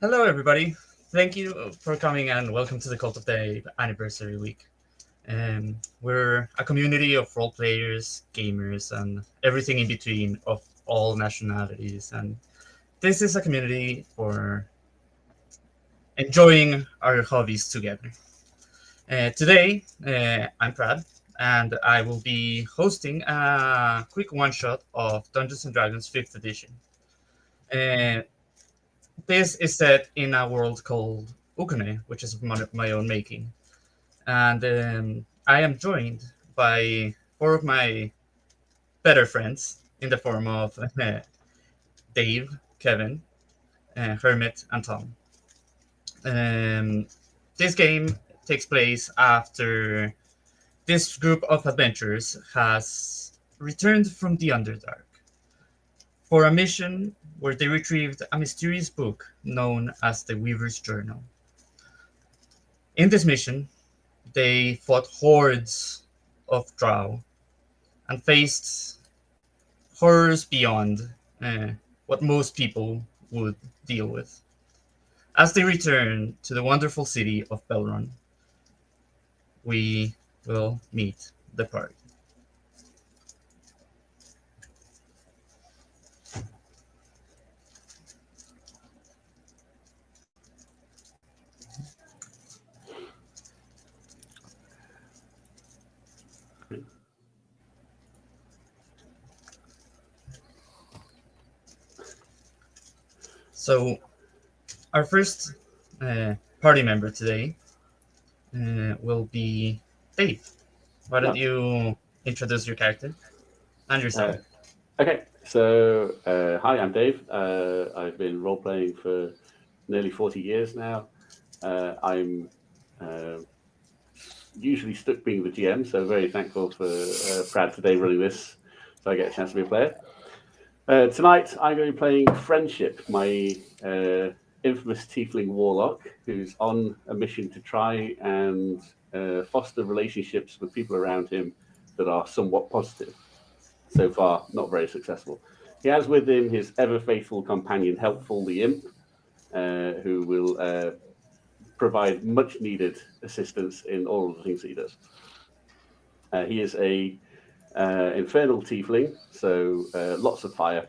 Hello, everybody. Thank you for coming and welcome to the Cult of the Anniversary Week. We're a community of role players, gamers, and everything in between of all nationalities. And this is a community for enjoying our hobbies together. Today, I'm Brad, and I will be hosting a quick one shot of Dungeons and Dragons 5th edition. Uh, this is set in a world called Ukone, which is of my own making. And I am joined by four of my better friends in the form of Dave, Kevin, Hermit, and Tom. Um, this game takes place after this group of adventurers has returned from the Underdark for a mission where they retrieved a mysterious book known as the Weaver's Journal. In this mission, they fought hordes of drow and faced horrors beyond uh, what most people would deal with. As they return to the wonderful city of Belron, we will meet the party. So, our first party member today will be Dave. Why don't No. you introduce your character and yourself? Hi, I'm Dave. I've been role playing for nearly 40 years now. I'm usually stuck being the GM, so very thankful for Brad today running this, so I get a chance to be a player. Tonight, I'm going to be playing Friendship, my infamous tiefling warlock, who's on a mission to try and foster relationships with people around him that are somewhat positive. So far, not very successful. He has with him his ever faithful companion, Helpful the Imp, who will provide much needed assistance in all of the things that he does. He is a infernal tiefling, so lots of fire,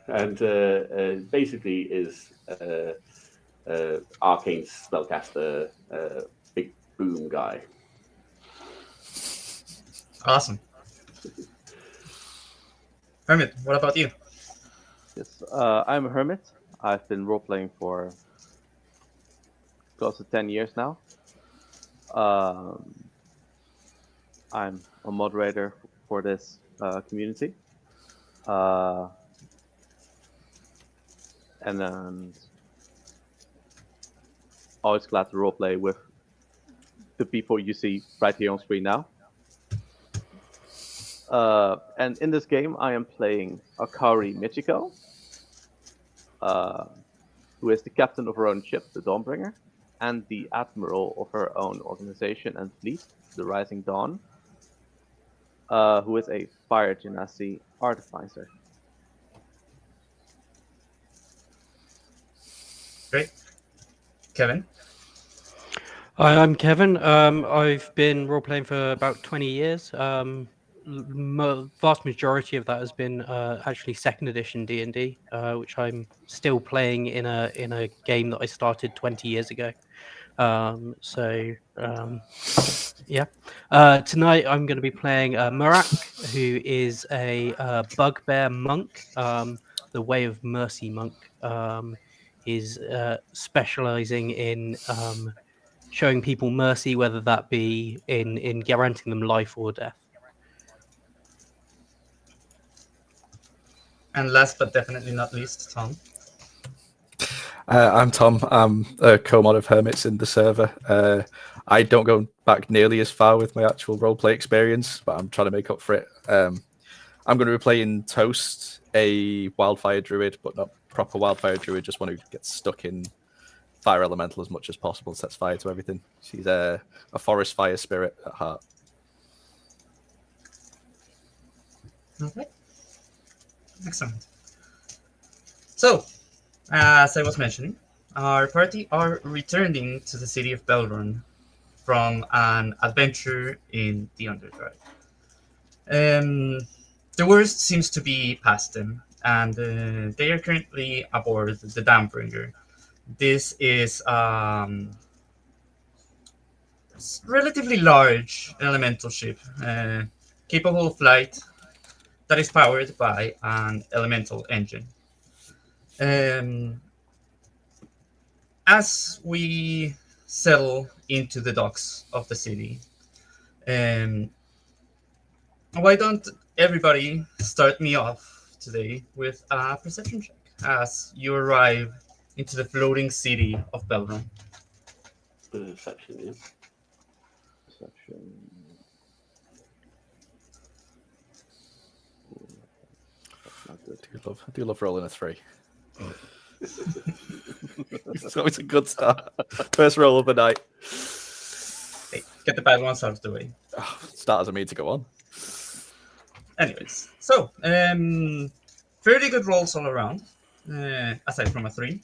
and basically is arcane spellcaster, big boom guy. Awesome. Hermit, what about you? Yes, I'm a hermit. I've been role playing for close to 10 years now. I'm a moderator for this community. And then always glad to role play with the people you see right here on screen now. And in this game, I am playing Akari Michiko, who is the captain of her own ship, the Dawnbringer, and the admiral of her own organization and fleet, the Rising Dawn, who is a fire genasi artificer. Great. Kevin? Hi, I'm Kevin. I've been role playing for about 20 years. Vast majority of that has been actually second edition D&D, which I'm still playing in a game that I started 20 years ago. Yeah. Tonight I'm going to be playing Murak, who is a bugbear monk, the Way of Mercy monk. Is specializing in showing people mercy, whether that be in guaranteeing them life or death. And last but definitely not least, Tom. I'm Tom. I'm a co-mod of Hermits in the server. I don't go back nearly as far with my actual roleplay experience, but I'm trying to make up for it. I'm going to be playing Toast, a wildfire druid, but not proper wildfire druid, just one who gets stuck in fire elemental as much as possible, sets fire to everything. She's a forest fire spirit at heart. Okay. Excellent. So, as I was mentioning, our party are returning to the city of Belron from an adventure in the Underdark. Um, the worst seems to be past them, and they are currently aboard the Dambringer. This is relatively large elemental ship, capable of flight, that is powered by an elemental engine. Um, as we settle into the docks of the city, um, why don't everybody start me off today with a perception check as you arrive into the floating city of Belron? Perception, yeah. Perception. That's not good. I do love rolling a 3. It's always a good start. First roll of the night. Hey, get the bad ones out of the way. Oh, start as I mean to go on. Anyways, so fairly good rolls all around, aside from a 3.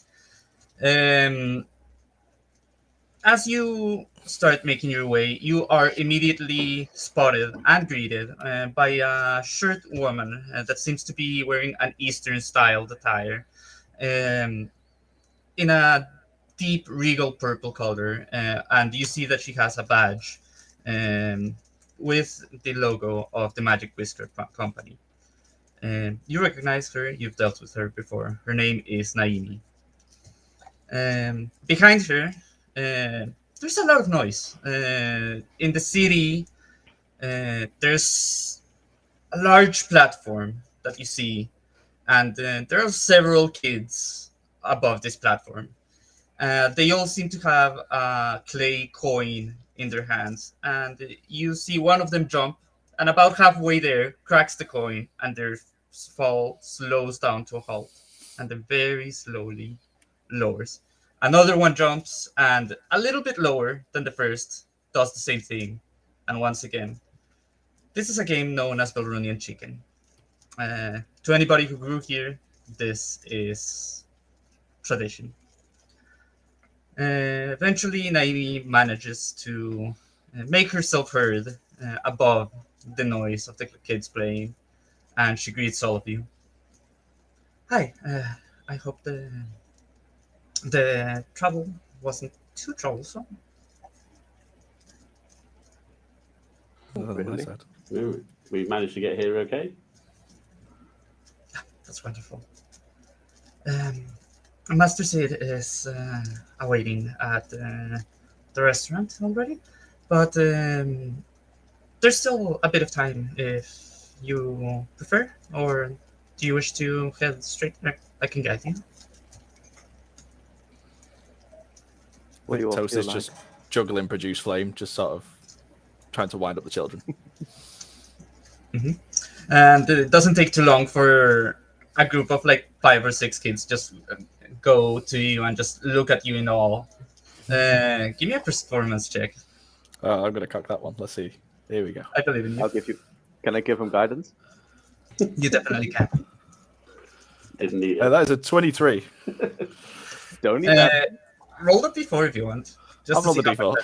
As you start making your way, you are immediately spotted and greeted by a short woman that seems to be wearing an Eastern styled attire in a deep regal purple color. And you see that she has a badge with the logo of the Magic Whisker Company. You recognize her, you've dealt with her before. Her name is Naimi. Behind her, there's a lot of noise. In the city, there's a large platform that you see, and there are several kids above this platform. They all seem to have a clay coin in their hands, and you see one of them jump, and about halfway there, cracks the coin, and their fall slows down to a halt, and then very slowly lowers. Another one jumps, and a little bit lower than the first, does the same thing, and once again. This is a game known as Belrunian Chicken. To anybody who grew here, this is tradition. Eventually, Naimi manages to make herself heard above the noise of the kids playing, and she greets all of you. Hi, I hope the travel wasn't too troublesome. Nothing on my Really? side. We managed to get here okay. That's wonderful. Master Sid is awaiting at the restaurant already, but there's still a bit of time if you prefer, or do you wish to head straight there? I can guide you. What do you all Toast feel is like? just juggling produce flame, just sort of trying to wind up the children. And it doesn't take too long for a group of like 5 or 6 kids just go to you and just look at you in awe. Give me a performance check. I'm going to cock that one. Let's see. Here we go. I believe in you. I'll give you. Can I give him guidance? You definitely can. Didn't need it. That is a 23. Don't need that. Roll the d4 if you want. Just I'll to roll see the how much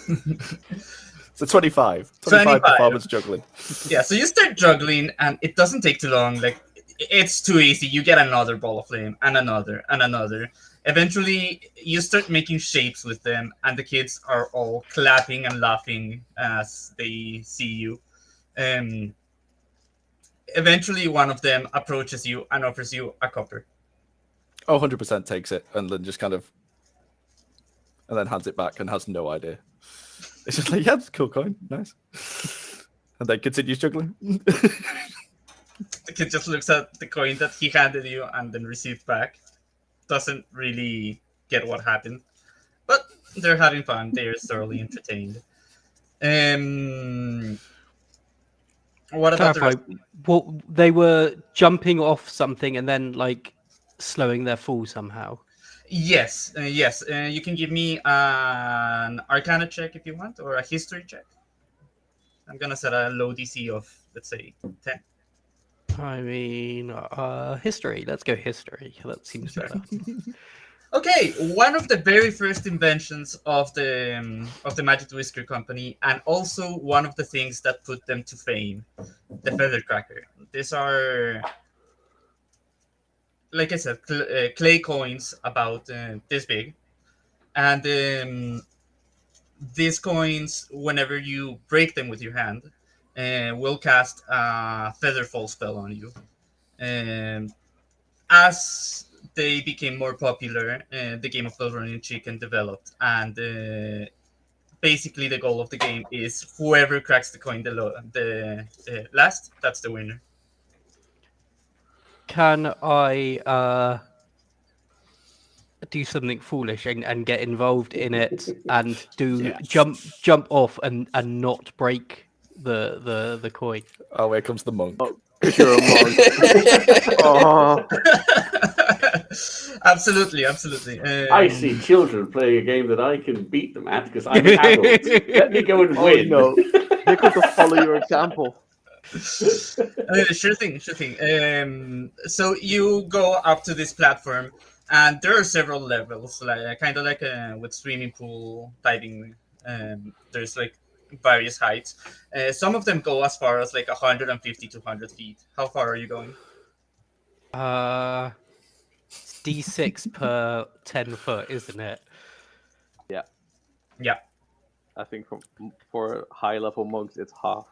d4. It's a 25. 25 performance juggling. Yeah, so you start juggling, and it doesn't take too long. Like, it's too easy. You get another ball of flame, and another, and another. Eventually, you start making shapes with them, and the kids are all clapping and laughing as they see you. Eventually, one of them approaches you and offers you a copper. Oh, 100% takes it and then just kind of, and then hands it back and has no idea. It's just like, yeah, it's a cool coin, nice. And then continues juggling. The kid just looks at the coin that he handed you and then received back. Doesn't really get what happened, but they're having fun. They're thoroughly entertained. What about the Clarify. rest? Well, they were jumping off something and then like slowing their fall somehow. Yes, yes. You can give me an Arcana check if you want, or a History check. I'm gonna set a low DC of, let's say, 10. I mean, history. Let's go history. That seems better. Okay, one of the very first inventions of the Magic the Whisker Company, and also one of the things that put them to fame, the Feathercracker. These are, like I said, clay coins about this big, and these coins, whenever you break them with your hand, will cast a Featherfall spell on you. As they became more popular, the game of Bull Running Chicken developed, and basically the goal of the game is whoever cracks the coin the last, that's the winner. Can I do something foolish and get involved in it and do Yes. jump off and not break the coin? Oh, here comes the monk. Oh, because you're a monk. Oh, Absolutely. I see children playing a game that I can beat them at because I'm an adult. Let me go and oh win. no. They're going to follow your example. Sure thing. So you go up to this platform, and there are several levels, like kind of like with swimming pool diving. There's like various heights. Some of them go as far as like 150 to 100 feet. How far are you going? It's D6 per 10 foot, isn't it? Yeah. I think for high level monks, it's half.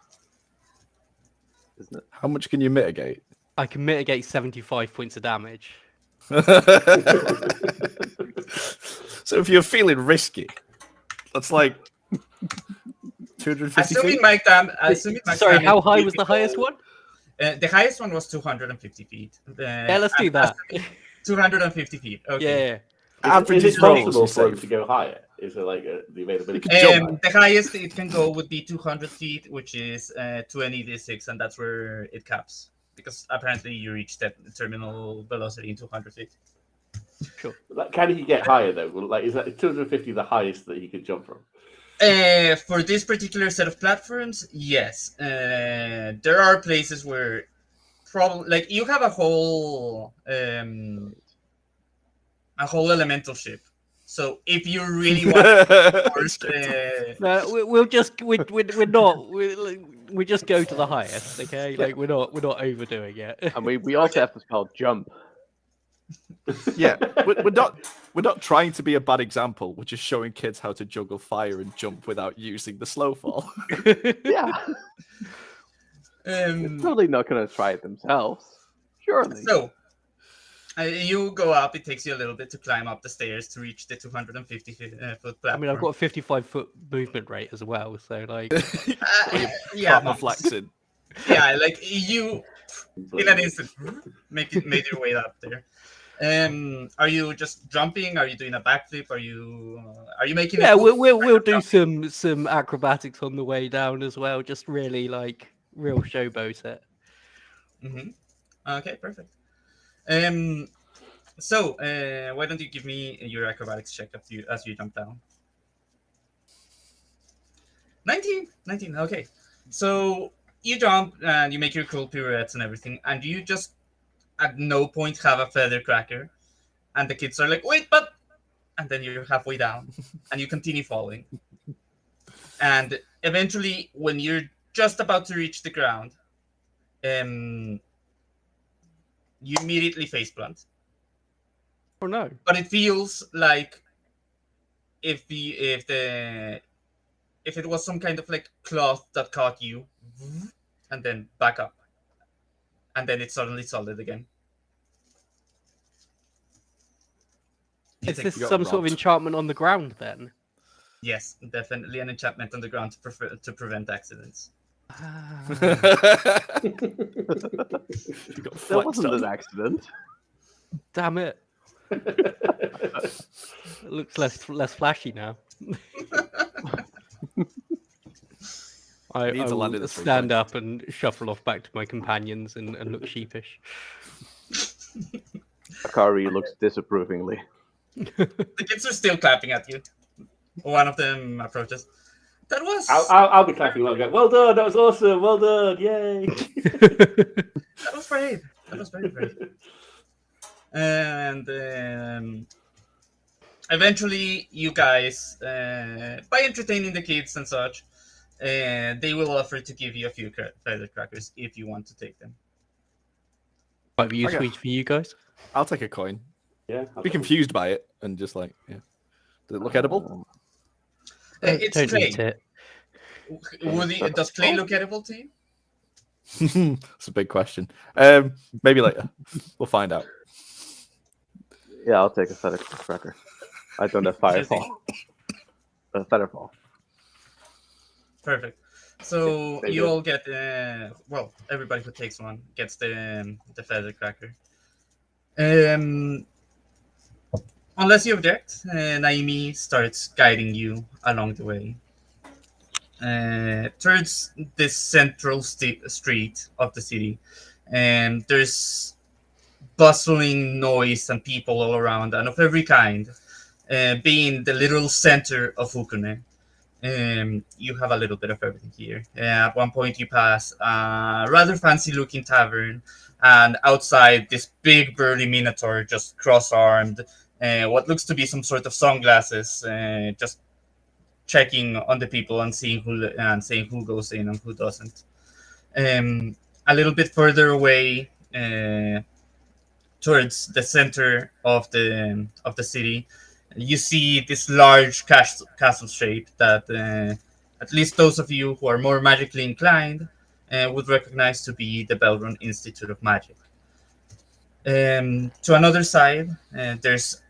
Isn't it? How much can you mitigate? I can mitigate 75 points of damage. So if you're feeling risky, that's like 250 Assuming feet. Mike assuming Mike Sorry, damage how high will was be the highest go- one? The highest one was 250 feet. Yeah, let's do that. 250 feet. Okay. Yeah. Average Is it rolls, possible you for them say. to go higher? Is there like the availability? You could jump. The highest it can go would be 200 feet, which is 20 d6, and that's where it caps. Because apparently you reach that terminal velocity in 200 feet. Like, can he get higher though? Like, is that 250 the highest that he could jump from? For this particular set of platforms, yes. There are places where probably like you have a whole elemental ship. So if you really want to force, No, we'll just we're not we just go to the highest, okay? Like we're not overdoing it. And we also have to spell jump. Yeah, we're not trying to be a bad example. We're just showing kids how to juggle fire and jump without using the slow fall. Yeah. They're probably not going to try it themselves. Surely. So you go up. It takes you a little bit to climb up the stairs to reach the 250 foot platform. I mean, I've got a 55-foot movement rate as well, so like, yeah, Partner no, flexing. yeah, like you in an instant made your way up there. Are you just jumping? Are you doing a backflip? Are you making? yeah, we'll do some acrobatics on the way down as well. Just really like real showboat it. Mm-hmm. Okay, perfect. So why don't you give me your acrobatics check as you jump down? 19. Okay, so you jump and you make your cool pirouettes and everything, and you just at no point have a feather cracker, and the kids are like, wait, but, and then you're halfway down, and you continue falling, and eventually, when you're just about to reach the ground, you immediately face plant. Oh no! But it feels like if it was some kind of like cloth that caught you, and then back up, and then it's suddenly solid again. Is It's this got some sort of robbed. enchantment on the ground then? Yes, definitely an enchantment on the ground to prevent accidents. You got That flexed wasn't on. an accident. Damn it! It looks less flashy now. I Needs a land in will the spring stand break. up and shuffle off back to my companions and look sheepish. Akari looks disapprovingly. The kids are still clapping at you. One of them approaches. That was I'll be clapping along. Well done, that was awesome. Well done, yay! that was brave. That was very brave. And eventually, you guys, by entertaining the kids and such, they will offer to give you a few feather crackers if you want to take them. Might be useful Okay. for you guys. I'll take a coin. Yeah. Be confused by it and just like, yeah. Does it look edible? It's Don't clay. eat it. Does clay look edible to you? It's a big question. Maybe later. We'll find out. Yeah, I'll take a feather cracker. I don't have firefall. Featherfall. Perfect. So Very you good. all get well, everybody who takes one gets the feather cracker. Unless you object, Naimi starts guiding you along the way towards this central street of the city, and there's bustling noise and people all around and of every kind. Being the literal center of Fukune, you have a little bit of everything here. At one point, you pass a rather fancy-looking tavern, and outside, this big burly minotaur just cross-armed, what looks to be some sort of sunglasses, just checking on the people and seeing saying who goes in and who doesn't. A little bit further away, towards the center of the city, you see this large castle shape that at least those of you who are more magically inclined would recognize to be the Belron Institute of Magic. To another side, there's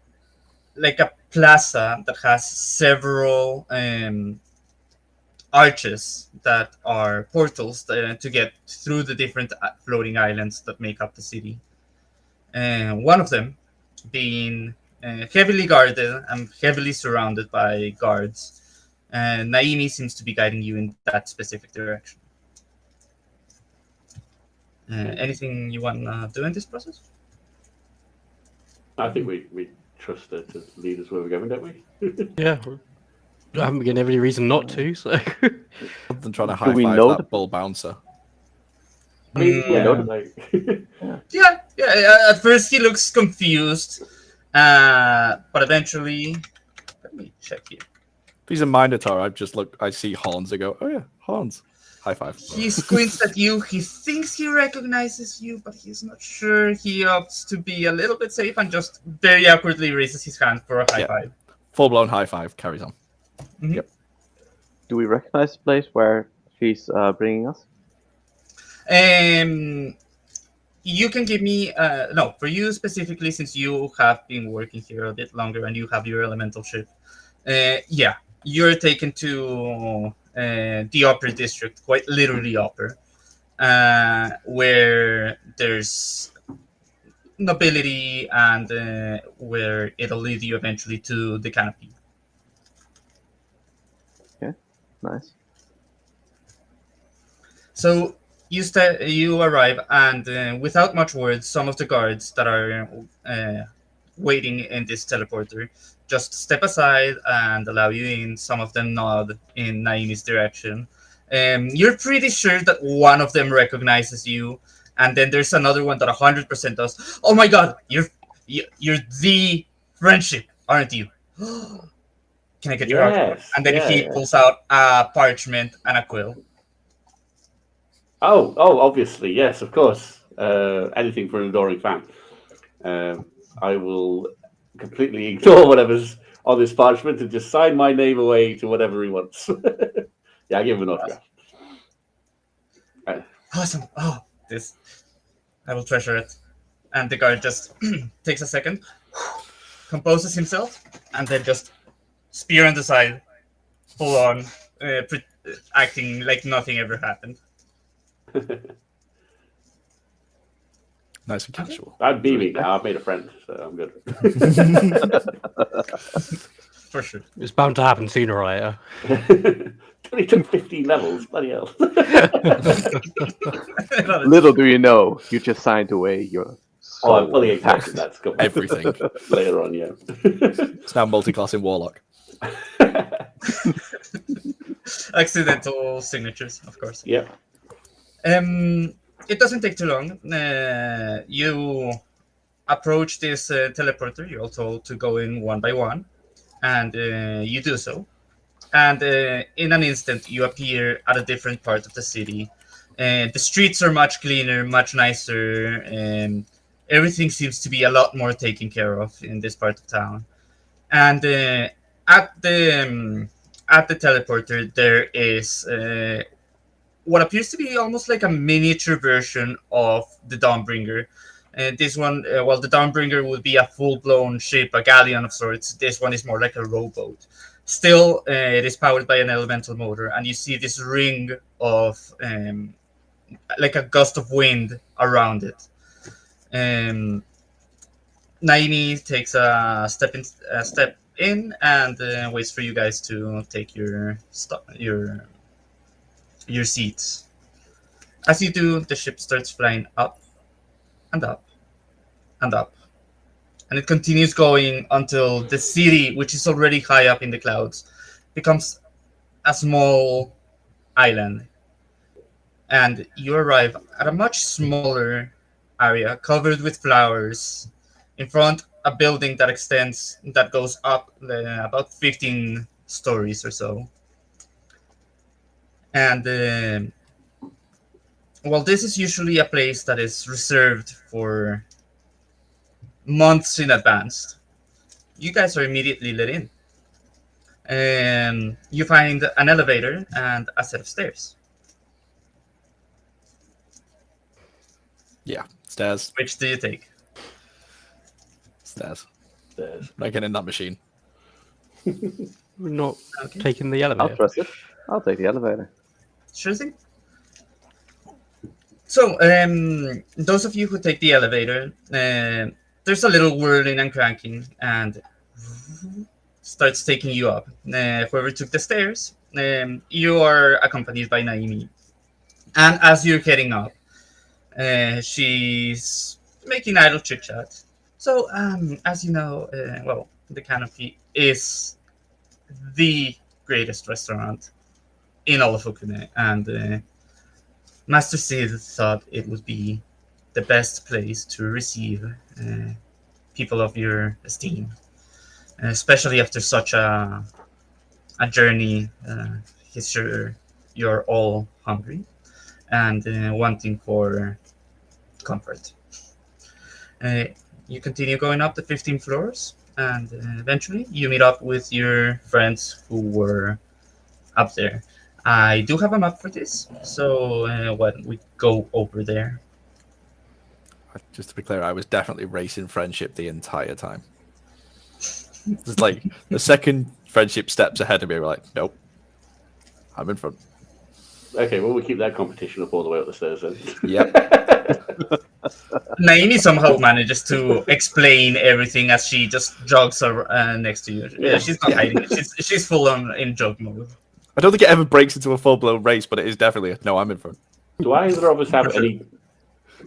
like a plaza that has several arches that are portals to get through the different floating islands that make up the city. One of them being heavily guarded and heavily surrounded by guards. Naimi seems to be guiding you in that specific direction. Anything you want to do in this process? I think we trust her to lead us where we're going, don't we? Yeah. I haven't given any reason not to, so. Other than trying to Do high we five know that the- bull bouncer. I mean, Yeah. you know, like, Yeah. At first he looks confused, but eventually, let me check here. If he's a minotaur, I see horns. I go, oh yeah, horns. High five. He squints at you. He thinks he recognizes you, but he's not sure. He opts to be a little bit safe and just very awkwardly raises his hand for a high Yeah. five. Full blown high five. Carries on. Do we recognize the place where she's bringing us? You can give me no, for you specifically, since you have been working here a bit longer and you have your elemental ship. Yeah, you're taken to the upper district, quite literally upper, where there's nobility and where it'll lead you eventually to the Canopy. Nice. So you arrive, and without much words, some of the guards that are waiting in this teleporter just step aside and allow you in. Some of them nod in Naimi's direction. You're pretty sure that one of them recognizes you, and then there's another one that 100% does. Oh my god, you're the friendship, aren't you? Can I get your autograph? yes. And then yeah, he yeah. pulls out a parchment and a quill. Oh, obviously, yes, of course. Anything for an adoring fan. I will completely ignore whatever's on this parchment and just sign my name away to whatever he wants. Yeah, I give him an autograph. Awesome. Oh, this. I will treasure it. And the guard just takes a second, composes himself, and then just spear on the side, full on, acting like nothing ever happened. Nice and casual. I'm beaming now. I've made a friend, so I'm good. For sure. It's bound to happen sooner or later. It only took 15 levels. Bloody hell. Little do you know, you just signed away your soul. Oh, I'm fully expecting that to come Everything. later on, yeah. It's now multi-class in Warlock. Accidental signatures, of course. Yeah. it doesn't take too long. You approach this teleporter. You're all told to go in one by one, and you do so. And in an instant, you appear at a different part of the city. And the streets are much cleaner, much nicer, and everything seems to be a lot more taken care of in this part of town. And at the um, at the teleporter, there is what appears to be almost like a miniature version of the Dawnbringer. And this one, well, the Dawnbringer would be a full-blown ship, a galleon of sorts. This one is more like a rowboat. Still, it is powered by an elemental motor, and you see this ring of, like a gust of wind around it. Um, Naimi takes a step in and waits for you guys to take your seats. As you do, the ship starts flying up and up and up. And it continues going until the city, which is already high up in the clouds, becomes a small island. And you arrive at a much smaller area covered with flowers. In front, a building that goes up about 15 stories or so. And well, this is usually a place that is reserved for months in advance. You guys are immediately let in. You find an elevator and a set of stairs. Yeah, stairs. Which do you take? Stairs. There's Not getting in that machine. We're not Okay. taking the I'll elevator. trust it. I'll take the elevator. Sure thing. So, those of you who take the elevator, there's a little whirling and cranking, and starts taking you up. Whoever took the stairs, you are accompanied by Naimi. And as you're heading up, she's making idle chit chat. So, as you know, well, the Canopy is the greatest restaurant in all of Okune, and Master Sid thought it would be the best place to receive people of your esteem, especially after such a journey. He's sure you're all hungry and wanting for comfort. Uh, you continue going up the 15 floors, and eventually you meet up with your friends who were up there. I do have a map for this, so why don't we go over there? Just to be clear, I was definitely racing friendship the entire time. It's like the second friendship steps ahead of me, we're like, nope, I'm in front. okay. Well, we keep that competition up all the way up the stairs then. Yep. Naomi somehow manages to explain everything as she just jogs next to you. Yeah. She's not hiding. She's full on in jog mode. I don't think it ever breaks into a full-blown race, but it is definitely no, I'm in front. Do either of us have any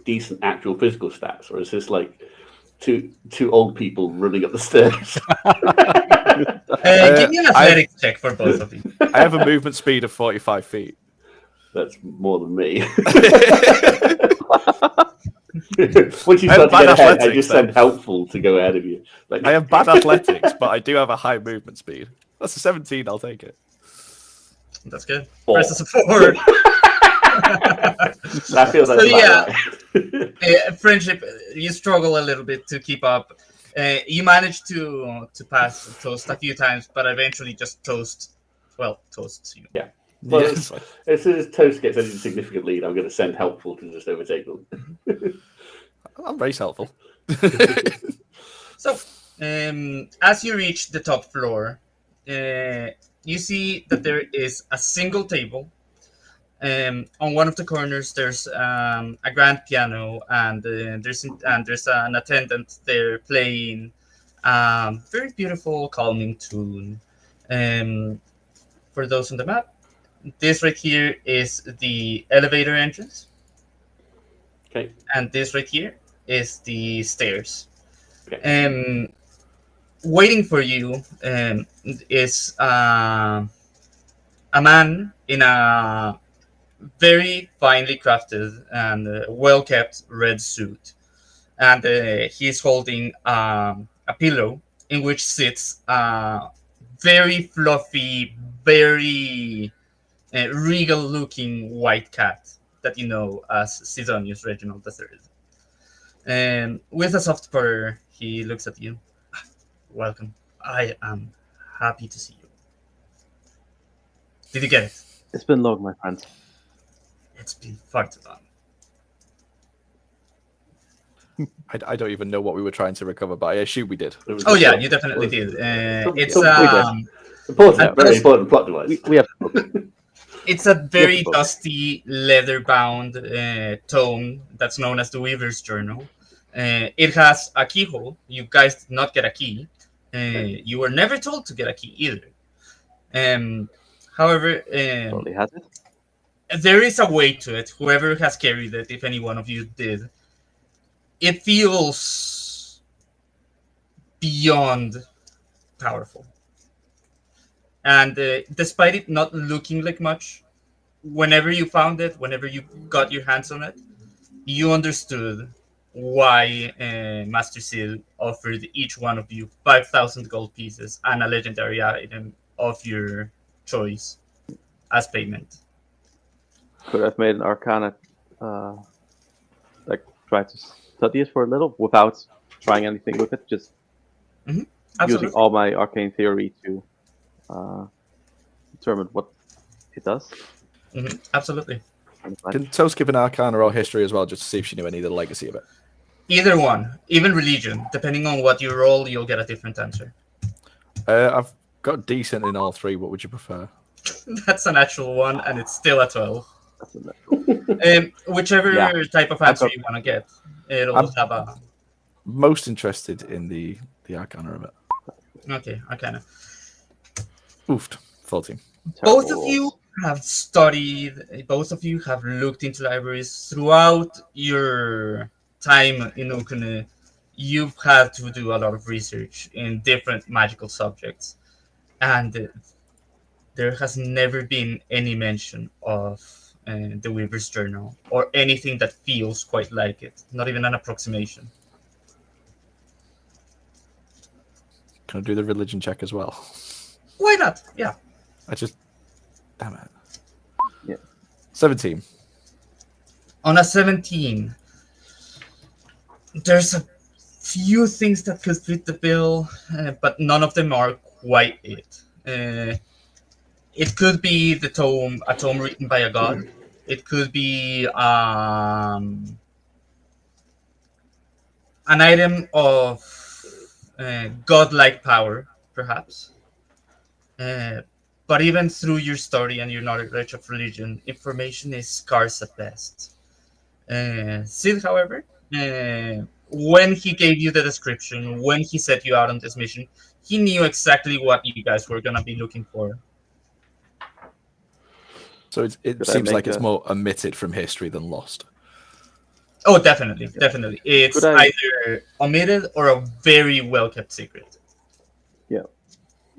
decent actual physical stats, or is this like two old people running up the stairs? Give me an athletics check for both of you. I have a movement speed of 45 feet. That's more than me. Once you I have start to get bad ahead, I athletics, just though. send helpful to go ahead of you. Like, I have bad athletics, but I do have a high movement speed. That's a 17, I'll take it. That's good. 4. Versus a 4. That feels like So, about yeah. right. Friendship, you struggle a little bit to keep up. You manage to pass Toast a few times, but eventually just toasts you. Yeah. Well, Yes. as soon as Toast gets any significant lead, I'm going to send helpful to just overtake them. I'm very helpful. So, as you reach the top floor, you see that there is a single table. On one of the corners, there's a grand piano, and there's an attendant there playing very beautiful, calming tune. For those on the map, this right here is the elevator entrance, Okay. and this right here is the stairs. Okay. Waiting for you is a man in a very finely crafted and well kept red suit, and he's holding a pillow in which sits a very fluffy, very regal looking white cat that you know as Sidonius Reginald III. And with a soft purr, he looks at you. Welcome. I am happy to see you. Did you get it? It's been long, my friend. It's been far too long. I don't even know what we were trying to recover, but I assume we did. Oh yeah, you definitely did. It's very important plot device. We have it's a very book. dusty leather-bound tome that's known as the Weaver's Journal. It has a keyhole. You guys did not get a key. You were never told to get a key either. However, Totally has it. there is a weight to it. Whoever has carried it, if any one of you did, it feels beyond powerful. And despite it not looking like much, whenever you found it, whenever you got your hands on it, you understood why Master Seal offered each one of you 5,000 gold pieces and a legendary item of your choice as payment. Could have made an Arcana, try to study it for a little without trying anything with it. Just using all my arcane theory to determine what it does. Absolutely. Can Toast give an Arcana or history as well, just to see if she knew any of the legacy of it? Either one, even religion. Depending on what you roll, you'll get a different answer. I've got decent in all three. What would you prefer? That's an actual one, and it's still a 12. That's a Whichever type of answer you want to get, it'll have a... Most interested in the Arcana of it. Okay, Arcana. Oofed. 14. Both of you have studied, both of you have looked into libraries throughout your time in Ukune. You've had to do a lot of research in different magical subjects, and there has never been any mention of the Weaver's Journal or anything that feels quite like it, not even an approximation. Can I do the religion check as well? Why not? Yeah. Damn it. Yeah. 17. On a 17, there's a few things that could fit the bill, but none of them are quite it. It could be a tome written by a god. It could be an item of godlike power, perhaps. But even through your story and your knowledge of religion, information is scarce at best. Sid, however, when he gave you the description, when he set you out on this mission, he knew exactly what you guys were going to be looking for. So it seems like it's more omitted from history than lost. Oh, definitely. It's either omitted or a very well-kept secret. Yeah.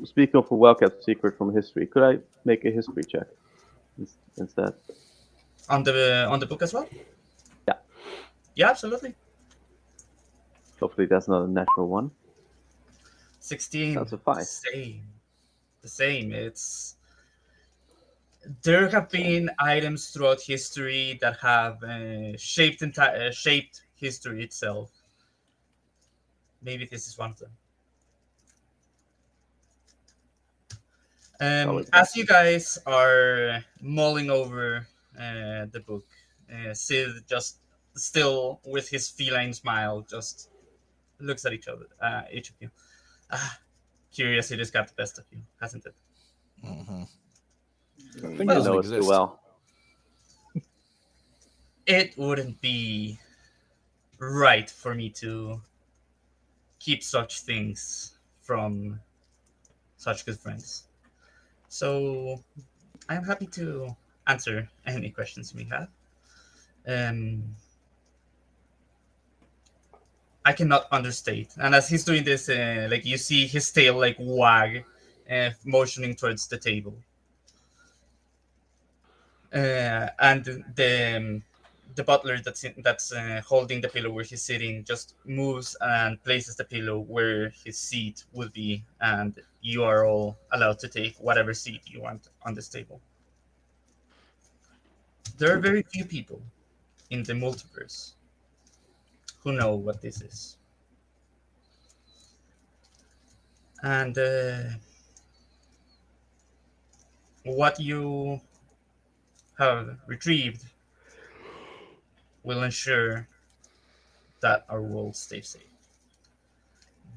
Speaking of a well-kept secret from history, could I make a history check instead? On the book as well? Yeah. Yeah, absolutely. Hopefully that's not a natural one. 16. That's a 5. The same. There have been items throughout history that have shaped history itself. Maybe this is one of them. As you guys are mulling over the book, Sid just still with his feline smile just looks at each of you. Curiosity's got the best of you, hasn't it? Mm-hmm. I think know it too well. It wouldn't be right for me to keep such things from such good friends. So I'm happy to answer any questions you may have. I cannot understate. And as he's doing this, you see his tail wag, motioning towards the table. And the butler that's holding the pillow where he's sitting just moves and places the pillow where his seat would be, and you are all allowed to take whatever seat you want on this table. There are very few people in the multiverse who know what this is. And what you have retrieved will ensure that our world stays safe.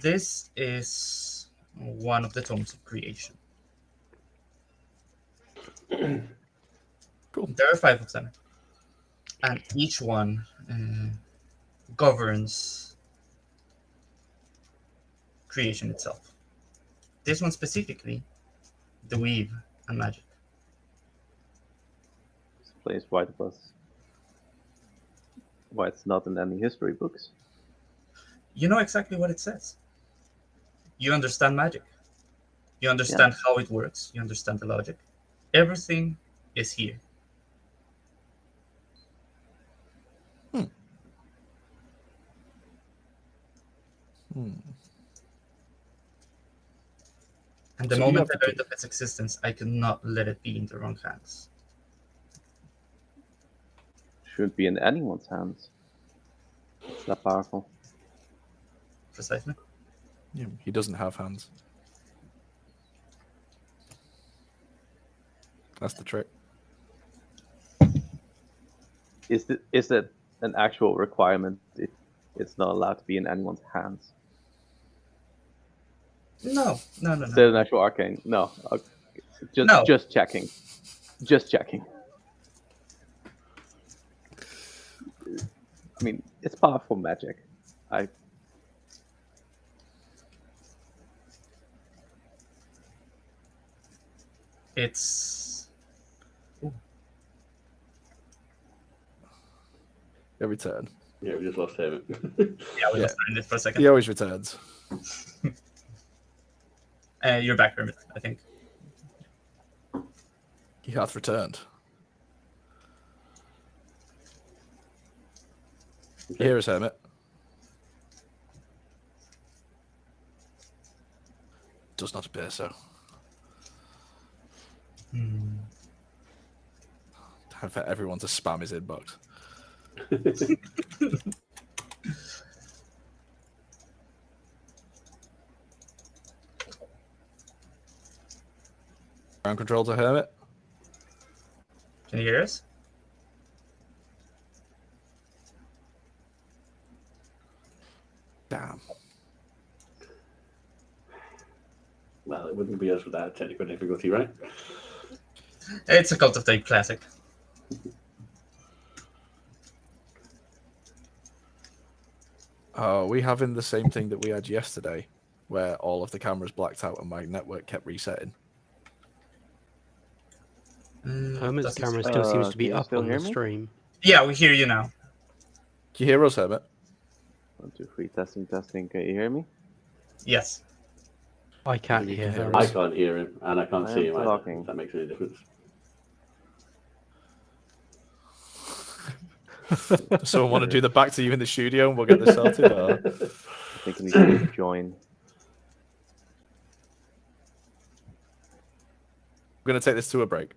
This is one of the tomes of creation. Cool. There are 5 of them, and each one governs creation itself. This one specifically, the weave and magic. Explains why it's not in any history books. You know exactly what it says. You understand magic. You understand how it works. You understand the logic. Everything is here. And the So you moment have I the learned of its existence, I could not let it be in the wrong hands. Shouldn't be in anyone's hands. It's that powerful. Precisely. Yeah, he doesn't have hands. That's the trick. Is that an actual requirement? It's not allowed to be in anyone's hands. No. Is that an actual arcane? No. Okay. No. Just checking. Just checking. I mean, it's powerful magic. It's Every turn. Yeah, we just lost Hermit. yeah. We Yeah. lost it for a second. He always returns. You're back, Hermit, I think. He hath returned. Here is Hermit. Does not appear so. Time for everyone to spam his inbox. Ground control to Hermit. Can you hear us? Damn. Well, it wouldn't be us without technical difficulty, right? It's a Cult of Type classic. Oh, we having the same thing that we had yesterday, where all of the cameras blacked out and my network kept resetting. Hermit's Doesn't camera seem- still seems to can be you up still on the hear me? stream. Yeah, we hear you now. Can you hear us, Hermit? 1, 2, 3, testing. Can you hear me? Yes. I can't You hear can hear Hermit. I can't hear him, and I can't I see am him either. talking. If that makes any difference. Someone want to do the back to you in the studio and we'll get this sorted? Or... I think I need to join. We're going to take this to a break.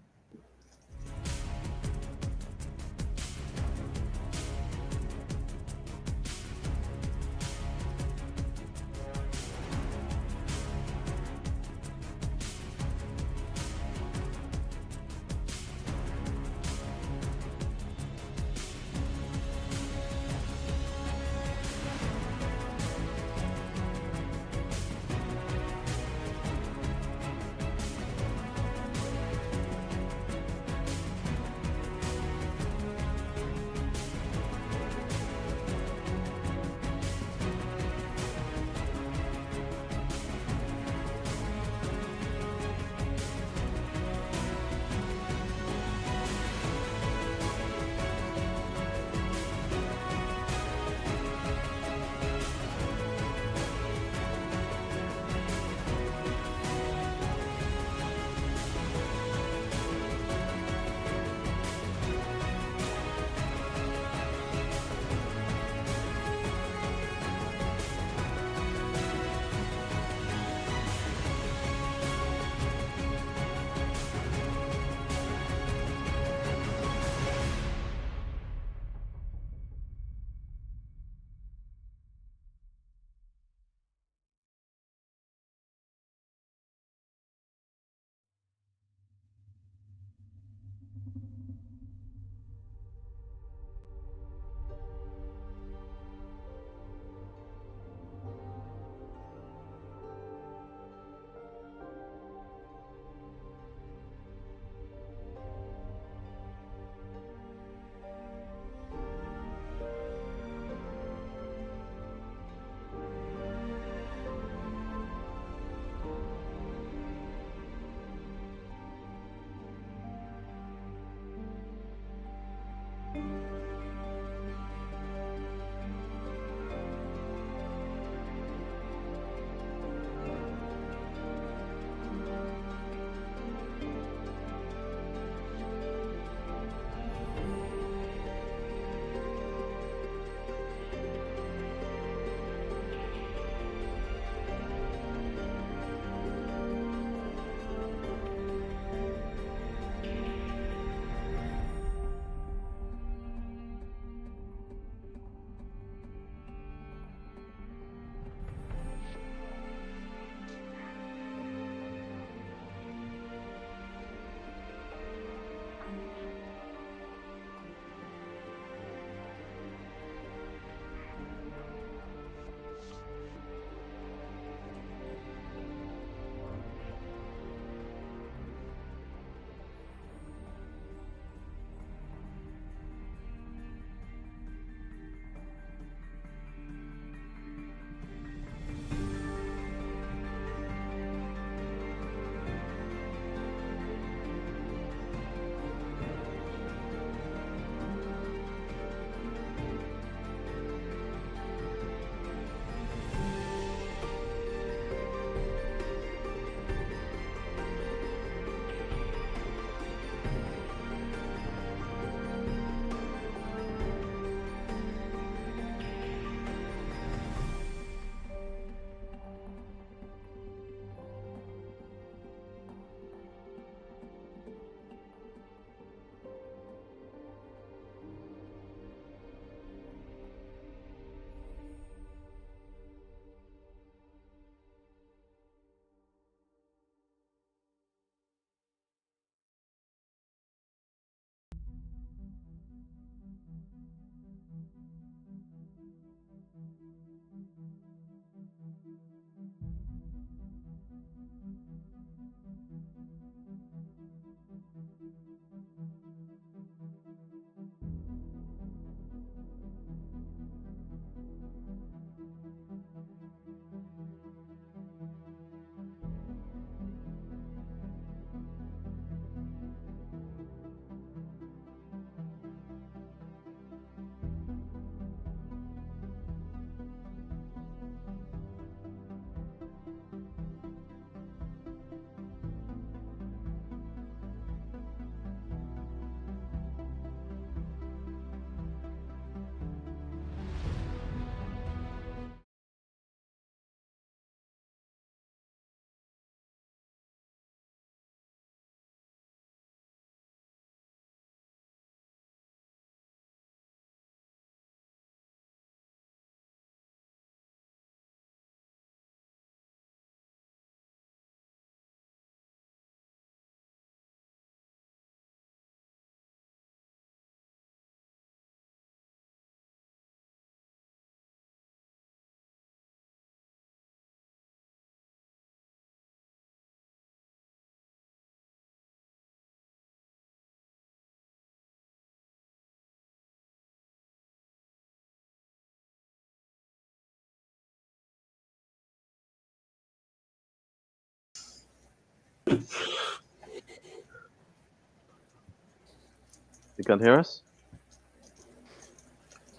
You can't hear us?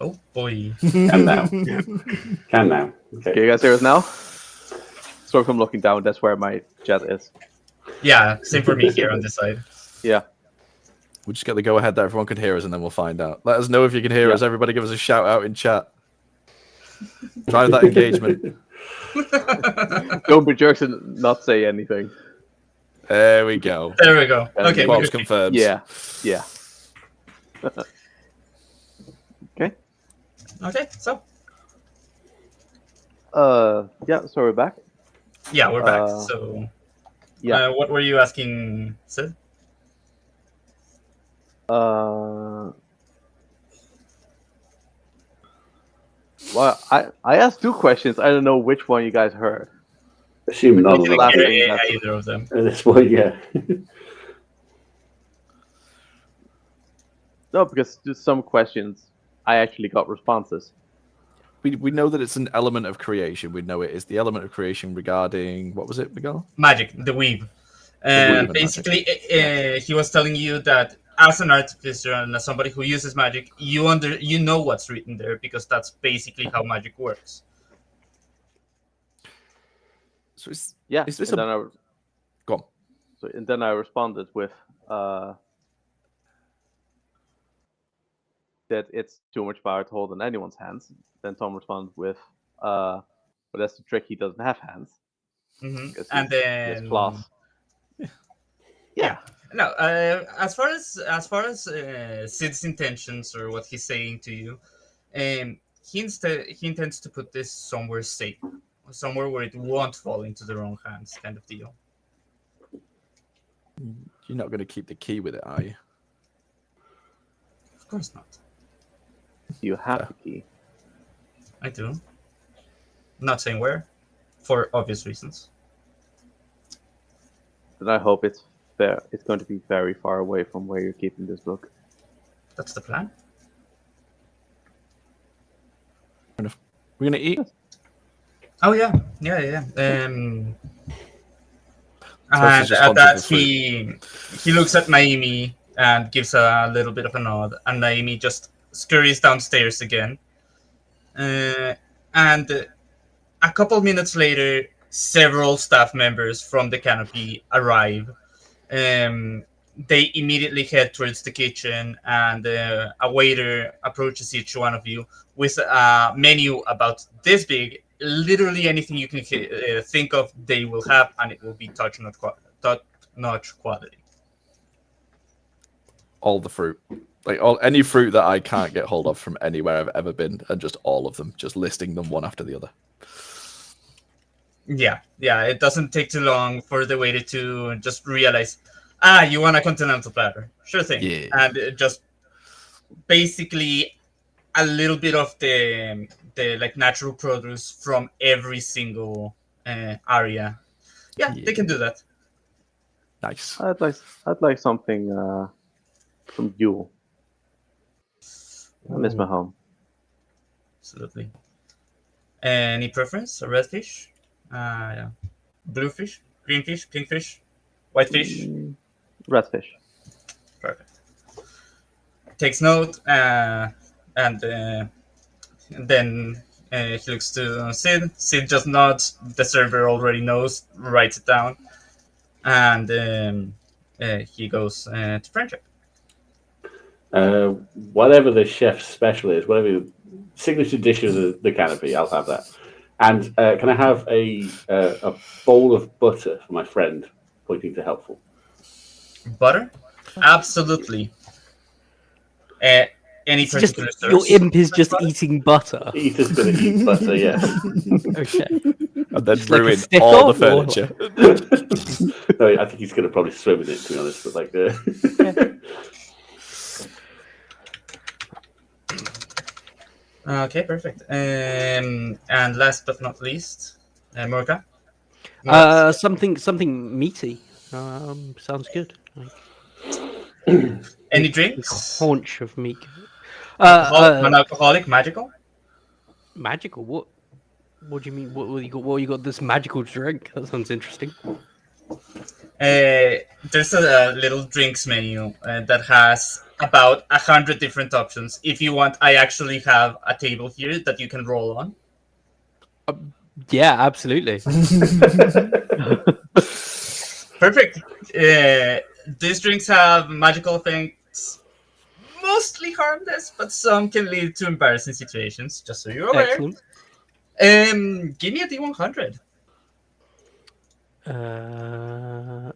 Oh boy. Can now. Can now. Can Okay. you guys hear us now? So from looking down, that's where my chat is. Yeah, same for me here on this side. Yeah. We'll just get the go ahead that everyone can hear us, and then we'll find out. Let us know if you can hear Yeah. us. Everybody, give us a shout out in chat. Drive that engagement. Don't be jerks and not say anything. There we go. There we go. Okay, Bob's we can- confirms. Yeah. Yeah. Okay. okay. So Yeah, so we're back. yeah, we're back. Uh, So Yeah. what were you asking, Sid? Well, I asked two questions. I don't know which one you guys heard. Assuming none of Didn't them. laugh. Yeah, either of them. At this point, yeah. No, because just some questions I actually got responses. We know that it's an element of creation. We know it is the element of creation regarding what was it, Miguel? Magic, the weave. weave and Basically, he was telling you that as an artificer and as somebody who uses magic, you know what's written there because that's basically how magic works. So it's, Yeah. is this and a... then I, Go on. so, and then I responded with that it's too much power to hold in anyone's hands. Then Tom responded with, but that's the trick, he doesn't have hands. Hmm. Because And he has then claws. Yeah. No, as far as Sid's intentions or what he's saying to you, he intends to put this somewhere safe, somewhere where it won't fall into the wrong hands, kind of deal. You're not going to keep the key with it, are you? Of course not. You have the key. I do. I'm not saying where, for obvious reasons. Then I hope it's fair. It's going to be very far away from where you're keeping this book. That's the plan. We're going to eat? Oh yeah. And just at onto that, the fruit. he looks at Naomi and gives a little bit of a nod, and Naomi just scurries downstairs again. And a couple minutes later, several staff members from the Canopy arrive. They immediately head towards the kitchen, and a waiter approaches each one of you with a menu about this big. Literally anything you can think of, they will have, and it will be top-notch quality. All the fruit. Like any fruit that I can't get hold of from anywhere I've ever been, and just all of them, just listing them one after the other. Yeah, it doesn't take too long for the waiter to just realize, you want a continental platter. Sure thing. Yeah. And just basically a little bit of the like natural produce from every single area. Yeah, they can do that. Nice. I'd like something from Yule. I miss my home. Absolutely. Any preference? A red fish? Yeah. Blue fish? Green fish? Pink fish? White fish? Red fish. Perfect. Takes note, and then he looks to Sid. Sid just nods. The server already knows, writes it down, and he goes to Friendship. Whatever the chef's special is, whatever the signature dish of the Canopy, I'll have that. And can I have a bowl of butter for my friend, pointing to helpful? Butter? Absolutely. Any It's just, particular your source? imp is just eating butter. Eater's going to eat butter, yes. Okay. And then Just like a ruin stick all off, the or- furniture. No, I think he's going to probably swim in it, to be honest. But like, Okay, perfect. And last but not least, Morka. Something meaty. Sounds good. Like Any a drinks? haunch of meat. Non-alcoholic, magical? Magical? What? What do you mean? What you got? What you got? This magical drink? That sounds interesting. There's a little drinks menu that has about 100 different options. If you want, I actually have a table here that you can roll on. Yeah, absolutely. Perfect. These drinks have magical effects, mostly harmless, but some can lead to embarrassing situations, just so you're aware. Excellent. Give me a D100. Uh,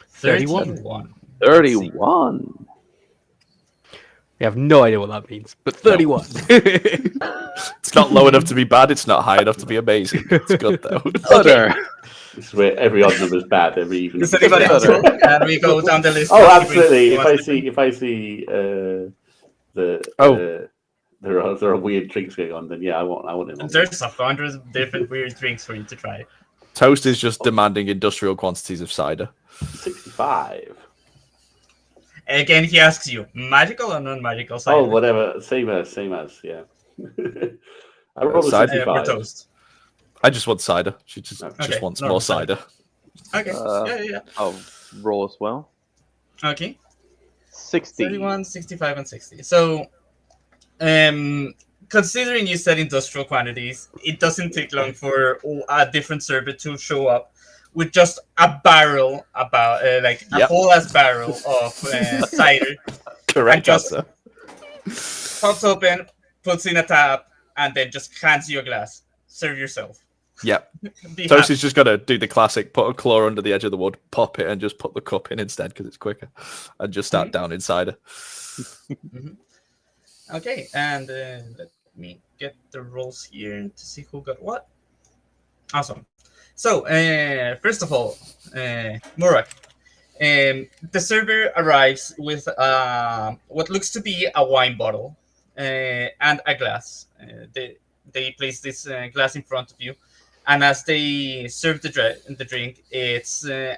31. 31. We have no idea what that means, but 31. It's not low enough to be bad. It's not high enough to be amazing. It's good though. Utter. This is where every odd number is bad, every even. Does anybody else roll? And we go down the list. Oh, of absolutely. people If I see there are weird drinks going on, then yeah, I want it. There's 100 different weird drinks for you to try. Toast is just demanding industrial quantities of cider. 65. Again, he asks you, magical or non-magical cider? Oh, whatever. Same as. Yeah. I rolled a Cider. For 65. toast. I just want cider. She just Okay, wants normal more cider. Okay. Yeah. I'll roll as well. Okay. 60. 31, 65, and 60. So, considering you said industrial quantities, it doesn't take long for a different server to show up with just a barrel, about a Yep. whole ass barrel of cider. Correct just- answer. Pops open, puts in a tap, and then just hands you a glass. Serve yourself. Yep. Be Toast happy. is just gonna do the classic: put a claw under the edge of the wood, pop it, and just put the cup in instead because it's quicker, and just start downing cider. Okay, and let me get the rolls here to see who got what. Awesome. So, first of all, Murak, the server arrives with what looks to be a wine bottle and a glass. They place this glass in front of you, and as they serve the drink, it's a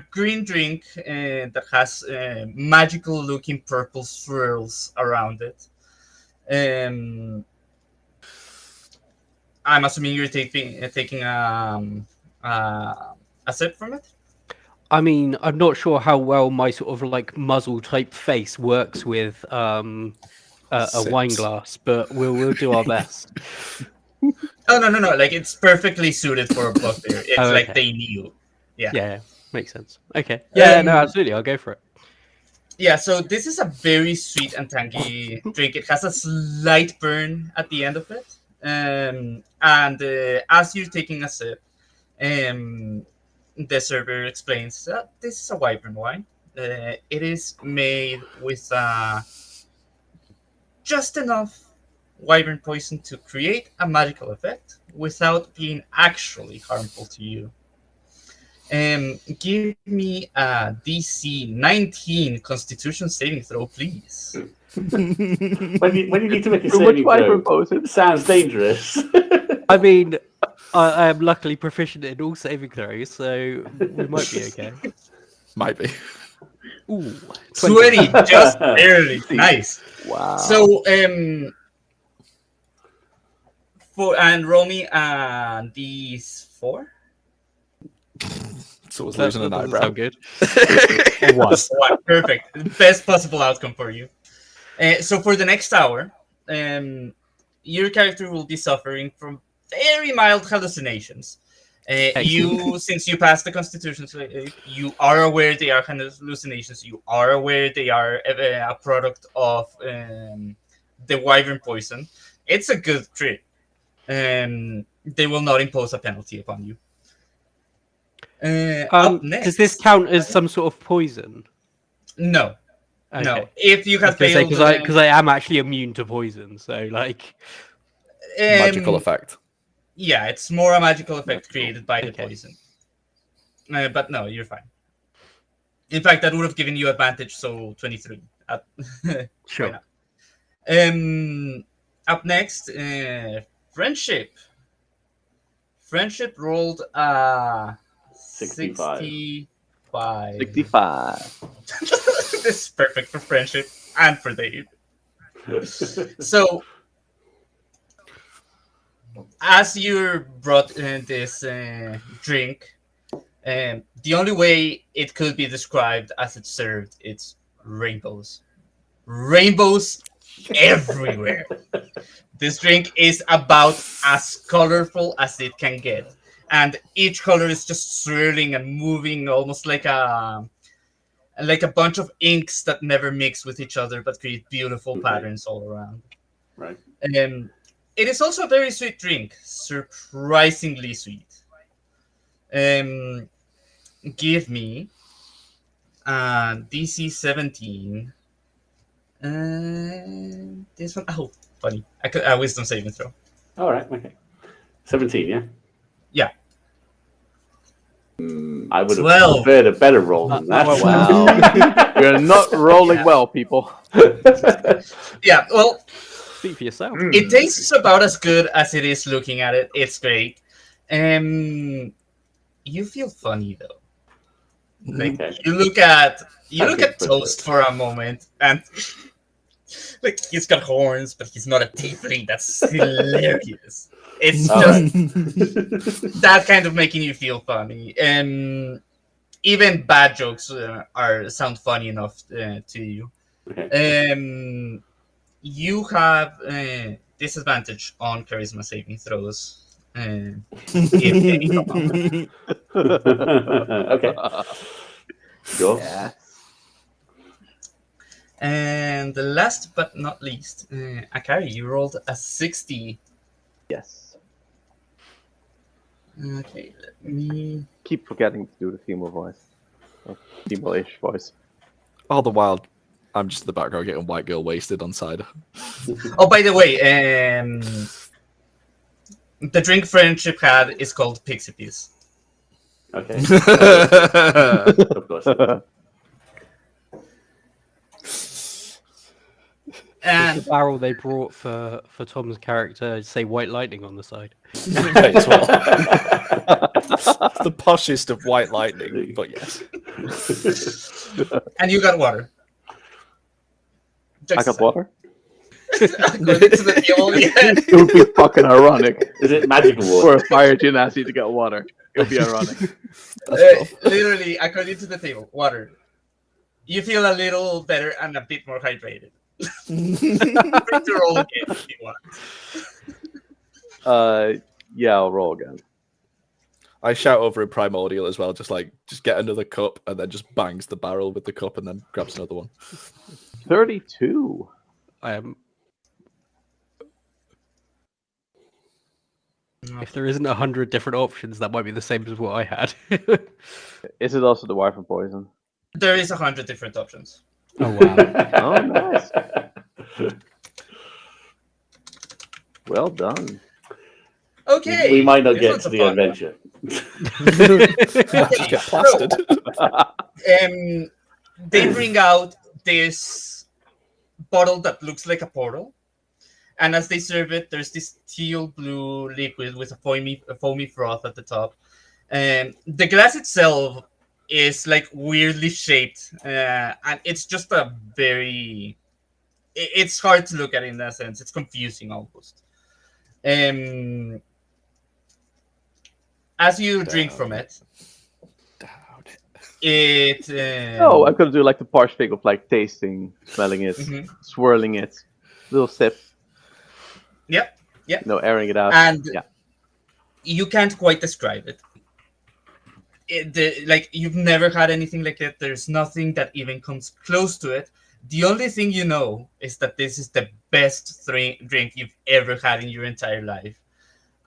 green drink that has magical-looking purple swirls around it. I'm assuming you're taking a sip from it. I mean, I'm not sure how well my sort of like muzzle type face works with a wine Sips. glass, but we'll do our best. Oh no! Like it's perfectly suited for a bugbear. It's Oh, like okay. they knew. Yeah, makes sense. Okay. Yeah, no, Um, absolutely. I'll go for it. Yeah, so this is a very sweet and tangy drink. It has a slight burn at the end of it. And as you're taking a sip, the server explains that this is a wyvern wine. It is made with just enough wyvern poison to create a magical effect without being actually harmful to you. Give me a DC 19 Constitution saving throw, please. When you need to make a Too much saving wyvern throw, poison. it sounds dangerous. I mean, I am luckily proficient in all saving throws, so we might be okay. Might be. Ooh, 20, just barely. Nice. Wow. So, roll me a D4. So it's That losing an doesn't eyebrow. sound good. One. Perfect. Best possible outcome for you. So for the next hour, your character will be suffering from very mild hallucinations. Since you passed the Constitution, you are aware they are hallucinations. You are aware they are a product of the wyvern poison. It's a good trip. They will not impose a penalty upon you. Up next, Does this count as some sort of poison? No. Okay. No. If you have failed, because I am actually immune to poison, so like Magical effect. Yeah, it's more a magical effect created by the Okay. poison. But no, you're fine. In fact, that would have given you advantage, so 23. sure. Up next, friendship. Friendship rolled 65. 65. This is perfect for friendship and for Dave. So, as you brought this drink, the only way it could be described as it's served, it's rainbows. Rainbows everywhere. This drink is about as colorful as it can get. And each color is just swirling and moving almost like a bunch of inks that never mix with each other but create beautiful patterns all around. Right. It is also a very sweet drink, surprisingly sweet. Give me DC 17. This one, oh, funny. I could wisdom saving throw. All right. Okay. 17. Yeah. Yeah. I would have 12. preferred a better roll than that. Wow. You're not rolling well, people. Yeah, well, Speak for yourself. it tastes about as good as it is looking at it. It's great. You feel funny though. Like Okay. you look at Okay, Toast for a moment, and like he's got horns, but he's not a tiefling. That's hilarious. It's All just right. that kind of making you feel funny. Even bad jokes sound funny enough to you. Okay. You have disadvantage on charisma saving throws. If they come up. Okay. Sure. Yeah. And the last but not least, Akari, you rolled a 60. Yes. Okay, let me. Keep forgetting to do the female voice. Or female-ish voice. All the while, I'm just in the background getting white girl wasted on cider. Oh, by the way, the drink Friendship had is called Pixie Peas. Okay. Of course. And The barrel they brought for Tom's character say white lightning on the side. May as well. The poshest of white lightning, but yes. and you got water. I got water? According to the table, yeah. It would be fucking ironic Is it magical for water? a fire genasi to get water. It would be ironic. Literally, according to the table, water. You feel a little better and a bit more hydrated. Bring to roll again if you want. Yeah, I'll roll again. I shout over in Primordial as well, just get another cup, and then just bangs the barrel with the cup, and then grabs another one. 32. If there isn't 100 different options, that might be the same as what I had. Is it also the Wyvern poison? There is 100 different options. Oh wow! Oh, nice. Well done. Okay. We might not this get one's to a the fun adventure. Just get plastered. one. They bring out this bottle that looks like a portal, and as they serve it, there's this teal blue liquid with a foamy froth at the top. The glass itself is like weirdly shaped, and it's just a very. It's hard to look at in that sense. It's confusing almost. As you drink from it, Oh, I'm gonna do like the parch thing of like tasting, smelling it, swirling it, little sip. Yep. No, airing it out. And yeah, you can't quite describe it. Like you've never had anything like it. There's nothing that even comes close to it. The only thing you know is that this is the best drink you've ever had in your entire life.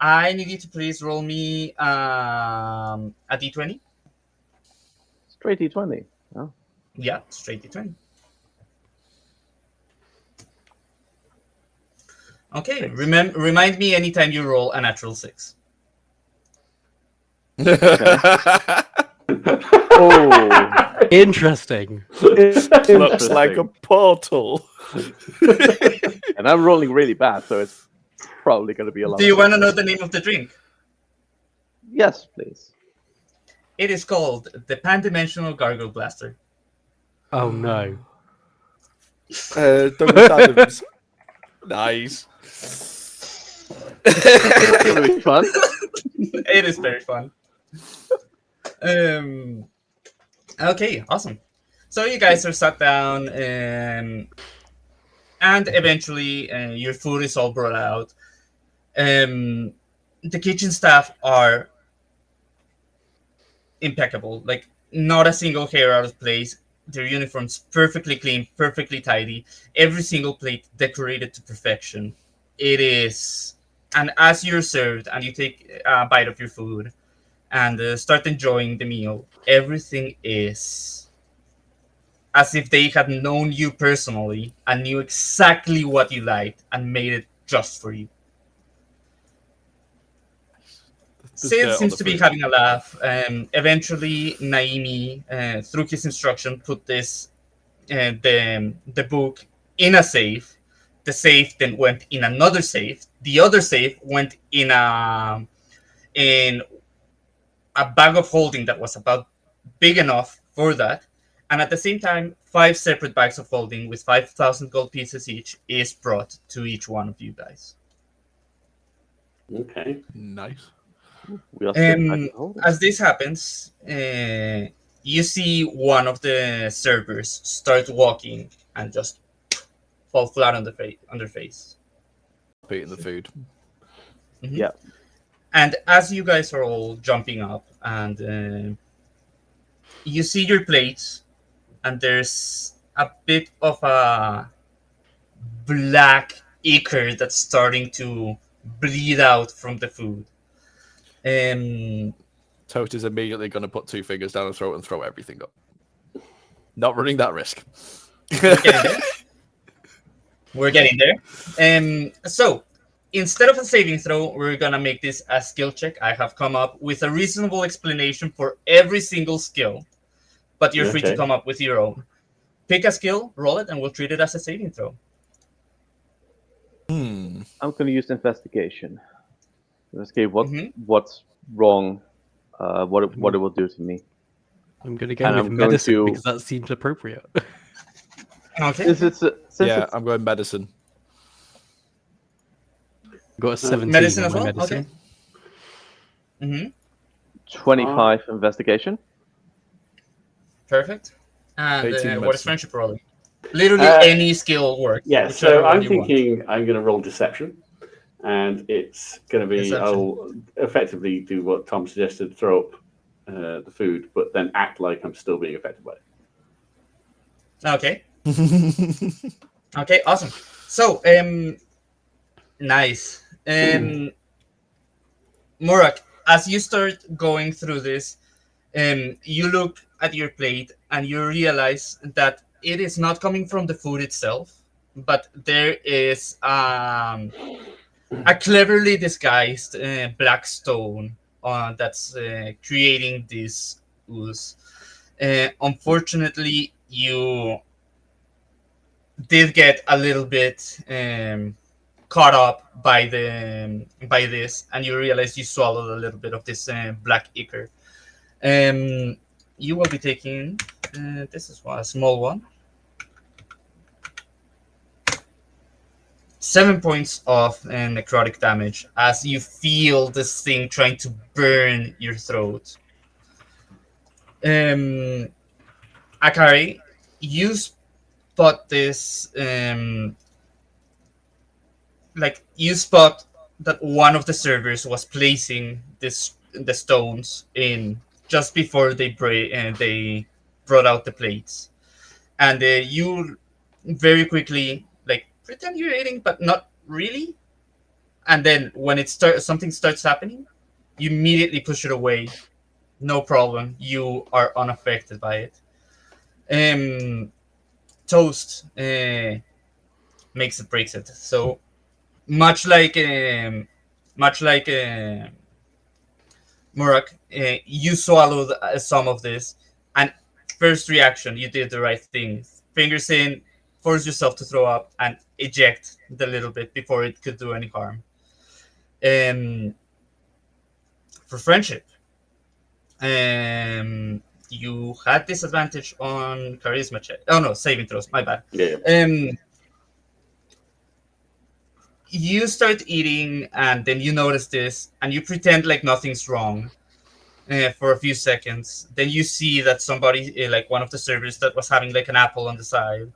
I need you to please roll me a d20. straight D20. Oh. Yeah, straight d20. Okay, remind me anytime you roll a natural 6. Oh, Interesting. Looks like a portal. and I'm rolling really bad, so it's probably going to be a lot. Do you want to know the name of the drink? Yes, please. It is called the Pan-Dimensional Gargle Blaster. Oh no! Douglas Adams. Nice. It's gonna be fun. It is very fun. Okay, awesome. So you guys are sat down, and eventually your food is all brought out. The kitchen staff are impeccable. Like, not a single hair out of place. Their uniforms perfectly clean, perfectly tidy. Every single plate decorated to perfection. It is, and as you're served and you take a bite of your food and start enjoying the meal, everything is as if they had known you personally and knew exactly what you liked and made it just for you. Sid seems to be having a laugh. Eventually, Naimi, through his instruction, put the book in a safe. The safe then went in another safe. The other safe went in a bag of holding that was about big enough for that. And at the same time, 5 separate bags of holding with 5,000 gold pieces each is brought to each one of you guys. Okay. Nice. We are sitting back and holding. As this happens, you see one of the servers start walking and just fall flat on their face. Eating the food. Mhm. Yeah. And as you guys are all jumping up, and you see your plates, and there's a bit of a black ichor that's starting to bleed out from the food. Toast is immediately going to put 2 fingers down her throat and throw everything up. Not running that risk. We're getting there. We're getting there. So, instead of a saving throw, we're going to make this a skill check. I have come up with a reasonable explanation for every single skill, but you're free to Okay. come up with your own. Pick a skill, roll it, and we'll treat it as a saving throw. I'm going to use investigation. Investigate Mhm. what's wrong, what it will do to me. I'm going to go And with I'm going medicine to- because that seems appropriate. Okay. Since Yeah, it's I'm going medicine. Got a 17 Medicine on as my well? medicine. Okay. 25 investigation. Perfect. And 18 what is medicine. friendship rolling? Literally Uh, any skill works. Yeah, whichever so one I'm you want. thinking I'm going to roll deception, and it's going to be Deception. I'll effectively do what Tom suggested: throw up the food, but then act like I'm still being affected by it. Okay. Okay, awesome. So, nice. Murak, as you start going through this, you look at your plate and you realize that it is not coming from the food itself, but there is a cleverly disguised black stone that's creating this ooze. Unfortunately, you did get a little bit caught up by this, and you realize you swallowed a little bit of this black ichor. You will be taking this is a small one. 7 points of necrotic damage as you feel this thing trying to burn your throat. Akari, you spot this. You spot that one of the servers was placing the stones in just before they brought out the plates, and you very quickly pretend you're eating, but not really. And then when something starts happening, you immediately push it away. No problem. You are unaffected by it. Toast makes it, breaks it. So much like Murak, you swallowed some of this, and first reaction, you did the right thing. Fingers in, force yourself to throw up, and eject the little bit before it could do any harm. For friendship, you had disadvantage on charisma check. Oh no, saving throws. My bad. Yeah. you start eating, and then you notice this, and you pretend like nothing's wrong for a few seconds. Then you see that somebody, like one of the servers that was having like an apple on the side,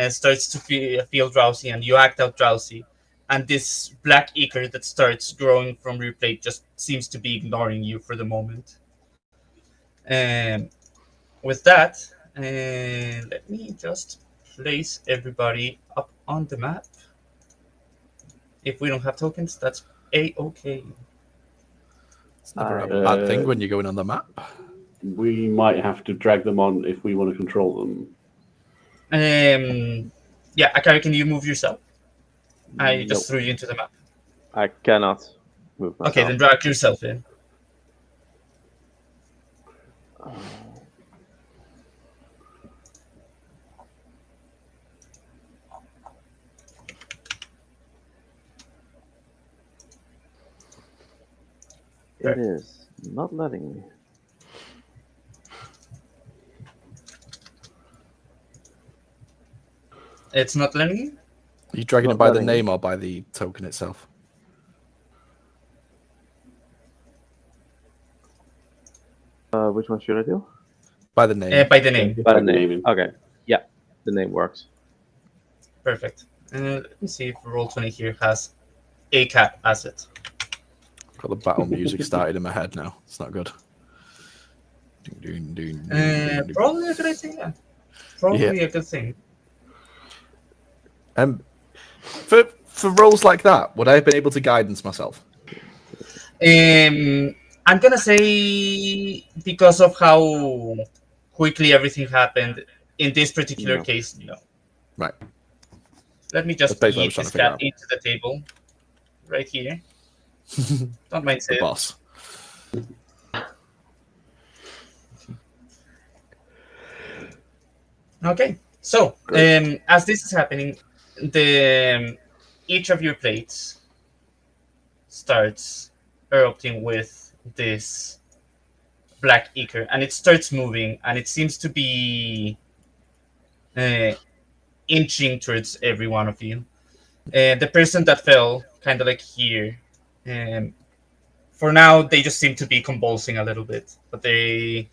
starts to feel drowsy, and you act out drowsy. And this black ichor that starts growing from your plate just seems to be ignoring you for the moment. Um, with that, let me just place everybody up on the map. If we don't have tokens, that's a-okay. It's never a bad thing when you're going on the map. We might have to drag them on if we want to control them. Yeah, Akari, can you move yourself? I just Nope. threw you into the map. I cannot move myself. Okay, then drag yourself in. It is not letting me. It's not letting you? Are you dragging Not it by the letting me. name or by the token itself? Which one should I do? By the name. By the name. By the By the name. name. Okay. Yeah, the name works. Perfect. Let me see if Roll20 here has a cat asset. Got the battle music started in my head now. It's not good. Probably a good idea. Probably a good thing. For roles like that, would I have been able to guidance myself? I'm gonna say because of how quickly everything happened in this particular No. case, no. Right. Let me just That's basically what I eat was trying this to figure cat out. into the table, right here. Don't mind The saying. boss. Okay, so as this is happening, the each of your plates starts erupting with this black ichor, and it starts moving, and it seems to be inching towards every one of you. The person that fell, kind of like here, for now they just seem to be convulsing a little bit, but there's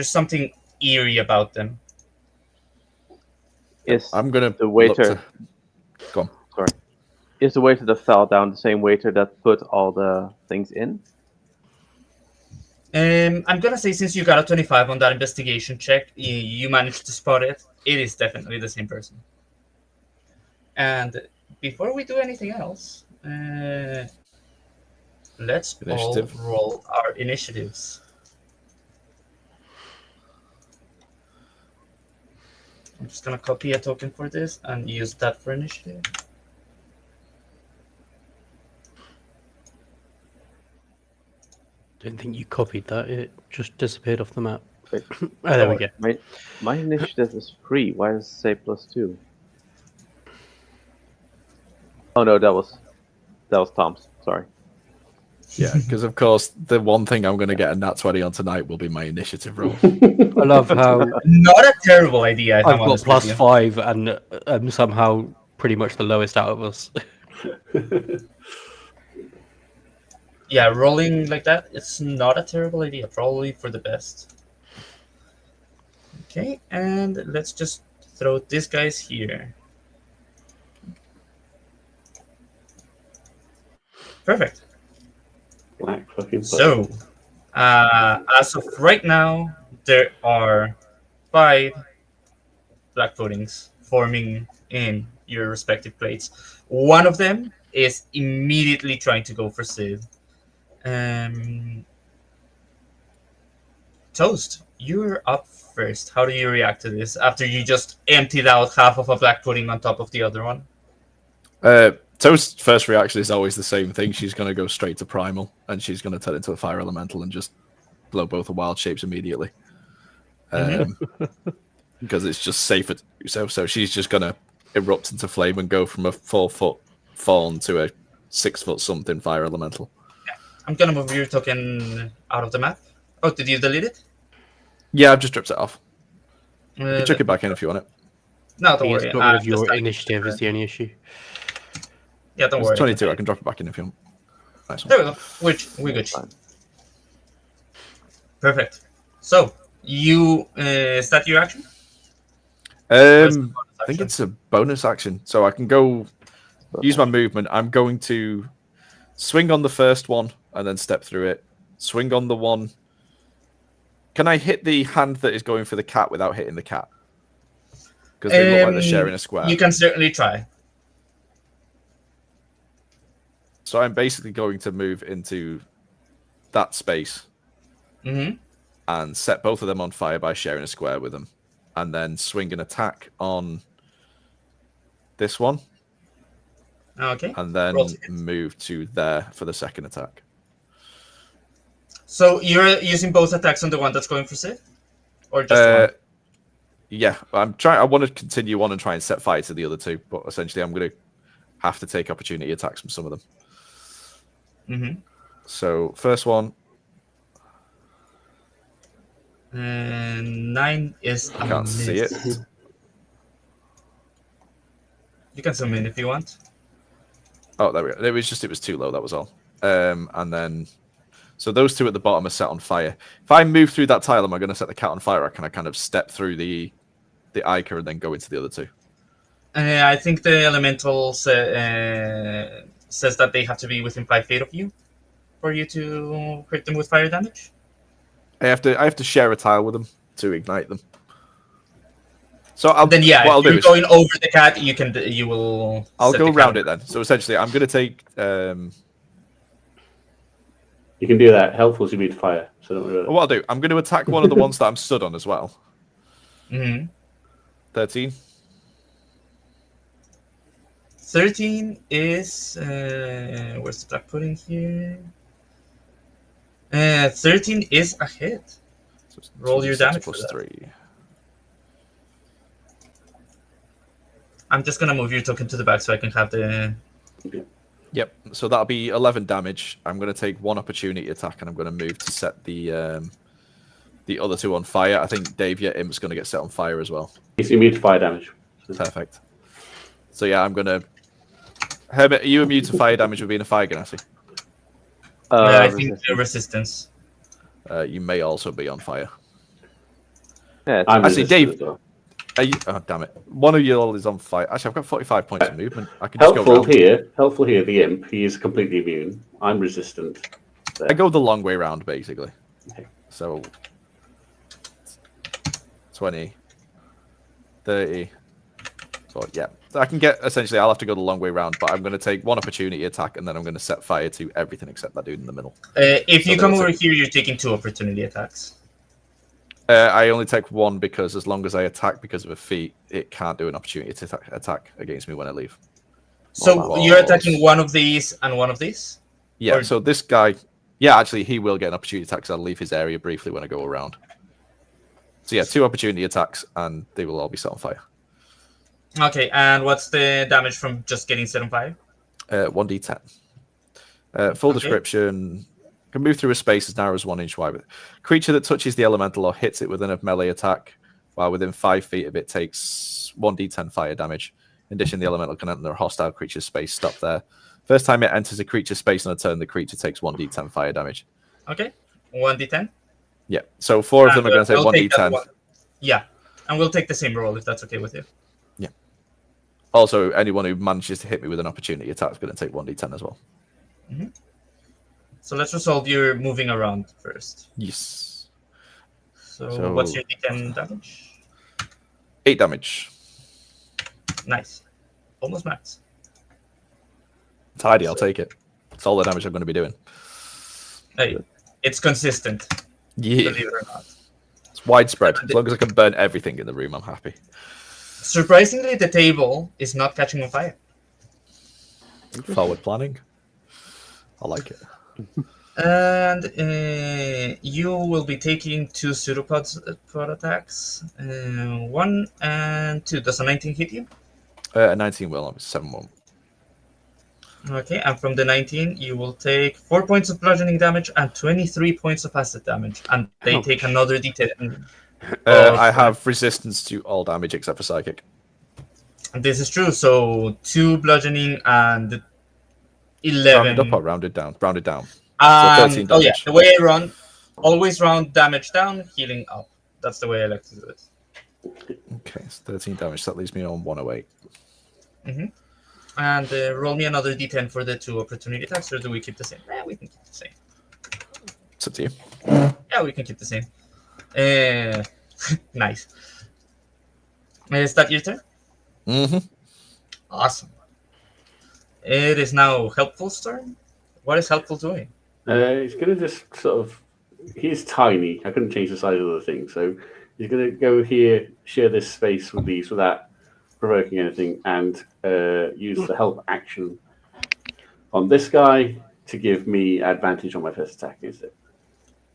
something eerie about them. Is I'm gonna the waiter? look to... Go on. Sorry. Is the waiter that fell down the same waiter that put all the things in? I'm gonna say since you got a 25 on that investigation check, you managed to spot it. It is definitely the same person. And before we do anything else, let's Initiative. all roll our initiatives. I'm just gonna copy a token for this and use that for initiative. Don't think you copied that. It just disappeared off the map. Wait. Oh, there we go. My initiative is 3. Why does it say +2? Oh no, that was Tom's. Sorry. Yeah, because of course the one thing I'm going to get a nat 20 on tonight will be my initiative roll. I love how Not a terrible idea. If I've I'm got honest with you. +5 and I'm somehow pretty much the lowest out of us. Yeah, rolling like that, it's not a terrible idea. Probably for the best. Okay, and let's just throw these guys here. Perfect. Black fucking So, as of right now, there are 5 black puddings forming in your respective plates. One of them is immediately trying to go for Sid. Toast, you're up first. How do you react to this after you just emptied out half of a black pudding on top of the other one? Toast's first reaction is always the same thing. She's going to go straight to primal, and she's going to turn into a fire elemental and just blow both the wild shapes immediately. Because it's just safer to do so. So she's just going to erupt into flame and go from a 4-foot fawn to a 6-foot something fire elemental. I'm gonna move your token out of the map. Oh, did you delete it? Yeah, I've just stripped it off. You can chuck Uh, it back in if you want it. No, don't He worry. has got rid of Just your like- initiative is the only issue. Yeah, don't It's worry. 22. I can drop it back in if you want. Nice one. There we go. We're good. Fine. Perfect. So you start your action. Or is it a bonus I think action? it's a bonus action, so I can go use my movement. I'm going to swing on the first one and then step through it. Swing on the one. Can I hit the hand that is going for the cat without hitting the cat? Because they look like they're sharing a square. You can certainly try. So I'm basically going to move into that space Mm-hmm. and set both of them on fire by sharing a square with them. And then swing an attack on this one. Okay. And then Roll to hit. move to there for the second attack. So you're using both attacks on the one that's going for save, or just one? Yeah, I'm trying. I want to continue on and try and set fire to the other two, but essentially I'm going to have to take opportunity attacks from some of them. Mm-hmm. So first one, And 9 is a I can't see it. miss. You can zoom in if you want. Oh, there we go. It was too low. That was all. And then, so those two at the bottom are set on fire. If I move through that tile, am I going to set the cat on fire, or can I kind of step through the Ica and then go into the other two? I think the elemental says that they have to be within 5 feet of you for you to hit them with fire damage. I have to share a tile with them to ignite them. So I'll, Then yeah, what I'll if do you're is going over the cat, you will. I'll set go the around cat it then. So essentially, I'm going to take. You can do that. Helpful to beat fire. So don't worry about it. What I'll do, I'm going to attack one of the ones that I'm stood on as well. Mm-hmm. 13. 13 is where's the black pudding here? 13 is a hit. So it's Roll your 2d6 damage plus for that. 3. I'm just gonna move your token to the back so I can have the. Yep. So that'll be 11 damage. I'm going to take one opportunity attack, and I'm going to move to set the other two on fire. I think Dave, your imp's going to get set on fire as well. He's immune to fire damage. Perfect. So yeah, I'm going to. Hermit, are you immune to fire damage with being a fire ganassi? I think the resistance. You may also be on fire. Yeah, I'm Actually, resistant Dave- as well. Oh damn it! One of you all is on fire. Actually, I've got 45 points of movement. I can just go Helpful here. The imp. He is completely immune. I'm resistant. I go the long way round, basically. Okay. So 20, 30. So yeah, I can get essentially. I'll have to go the long way round, but I'm going to take one opportunity attack, and then I'm going to set fire to everything except that dude in the middle. If So you come that's over it. here, you're taking 2 opportunity attacks. I only take one because as long as I attack because of a feat, it can't do an opportunity to attack against me when I leave. So Oh, you're wow. attacking one of these and one of these. Yeah, Or- so this guy, yeah, actually, he will get an opportunity attack because I'll leave his area briefly when I go around. So yeah, 2 opportunity attacks, and they will all be set on fire. Okay, and what's the damage from just getting set on fire? 1d10. Full Okay. description. Can move through a space as narrow as 1 inch wide. Creature that touches the elemental or hits it within a melee attack while within 5 feet of it takes 1d10 fire damage. In addition, the elemental can enter a hostile creature's space. Stop there. First time it enters a creature's space on a turn, the creature takes 1d10 fire damage. Okay, 1d10. Yeah, so 4 of them are going to take We'll take that 1d10. one. Yeah, and we'll take the same roll if that's okay with you. Also, anyone who manages to hit me with an opportunity attack is going to take 1d10 as well. So let's resolve your moving around first. Yes. So what's your d10 damage? 8 damage. Nice. Almost max. Tidy, I'll take it. It's all the damage I'm going to be doing. Hey, it's consistent, Yeah, believe it or not. it's widespread. As long as I can burn everything in the room, I'm happy. Surprisingly, the table is not catching on fire. Forward planning. I like it. And you will be taking 2 pseudopods pod attacks. 1 and 2. Does a 19 hit you? A 19 will, 7 won't. Okay, and from the 19, you will take 4 points of bludgeoning damage and 23 points of acid damage. And they take another d10. I have resistance to all damage except for psychic. And this is true. So 2 bludgeoning and Rounded up 11. or rounded down? Rounded down. So 13 Oh yeah, damage. the way I run, always round damage down, healing up. That's the way I like to do it. Okay, it's 13 damage. That leaves me on 108. And roll me another d10 for the 2 opportunity attacks, or do we keep the same? We can keep the same. It's up to you. Yeah, we can keep the same. Nice. Is that your turn? Mm-hmm. Awesome. It is now Helpful's turn. What is Helpful doing? He's going to just sort of. He's tiny. I couldn't change the size of the thing, so he's going to go here, share this space with these without provoking anything, and use the help action on this guy to give me advantage on my first attack. Is it?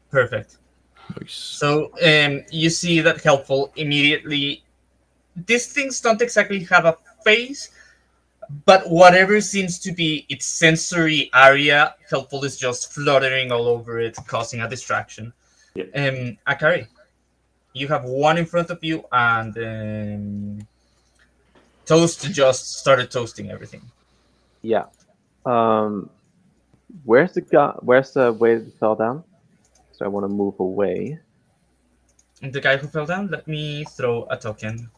Perfect. Nice. So you see that Helpful immediately. These things don't exactly have a face, but whatever seems to be its sensory area, Helpful is just fluttering all over it, causing a distraction. Yep. Akari, you have one in front of you, and Toast just started toasting everything. Yeah. Where's the guy? Where's the way that fell down? So I want to move away. The guy who fell down, let me throw a token.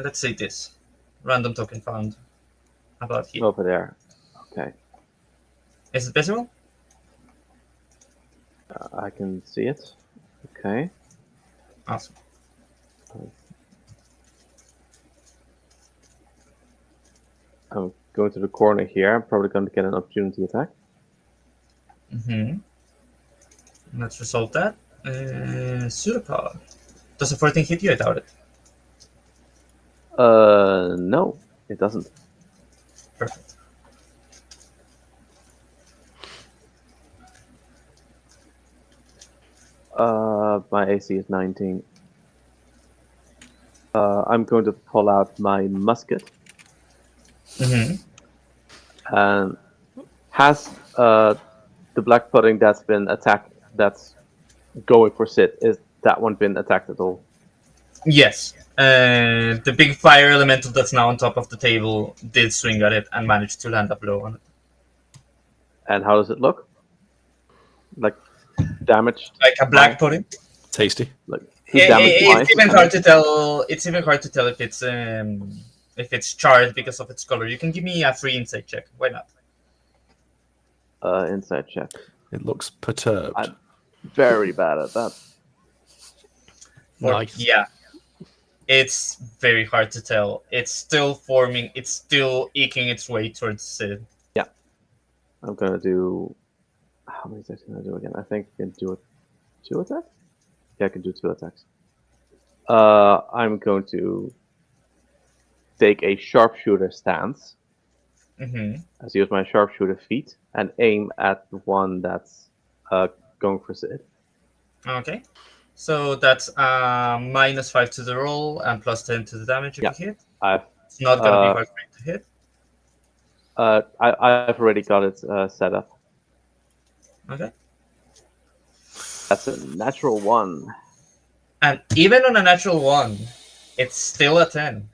Let's say this. Random token found about here. Over there. Okay. Is it visible? I can see it. Okay. Awesome. I'm going to the corner here. I'm probably going to get an opportunity attack. Let's resolve that. Pseudopod. Does a 14 hit you? I doubt it. No, it doesn't. Perfect. My AC is 19. I'm going to pull out my musket. And has the black pudding that's been attacked, that's going for Sid, is that one been attacked at all? Yes. The big fire elemental that's now on top of the table did swing at it and managed to land a blow on it. And how does it look? Like damaged? Like a black pudding? Tasty. Like he's damaged twice. It's even hard to tell. It's even hard to tell if it's charred because of its color. You can give me a free insight check. Why not? Inside check. It looks perturbed. I'm very bad at that. Nice. Yeah. It's very hard to tell. It's still forming. It's still eking its way towards Sid. Yeah. I'm going to do... How many attacks can I do again? I think I can do 2 attacks? Yeah, I can do 2 attacks. I'm going to take a sharpshooter stance. As use my sharpshooter feat and aim at the one that's going for Sid. Okay. So that's -5 to the roll and +10 to the damage if you hit. It's not going to be hard for it to hit. I've already got it set up. Okay. That's a natural 1. And even on a natural 1, it's still a 10.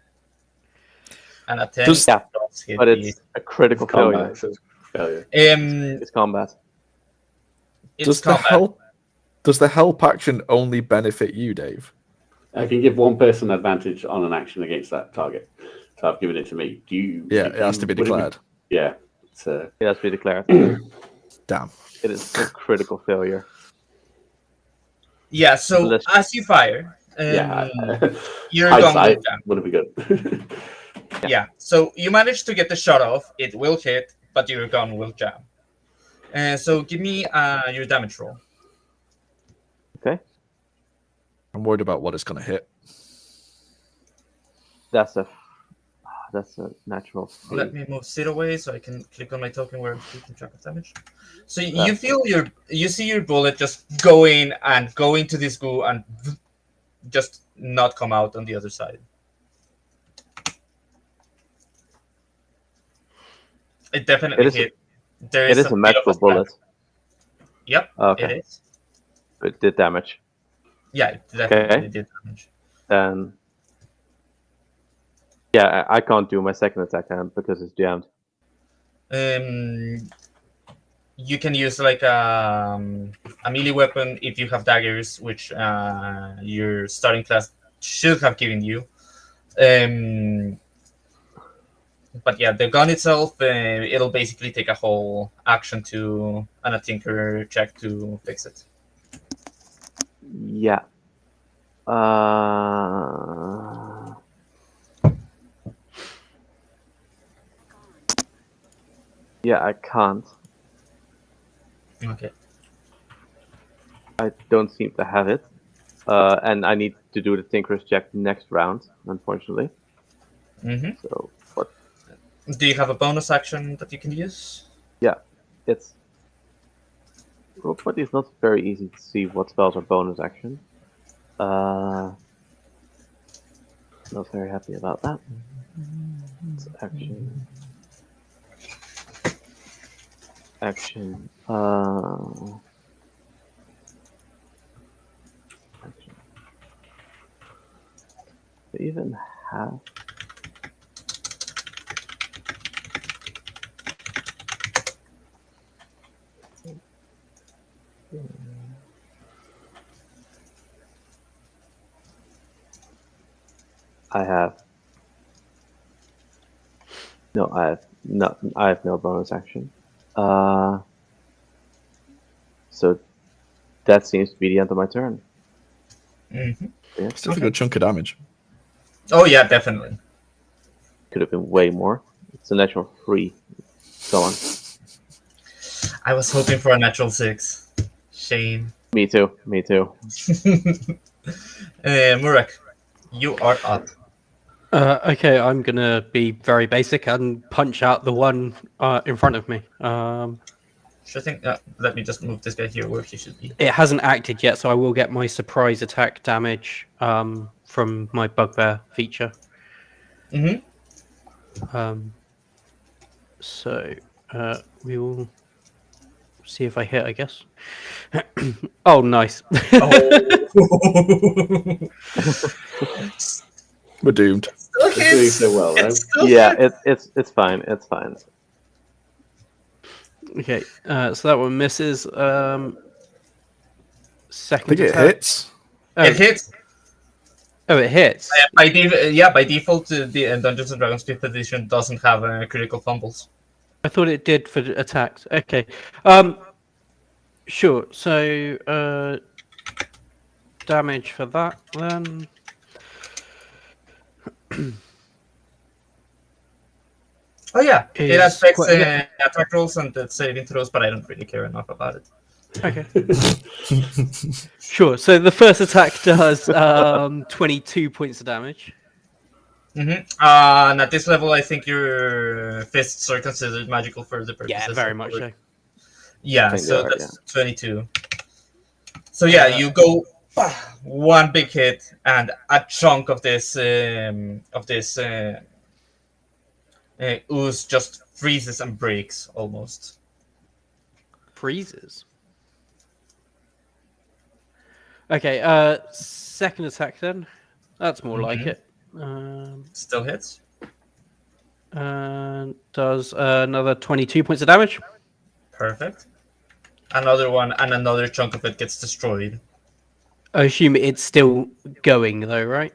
And a 10 Does- Yeah, does hit but it's a critical failure. Combat, so it's failure. It's combat. It's combat. Does the help action only benefit you, Dave? I can give one person advantage on an action against that target. So I've given it to me. Do you? Yeah, it has to be would it declared. Yeah. It has to be declared. Damn. It is a critical failure. Yeah, so Let's- as you fire, Yeah. your gun will Hindsight jam. would be good. Yeah, so you manage to get the shot off. It will hit, but your gun will jam. So give me your damage roll. Okay. I'm worried about what it's going to hit. That's a natural. Let me move Sid away so I can click on my token where I'm keeping track of damage. So you feel you see your bullet just go in and go into this goo and just not come out on the other side. It definitely hit. It is a magical bullet. Yep, Okay. it is. It did damage. Yeah, it definitely did damage. Then, yeah, I can't do my second attack then because it's jammed. You can use like a melee weapon if you have daggers, which your starting class should have given you. But yeah, the gun itself, it'll basically take a whole action to and a tinker check to fix it. Yeah. Yeah, I can't. Okay. I don't seem to have it. And I need to do the Tinker's check next round, unfortunately. Mm-hmm. So, what? Do you have a bonus action that you can use? Yeah, it's. Roll20 is not very easy to see what spells are bonus action. Not very happy about that. It's action. Action. Action. Do I even have? I have. No, I have no. I have no bonus action. So that seems to be the end of my turn. Mm-hmm. Yeah, Still a good chunk of damage. Oh yeah, definitely. could have been way more. It's a natural 3. Go on. I was hoping for a natural 6. Shame. Me too. Me too. Murak, you are up. Okay, I'm gonna be very basic and punch out the one in front of me. Sure thing. Let me just move this guy here where he should be. It hasn't acted yet, so I will get my surprise attack damage from my bugbear feature. Mm-hmm. So we will see if I hit, I guess. Oh, nice. We're doomed. It's doing so well, right? Yeah, it's fine. It's fine. Okay, so that one misses. Second I think it attack. hits. Oh, It hits. Oh, it hits. By default, the Dungeons and Dragons 5th edition doesn't have critical fumbles. I thought it did for the attacks. Okay. Sure. So damage for that then. Oh yeah, it Is affects quite- yeah. attack rolls and the saving throws, but I don't really care enough about it. Okay. Sure. So the first attack does 22 points of damage. Mm-hmm. And at this level, I think your fists are considered magical for the purposes. Yeah, very much so. Yeah, think so they are, that's 22. So yeah, you go one big hit, and a chunk of this ooze just freezes and breaks almost. Freezes. Okay. Second attack then. That's more like it. Still hits. And does another 22 points of damage. Perfect. Another one, and another chunk of it gets destroyed. I assume it's still going though, right?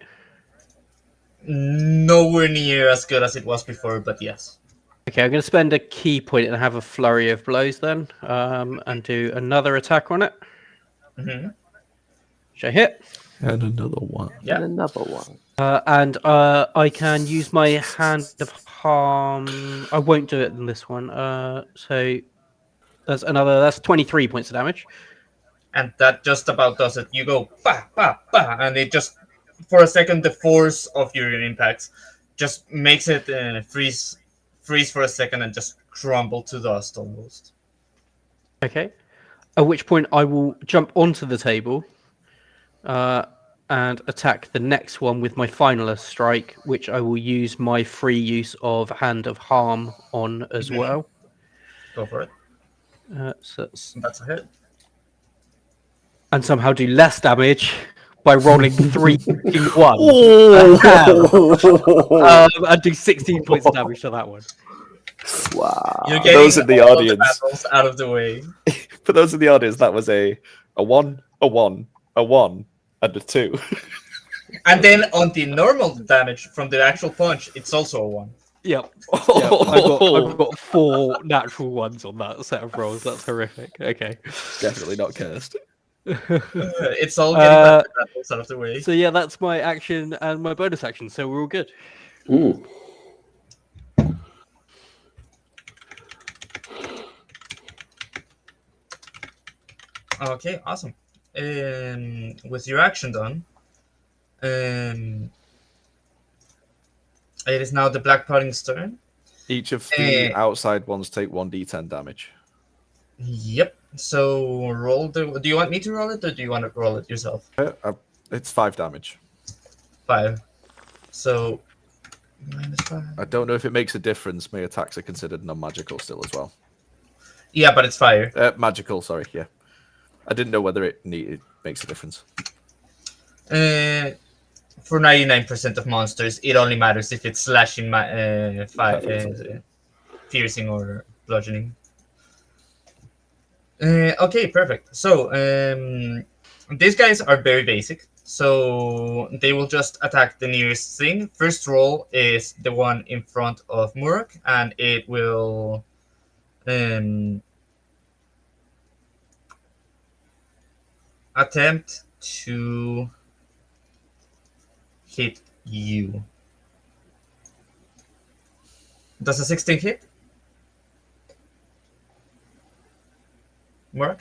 Nowhere near as good as it was before, but yes. Okay, I'm going to spend a key point and have a flurry of blows then, and do another attack on it. Mm-hmm. Should I hit? And another one. Yeah. And another one. And I can use my hand of harm. I won't do it in this one. So that's 23 points of damage. And that just about does it. You go bah, bah, bah, and it just, for a second, the force of your impacts just makes it freeze for a second and just crumble to dust almost. Okay. At which point I will jump onto the table and attack the next one with my finalist strike, which I will use my free use of Hand of Harm on as well. Go for it. So That's a hit. and somehow do less damage by rolling 3 fucking ones. And do 16 points of damage to that one. Wow. You're getting those in the all audience. battles out of the way. For those in the audience, that was a 1, a 1, a 1, and a 2. And then on the normal damage from the actual punch, it's also a 1. Yep. I've got 4 natural ones on that set of rolls. That's horrific. Okay. Definitely not cursed. It's all getting battles out of the way. So yeah, that's my action and my bonus action. So we're all good. Ooh. Okay, awesome. With your action done, it is now the Black Pudding's turn. Each of the outside ones take 1d10 damage. Yep. So roll the. Do you want me to roll it, or do you want to roll it yourself? It's 5 damage. 5. So -5. I don't know if it makes a difference. My attacks are considered non-magical still as well. Yeah, but it's fire. Magical, sorry, yeah. I didn't know whether it makes a difference. For 99% of monsters, it only matters if it's slashing, piercing, or bludgeoning. Okay, perfect. So these guys are very basic. So they will just attack the nearest thing. First roll is the one in front of Murak, and it will attempt to hit you. Does a 16 hit? Murak?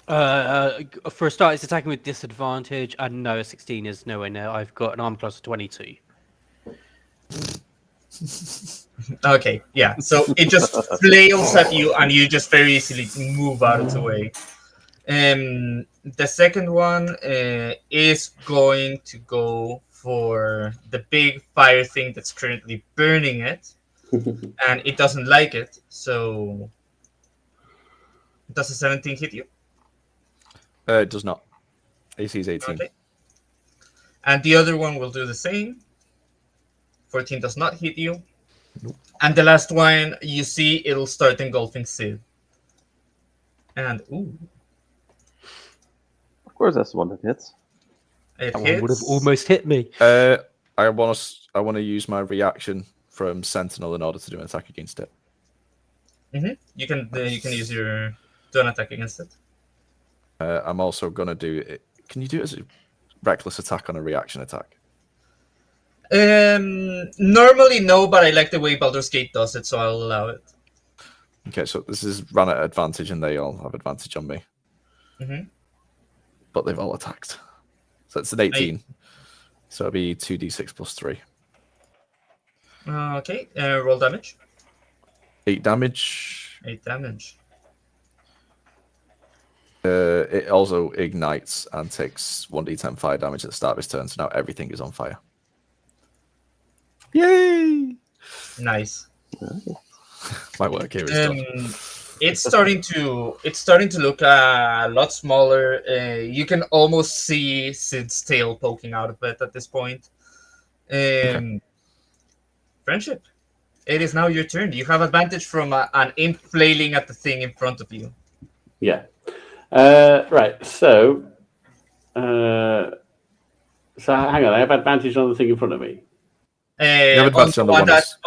For a start, it's attacking with disadvantage, and no, a 16 is nowhere near. I've got an arm class of 22. Okay, yeah. So it just flails at you, and you just very easily move out of the way. The second one is going to go for the big fire thing that's currently burning it, and it doesn't like it. So does a 17 hit you? It does not. AC is 18. Okay. And the other one will do the same. 14 does not hit you. Nope. And the last one, you see it'll start engulfing Sid. And ooh, Of course, that's the one that hits. it That one hits. would have almost hit me. I want to use my reaction from Sentinel in order to do an attack against it. You can use your do an attack against it. I'm also going to do it. Can you do it as a reckless attack on a reaction attack? Normally no, but I like the way Baldur's Gate does it, so I'll allow it. Okay, so this is run at advantage, and they all have advantage on me. But they've all attacked. So it's an 18. So it'll be 2d6 plus 3. Okay, roll damage. 8 damage. 8 damage. It also ignites and takes 1d10 fire damage at the start of his turn, so now everything is on fire. Yay! Nice. My work here is done. It's starting to look a lot smaller. You can almost see Sid's tail poking out of it at this point. Friendship. It is now your turn. You have advantage from an imp flailing at the thing in front of you. Yeah. Right. So hang on. I have advantage on the thing in front of me. have advantage on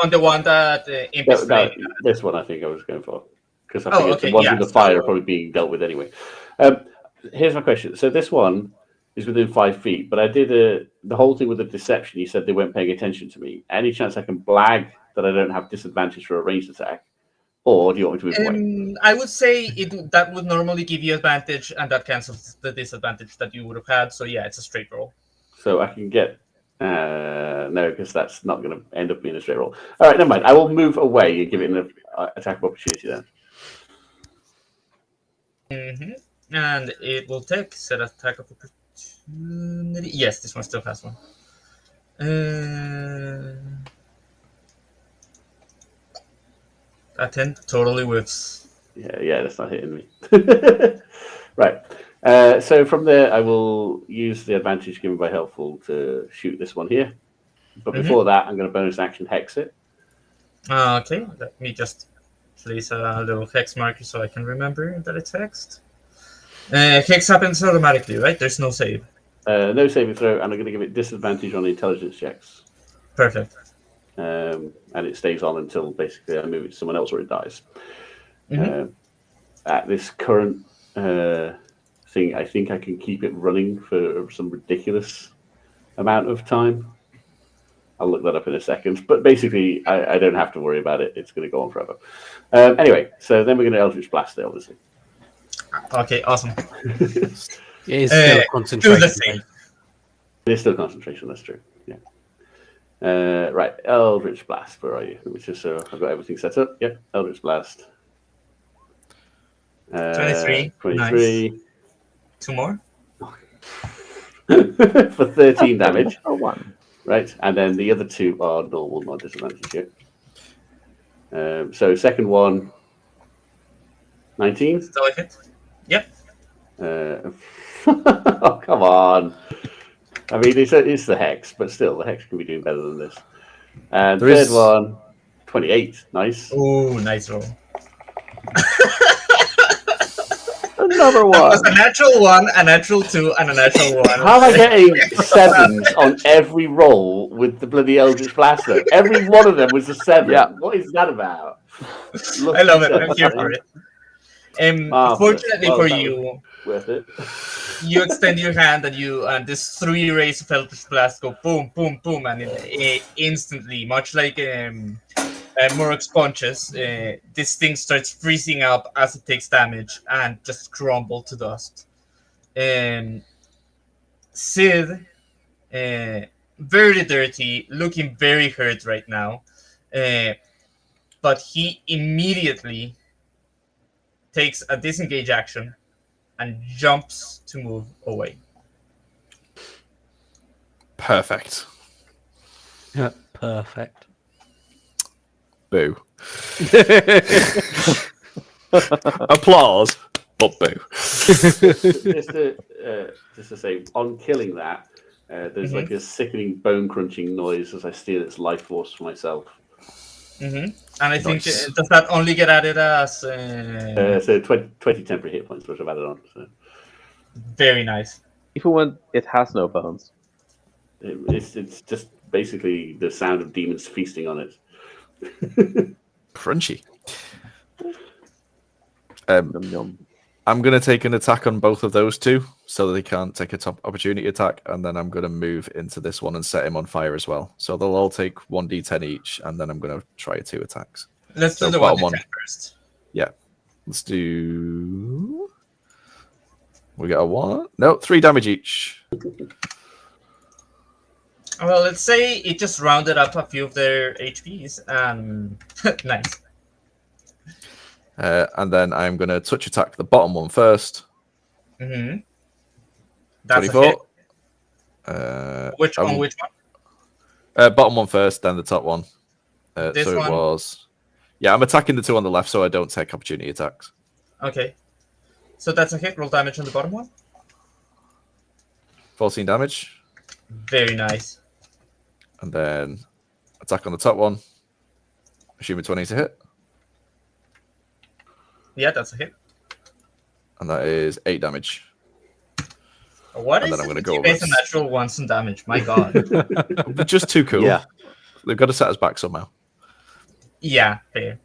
the one that imp is flailing at. This one I think I was going for, because I Oh, think okay, the ones yeah, with the fire so- are probably being dealt with anyway. Here's my question. So this one is within 5 feet, but I did the whole thing with the deception. You said they weren't paying attention to me. Any chance I can blag that I don't have disadvantage for a ranged attack, or do you want me to move away? I would say that would normally give you advantage, and that cancels the disadvantage that you would have had. So yeah, it's a straight roll. So I can get no, because that's not going to end up being a straight roll. All right, never mind. I will move away and give it an attack of opportunity then. And it will take set attack of opportunity. Yes, this one still has one. A 10 totally whiffs. Yeah, that's not hitting me. Right. So from there, I will use the advantage given by helpful to shoot this one here. But before that, I'm going to bonus action hex it. Okay, let me just place a little hex marker so I can remember that it's hexed. Hex happens automatically, right? There's no save. No saving throw, and I'm going to give it disadvantage on intelligence checks. Perfect. And it stays on until basically I move it to someone else or it dies. At this current thing, I think I can keep it running for some ridiculous amount of time. I'll look that up in a second. But basically, I don't have to worry about it. It's going to go on forever. Anyway, so then we're going to Eldritch Blast it, obviously. Okay, awesome. It is still a Do concentration. the same. It is still concentration, that's true. Yeah. Right, Eldritch Blast, where are you? Which is so I've got everything set up. Yep, Eldritch Blast. 23. 23. Nice. 2 more. For 13 damage. Oh, 1. Right, and then the other 2 are normal, not disadvantage yet. So second one, 19. Still a hit? Yep. Oh, come on. I mean, it's the hex, but still, the hex can be doing better than this. And There third is- one, 28. Nice. Ooh, nice roll. Another That one. was a natural 1, a natural 2, and a natural 1. How am I getting 7s on every roll with the bloody Eldritch Blaster? Every one of them was a 7. Yeah. What is that about? I love it. I'm here for it. Marvelous. Fortunately Well, for that you, Worth it. you extend your hand and this 3 rays of Eldritch Blast go boom, boom, boom, and it instantly, much like Murok's punches, this thing starts freezing up as it takes damage and just crumble to dust. Sid, very dirty, looking very hurt right now, but he immediately takes a disengage action and jumps to move away. Perfect. Yeah, perfect. Boo. Applause, but boo. just to say, on killing that, there's like a sickening bone crunching noise as I steal its life force for myself. And I think, Nice. does that only get added as... So 20 temporary hit points, which I've added on. So very nice. Even when it has no bones. it's just basically the sound of demons feasting on it. Crunchy. Yum, yum. I'm going to take an attack on both of those 2 so that they can't take a top opportunity attack. And then I'm going to move into this one and set him on fire as well. So they'll all take 1d10 each. And then I'm going to try 2 attacks. Let's do So the bottom 1d10 one. first. Yeah. Let's do... We got a 1? No, 3 damage each. Well, let's say it just rounded up a few of their HPs. Nice. And then I'm going to touch attack the bottom one first. Mm-hmm. That's 24. a hit. I On will- which one? Bottom one first, then the top one. This so one? it was... Yeah, I'm attacking the 2 on the left so I don't take opportunity attacks. Okay. So that's a hit. Roll damage on the bottom one. 14 damage. Very nice. And then attack on the top one. Assuming 20 to hit. Yeah, that's a hit. And that is 8 damage. What And is then I'm it gonna with go you based on with- natural 1s and damage? My god. They're just too cool. Yeah. They've got to set us back somehow. Yeah, fair.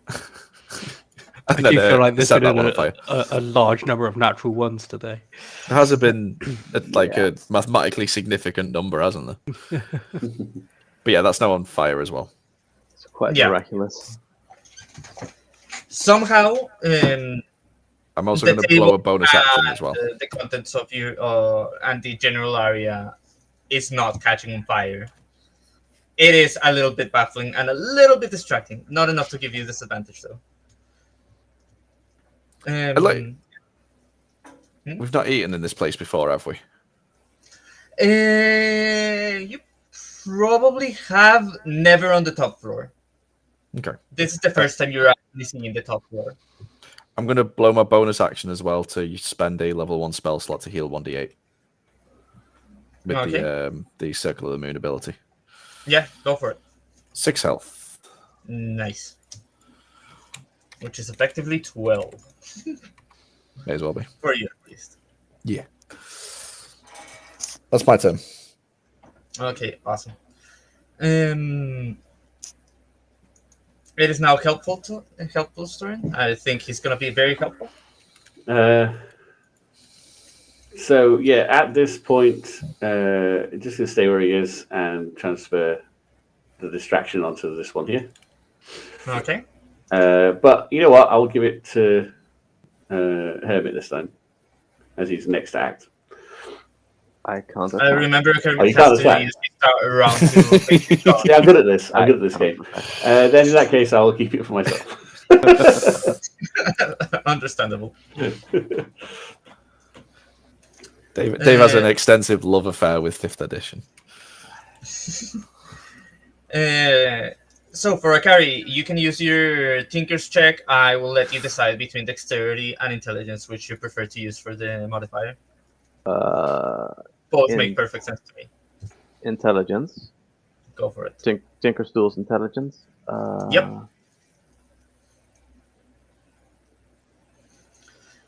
And I then, do feel like there's set been that one on fire. a large number of natural 1s today. There hasn't been a mathematically significant number, hasn't there? But yeah, that's now on fire as well. It's quite Yeah. miraculous. Somehow, I'm also the going to blow table a bonus action and as well. the contents of you and the general area is not catching on fire. It is a little bit baffling and a little bit distracting. Not enough to give you disadvantage, though. We've not eaten in this place before, have we? You probably have, never on the top floor. Okay. This is the first time you're actually seeing the top floor. I'm going to blow my bonus action as well to spend a level 1 spell slot to heal 1d8 with the Circle of the Moon ability. Yeah, go for it. 6 health. Nice. Which is effectively 12. May as well be. For you, at least. Yeah. That's my turn. Okay, awesome. It is now helpful turn. I think he's going to be very helpful. So yeah, at this point, just gonna stay where he is and transfer the distraction onto this one here. Okay. But you know what? I'll give it to Hermit this time, as he's next to act. I can't. I remember Hermit you can't has to attack. use his start around to Yeah, I'm good at this. I'm good at this game. Then in that case, I'll keep it for myself. Understandable. Dave has an extensive love affair with 5th edition. So for a carry, you can use your Tinker's check. I will let you decide between dexterity and intelligence, which you prefer to use for the modifier. Both make perfect sense to me. Intelligence. Go for it. Tinkerstool's intelligence.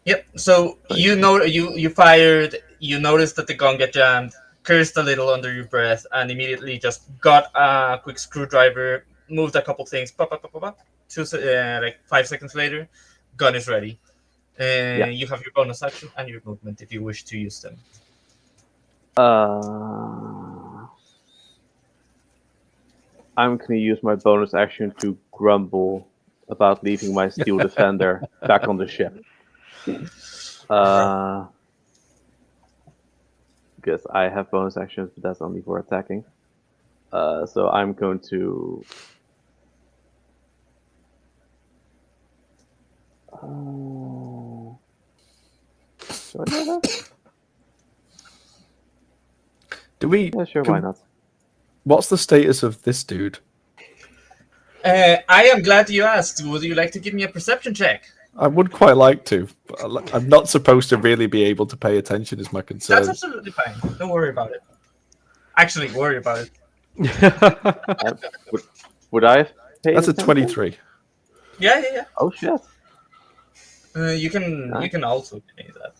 Yep. So you fired. You noticed that the gun get jammed. Cursed a little under your breath, and immediately just got a quick screwdriver. Moved a couple things. Pop, pop, pop, pop, pop. 5 seconds later, gun is ready. You have your bonus action and your movement if you wish to use them. I'm going to use my bonus action to grumble about leaving my Steel Defender back on the ship. Because I have bonus actions, but that's only for attacking. So I'm going to... should I do that? Yeah, sure, why not? What's the status of this dude? I am glad you asked. Would you like to give me a perception check? I would quite like to, but I'm not supposed to really be able to pay attention is my concern. That's absolutely fine. Don't worry about it. Actually, worry about it. Would I have paid That's a attention? 23. Yeah. Oh shit. You can also give me that.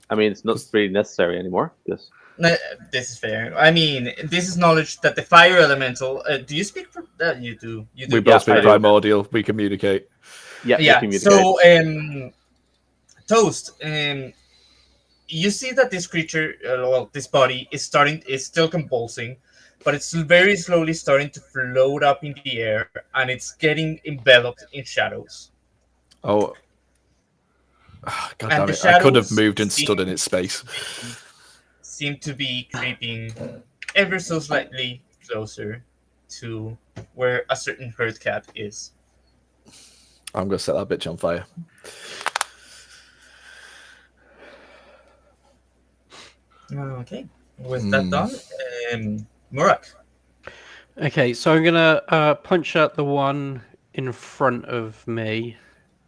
I mean, it's not really necessary anymore. Yes. No, this is fair. I mean, this is knowledge that the fire elemental. Do you speak? You do. You do. We both speak I do. primordial. We communicate. Yeah. So, Toast. You see that this creature, this body is still convulsing, but it's very slowly starting to float up in the air, and it's getting enveloped in shadows. Oh, God damn And the it. I could have shadows moved and stood in its space. Seem to be creeping ever so slightly closer to where a certain herd cat is. I'm going to set that bitch on fire. Okay. With that done, Murak. Okay, so I'm gonna punch out the one in front of me,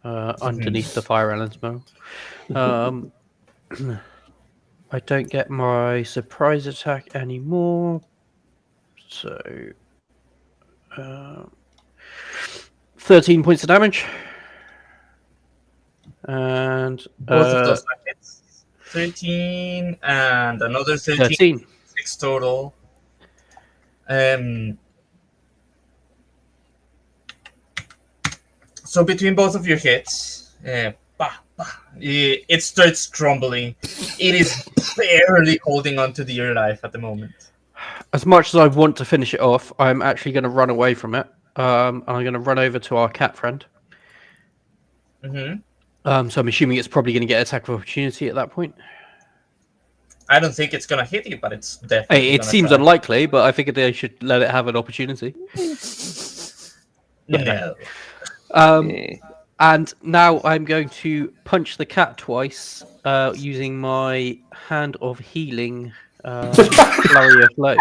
underneath the fire elemental. I don't get my surprise attack anymore, so 13 points of damage, and Both of those are hits. 13 and another 13. 6 total. So between both of your hits, it starts crumbling. It is barely holding on to dear life at the moment. As much as I want to finish it off, I'm actually going to run away from it. I'm going to run over to our cat friend. Mm-hmm. So I'm assuming it's probably going to get attack of opportunity at that point. I don't think it's going to hit you, but it's definitely. Hey, it seems unlikely, but I figured they should let it have an opportunity. No. And now I'm going to punch the cat twice using my Hand of Healing Flurry of Blows.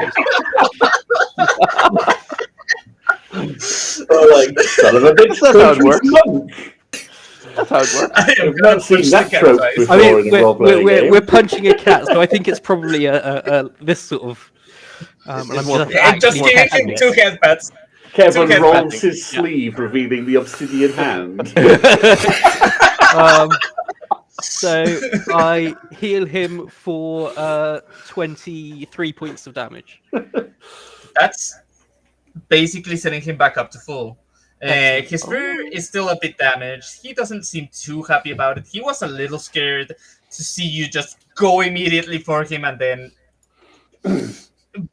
Oh, like, son of a bitch, that's how it works. That's how it works. I am I've gonna not seen push that the trope cat before. I mean, in a role-playing game. we're punching a cat, so I think it's probably a this sort of. And It's I'm more- just And just actually giving petting him it. 2 headpats. Kevin Two rolls headbutting, his yeah. sleeve, revealing the obsidian hand. So I heal him for 23 points of damage. That's basically setting him back up to full. Excellent. His fur is still a bit damaged. He doesn't seem too happy about it. He was a little scared to see you just go immediately for him and then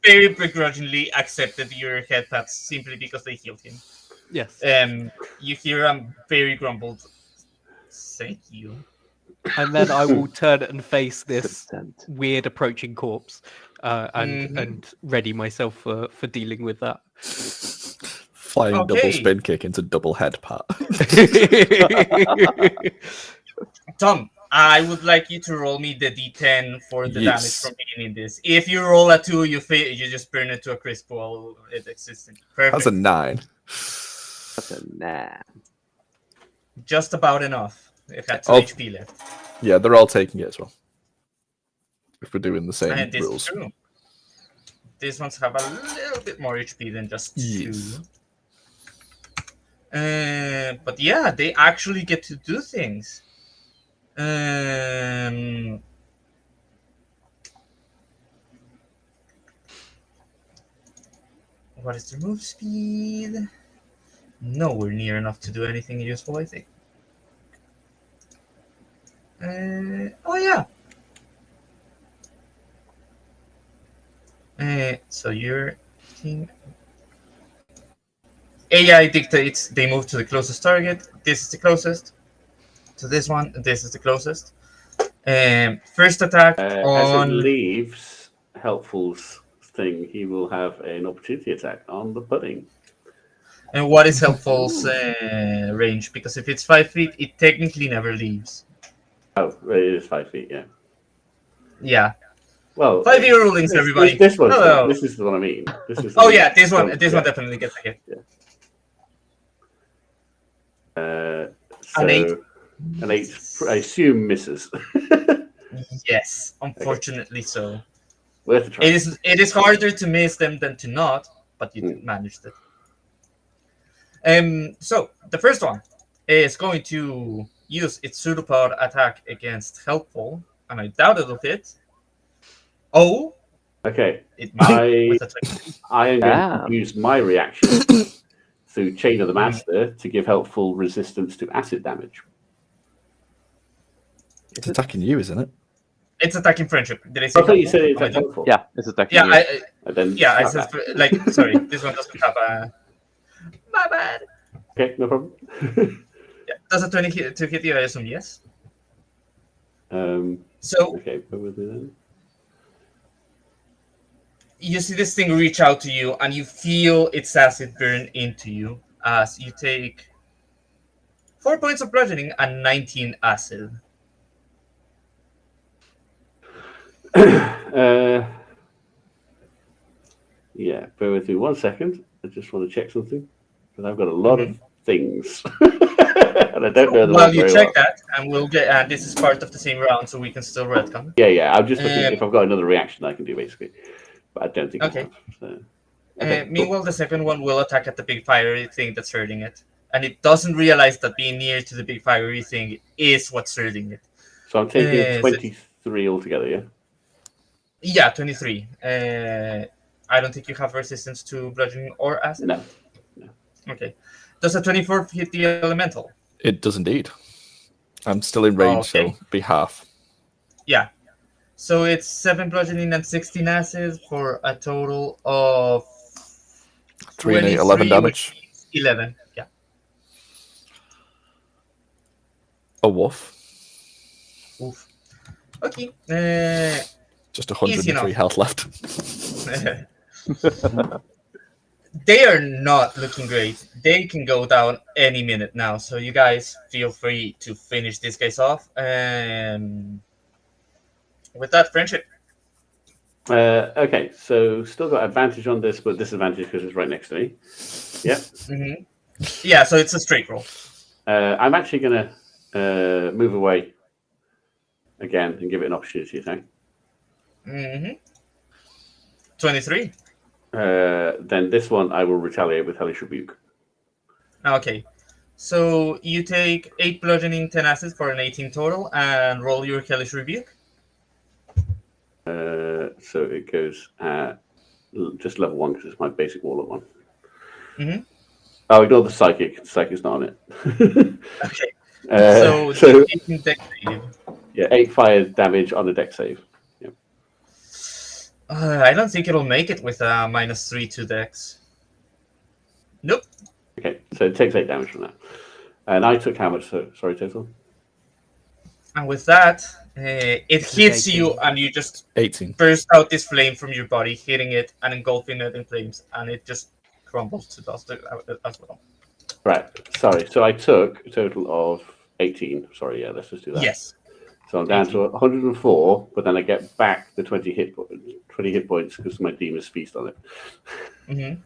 very begrudgingly accepted your head pats simply because they healed him. Yes. You hear him very grumbled. Thank you. And then I will turn and face this Consent. weird approaching corpse and ready myself for dealing with that. Flying double Okay. spin kick into double head pat. Tom, I would like you to roll me the d10 for the damage Yes. from being in this. If you roll a 2, you just burn it to a crisp while it existing. Perfect. That's a 9. That's a nah. Just about enough. It had 2 Oh. HP left. Yeah, they're all taking it as well. If we're doing the same And this is rules. true. These ones have a little bit more HP than just 2. Yes. But yeah, they actually get to do things. What is their move speed? Nowhere near enough to do anything useful, I think. Oh yeah. So your team AI dictates they move to the closest target. This is the closest. To this one, this is the closest. First attack As it on. leaves Helpful's thing, he will have an opportunity attack on the pudding. And what is Helpful's range? Because if it's 5 feet, it technically never leaves. Oh, it is 5 feet, yeah. Yeah. Well, 5-year rulings, everybody. This one, Hello. this is the one I mean. This is Oh yeah, this one yeah. definitely gets a hit. So An 8. An 8, I assume, misses. Yes, unfortunately so. Worth a try. It is harder to miss them than to not, but you managed it. So the first one is going to use its pseudopod attack against Helpful, and I doubt it'll hit. Oh, Okay, it might. With a 20. I am going to Damn. use my reaction through Chain of the Master to give Helpful resistance to acid damage. It's attacking you, isn't it? It's attacking friendship. Did I say? I thought you said Helpful? it's Helpful. Yeah, it's attacking Yeah, you. And then yeah. I slap said that. like sorry. This one doesn't have a. My bad. Okay, no problem. Yeah. Does a 20 hit to hit you? I assume yes. um, So okay, what will do then? you see this thing reach out to you, and you feel its acid burn into you as you take 4 points of bludgeoning and 19 acid. Yeah, bear with me 1 second. I just want to check something because I've got a lot of things, and I don't know them all Well, you very check well. that, and we'll get. And this is part of the same round, so we can still retcon. Yeah. I'm just looking Um, if I've got another reaction I can do basically, but I don't think Okay. I have. So. Okay, cool. Meanwhile, the second one will attack at the big fiery thing that's hurting it, and it doesn't realize that being near to the big fiery thing is what's hurting it. So I'm taking so- 23 altogether. Yeah. Yeah, 23. I don't think you have resistance to bludgeoning or acid. No. Okay. Does a 24 hit the elemental? It does indeed. I'm still in range, Okay. so be half. Yeah. So it's 7 bludgeoning and 16 acid for a total of 3 and 8, 11 23, damage. which means 11. Yeah. A woof. Oof. Okay. Just Easy 103 enough. health left. They are not looking great. They can go down any minute now. So you guys feel free to finish these guys off. With that, friendship. Okay, so still got advantage on this, but disadvantage because it's right next to me. Yep. Yeah, so it's a straight roll. I'm actually gonna move away again and give it an opportunity attack. 23. Then this one I will retaliate with Hellish Rebuke. Okay. So you take 8 bludgeoning, 10 acid for an 18 total, and roll your Hellish Rebuke. So it goes at just level 1 because it's my basic wall at 1. Mm-hmm. Oh, ignore the psychic. The psychic's not on it. Okay. So 18 dex save. yeah, 8 fire damage on a dex save. Yeah. I don't think it'll make it with a -3 to dex. Nope. Okay, so it takes 8 damage from that. And I took how much? Sorry, total? And with that, it hits 18. you, and you just 18. burst out this flame from your body, hitting it and engulfing it in flames, and it just crumbles to dust as well. Right, sorry. So I took a total of 18. Sorry, yeah, let's just do that. Yes. So I'm down 18. to 104, but then I get back the 20 hit points because my Demon's Feast on it. Mm-hmm.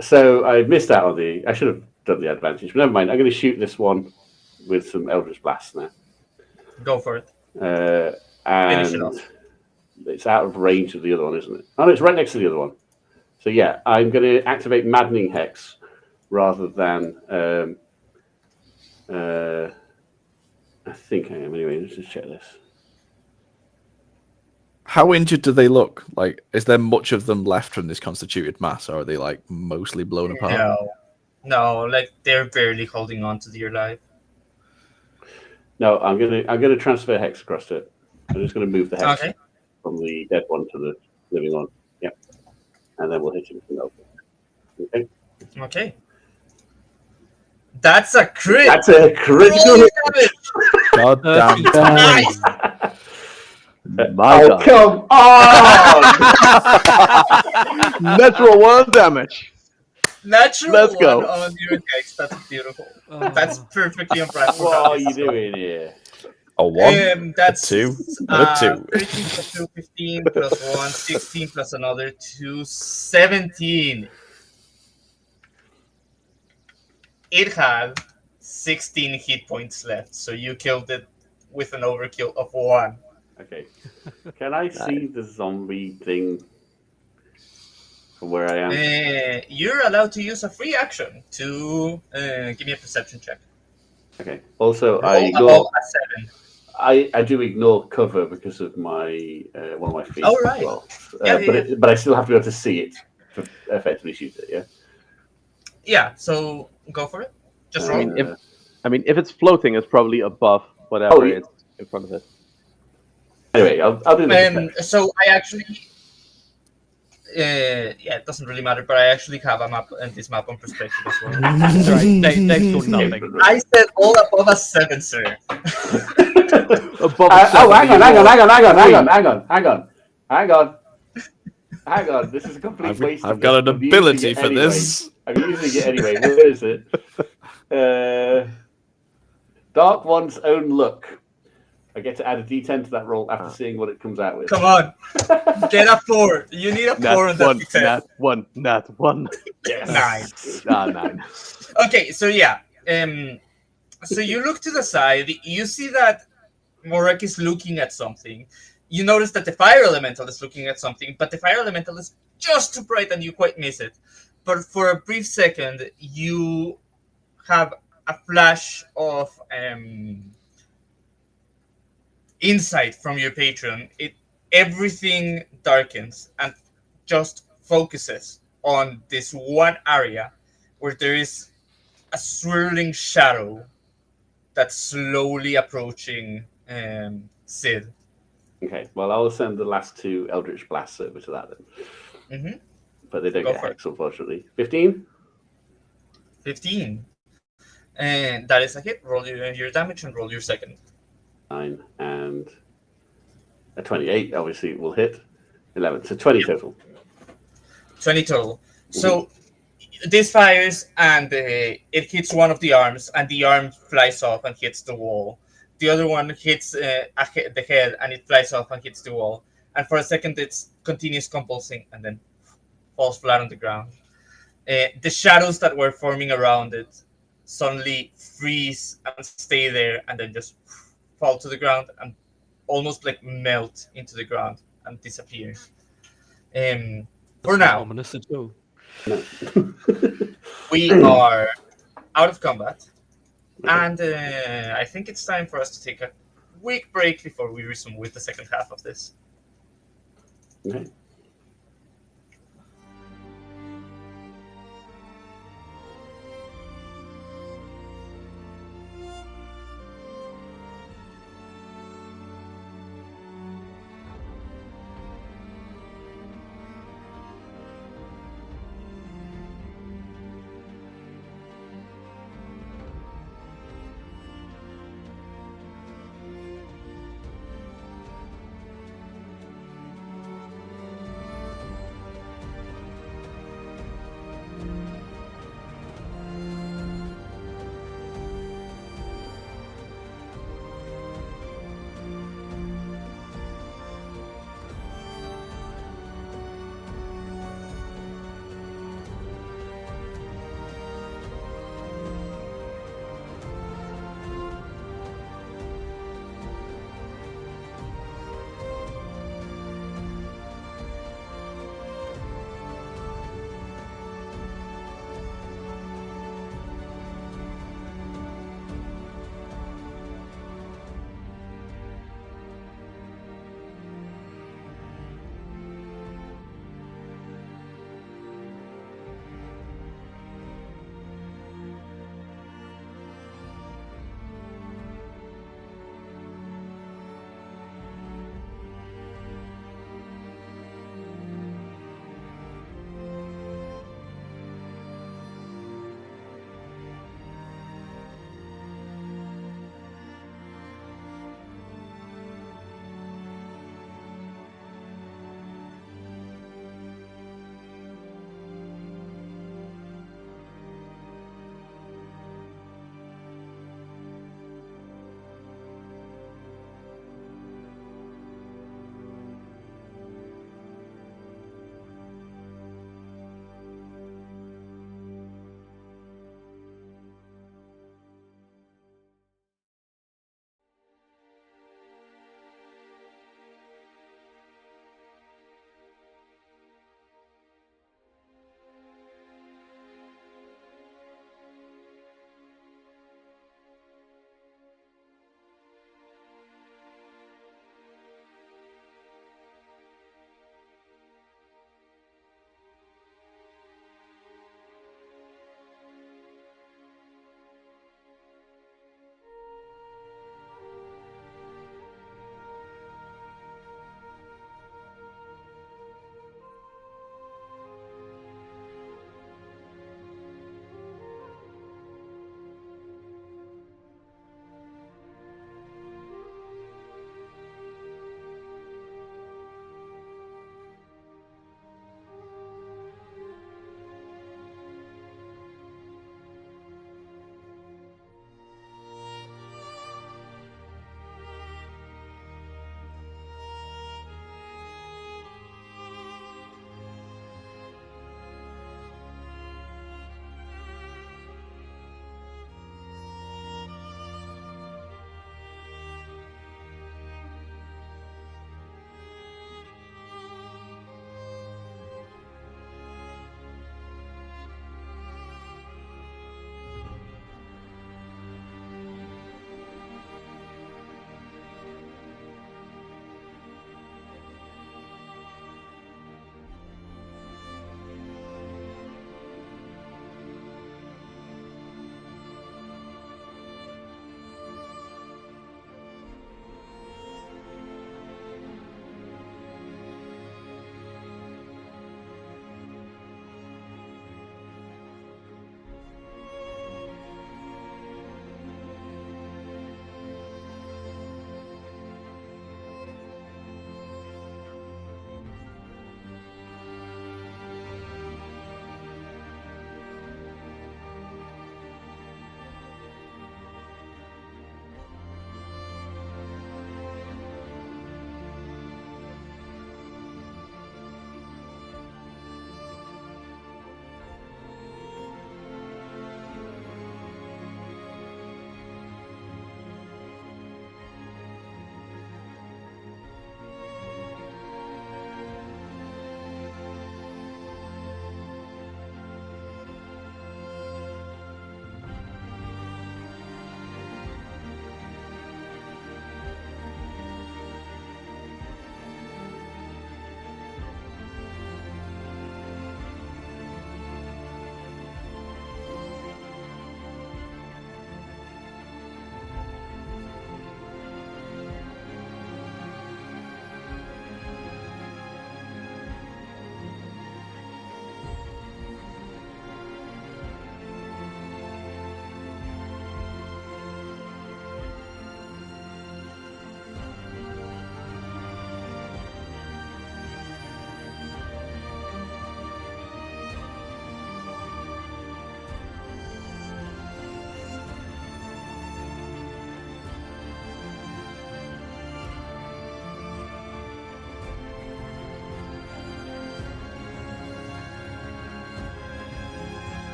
So I missed out on the... I should have done the advantage, but never mind. I'm going to shoot this one with some Eldritch Blast now. Go for it. And Finish it off. it's out of range of the other one, isn't it? Oh, no, it's right next to the other one. So yeah, I'm going to activate Maddening Hex rather than... I think I am. Anyway, let's just check this. How injured do they look? Like, is there much of them left from this constituted mass, or are they like mostly blown apart? No, like they're barely holding on to their life. No, I'm gonna transfer Hex across to it. I'm just gonna move the Hex Okay. from the dead one to the living one. Yeah, and then we'll hit him with okay. Okay. That's a crit. That's a critical. Roll damage. God damn. Nice. My God. Come on! Natural 1 damage. Natural Let's go. 1 on your Hex. That's beautiful. That's perfectly on brand for What are Travis. you doing here? A 1, That's a 2, and a 2. 13 plus 2, 15 plus 1, 16 plus another 2, 17. It had 16 hit points left, so you killed it with an overkill of 1. Okay. Can I see the zombie thing from where I am? You're allowed to use a free action to give me a perception check. Okay. Also, I Roll ignore. above a 7. I do ignore cover because of my one of my feet Oh, right. as well. Yeah. But I still have to be able to see it to effectively shoot it. Yeah. Yeah, so go for it. Just roll. If it's floating, it's probably above whatever is in front of it. Anyway, I'll do this. So I actually, it doesn't really matter, but I actually have a map and this map on perspective as well. Right, they saw nothing. I said all above a 7, sir. Above Hang on. This is a complete waste. I've got an ability for this. I'm using it anyway. Where is it? Dark One's Own Luck. I get to add a D10 to that roll after seeing what it comes out with. Come on, get a 4. You need a 4 on that D10. Nat 1. Yes. 9. 9. Okay, so yeah. So you look to the side. You see that Morek is looking at something. You notice that the fire elemental is looking at something, but the fire elemental is just too bright and you quite miss it. But for a brief second, you have a flash of insight from your patron. Everything darkens and just focuses on this one area where there is a swirling shadow that's slowly approaching Sid. Okay, well, I'll send the last 2 Eldritch Blasts over to that then. Mm-hmm. But they don't Go get for Hex, unfortunately. 15? 15. And that is a hit. Roll your damage and roll your second. 9 and a 28, obviously, will hit. 11, so 20 total. 20 total. So this fires and it hits one of the arms, and the arm flies off and hits the wall. The other one hits the head, and it flies off and hits the wall. And for a second, it continues convulsing and then falls flat on the ground. The shadows that were forming around it suddenly freeze and stay there, and then just fall to the ground and almost like melt into the ground and disappear. For That's not now, ominous at all. No. we are out of combat, and I think it's time for us to take a quick break before we resume with the second half of this. Okay.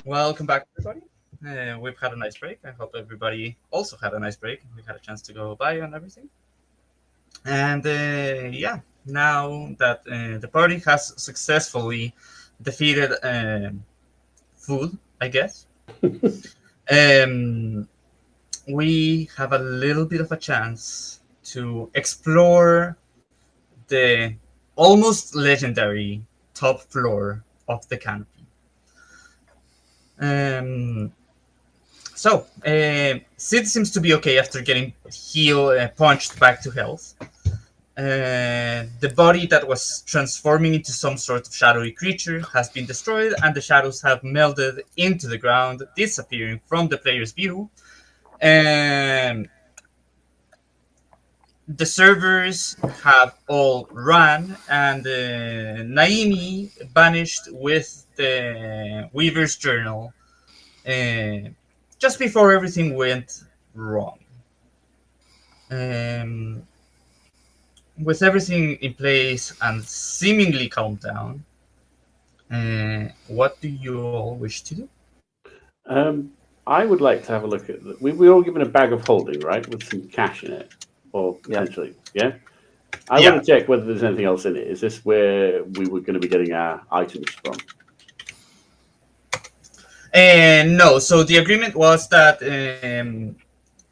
Welcome back, everybody. We've had a nice break. I hope everybody also had a nice break. We had a chance to go by and everything. And yeah, now that the party has successfully defeated food, I guess, um, we have a little bit of a chance to explore the almost legendary top floor of the Canopy. Um, Sid seems to be okay after getting punched back to health. The body that was transforming into some sort of shadowy creature has been destroyed, and the shadows have melded into the ground, disappearing from the player's view. Um, the servers have all run, and Naimi vanished with the Weaver's Journal just before everything went wrong. Um, with everything in place and seemingly calmed down, what do you all wish to do? I would like to have a look at. We're all given a bag of holding, right, with some cash in it, or potentially, yeah. I want to check whether there's anything else in it. Is this where we were going to be getting our items from? No. So the agreement was that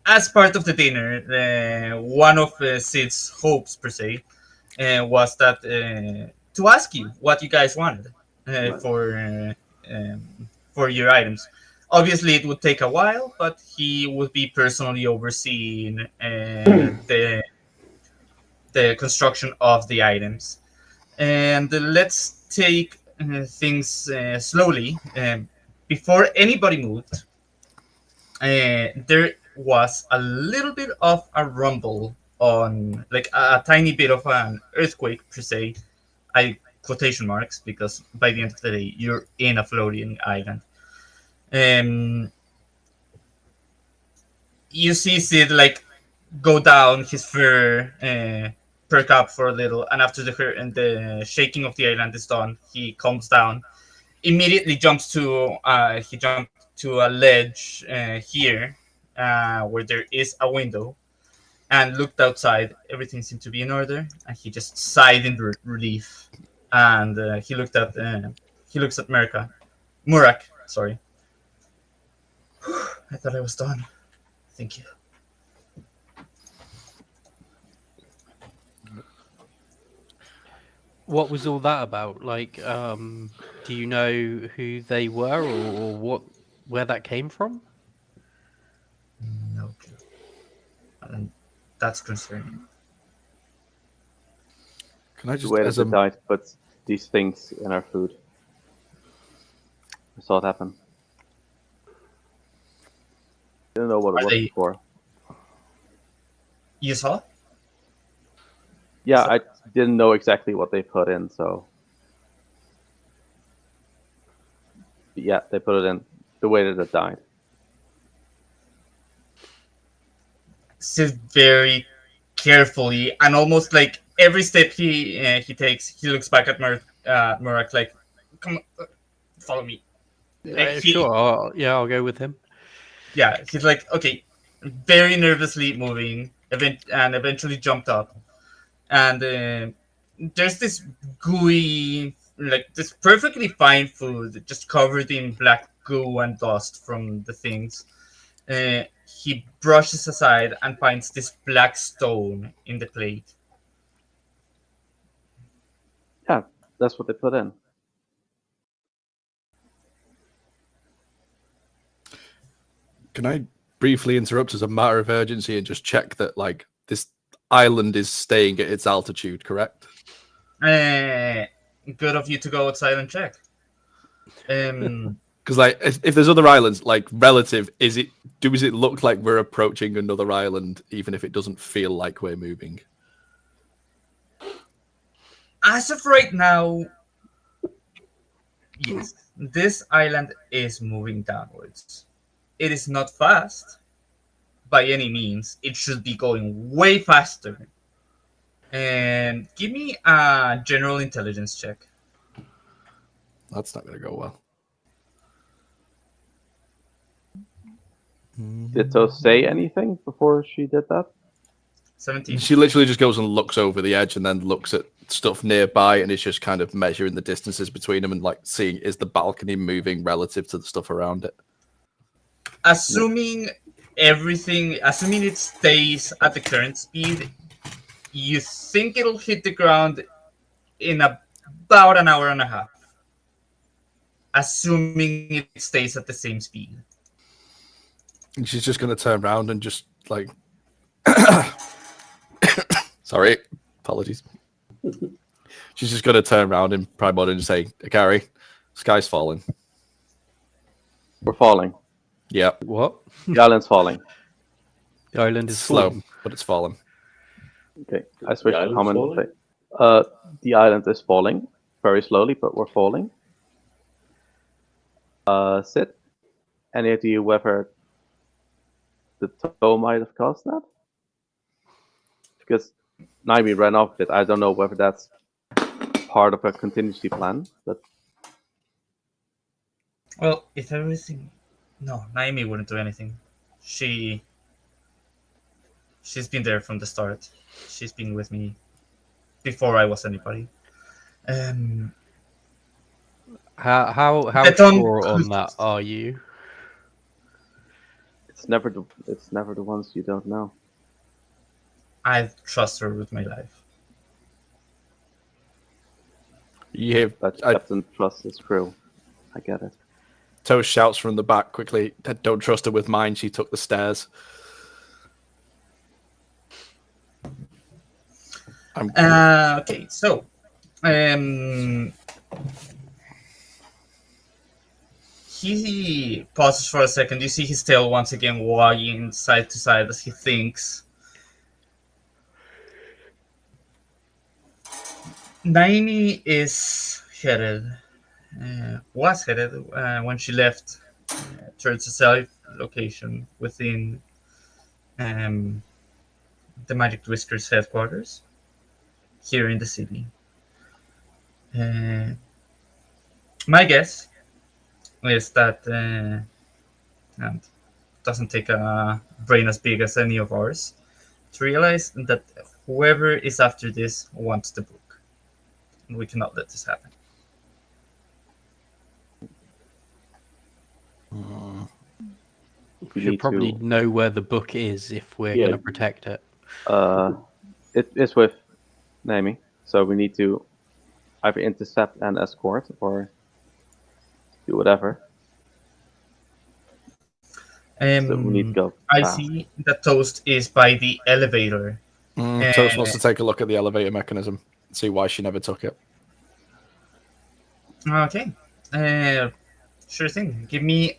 as part of the dinner, one of Sid's hopes, per se, was that to ask you what you guys wanted Right. for your items. Obviously, it would take a while, but he would be personally overseeing the construction of the items. And let's take things slowly. Before anybody moved, there was a little bit of a rumble on, like a tiny bit of an earthquake per se. I quotation marks because by the end of the day, you're in a floating island. Um, you see Sid like go down, his fur perk up for a little, and after the shaking of the island is done, he calms down. Immediately jumped to a ledge here where there is a window, and looked outside. Everything seemed to be in order, and he just sighed in relief. And he looks at Murak. Sorry, I thought I was done. Thank you. What was all that about? Like, do you know who they were or where that came from? No clue. And that's concerning. Can I The just, way that as they a died put these things in our food. I saw it happen. Didn't know what it Are was they? before. You saw? Yeah, I didn't know exactly what they put in, so yeah, they put it in the way that it died. Sid very carefully, and almost like every step he takes, he looks back at Murak like, "Come, follow me." Sure. I'll go with him. Yeah, he's like, okay, very nervously moving, and eventually jumped up. And there's this gooey, like this perfectly fine food, just covered in black goo and dust from the things. He brushes aside and finds this black stone in the plate. Yeah, that's what they put in. Can I briefly interrupt as a matter of urgency and just check that like this island is staying at its altitude, correct? Good of you to go outside and check. Because like if there's other islands, like relative, does it look like we're approaching another island, even if it doesn't feel like we're moving? As of right now, yes, this island is moving downwards. It is not fast by any means. It should be going way faster. And give me a general intelligence check. That's not going to go well. Did Toast say anything before she did that? 17. She literally just goes and looks over the edge and then looks at stuff nearby and is just kind of measuring the distances between them and like seeing is the balcony moving relative to the stuff around it. Assuming it stays at the current speed, you think it'll hit the ground in about an hour and a half. Assuming it stays at the same speed. And she's just going to turn around and just like, sorry, apologies. She's just going to turn around in Primordial and say, Gary, sky's falling. We're falling. Yeah. What? The island's falling. The island It's is slow, falling. but it's falling. Okay, I switched to island's common. falling? The island is falling very slowly, but we're falling. Sid, any idea whether the tow might have caused that? Because Naimi ran off it. I don't know whether that's part of a contingency plan, but Well, if everything... No, Naomi wouldn't do anything. She's been there from the start. She's been with me before I was anybody. How I don't- sure on that are you? it's never the ones you don't know. I trust her with my life. You hear But I- Captain Plus is crew. I get it. Toast shouts from the back quickly, don't trust her with mine, she took the stairs. Okay, so he pauses for a second. You see his tail once again wagging side to side as he thinks. Naini is headed, was headed when she left towards a safe location within the Magic Whiskers headquarters here in the city. My guess is that, and it doesn't take a brain as big as any of ours, to realize that whoever is after this wants the book. And we cannot let this happen. We We should need probably to, know where the book is if we're Yeah. going to protect it. it is with Naomi, so we need to either intercept and escort or do whatever. So we need to go. I fast. see that Toast is by the elevator. Toast wants to take a look at the elevator mechanism, see why she never took it. Okay. Sure thing. Give me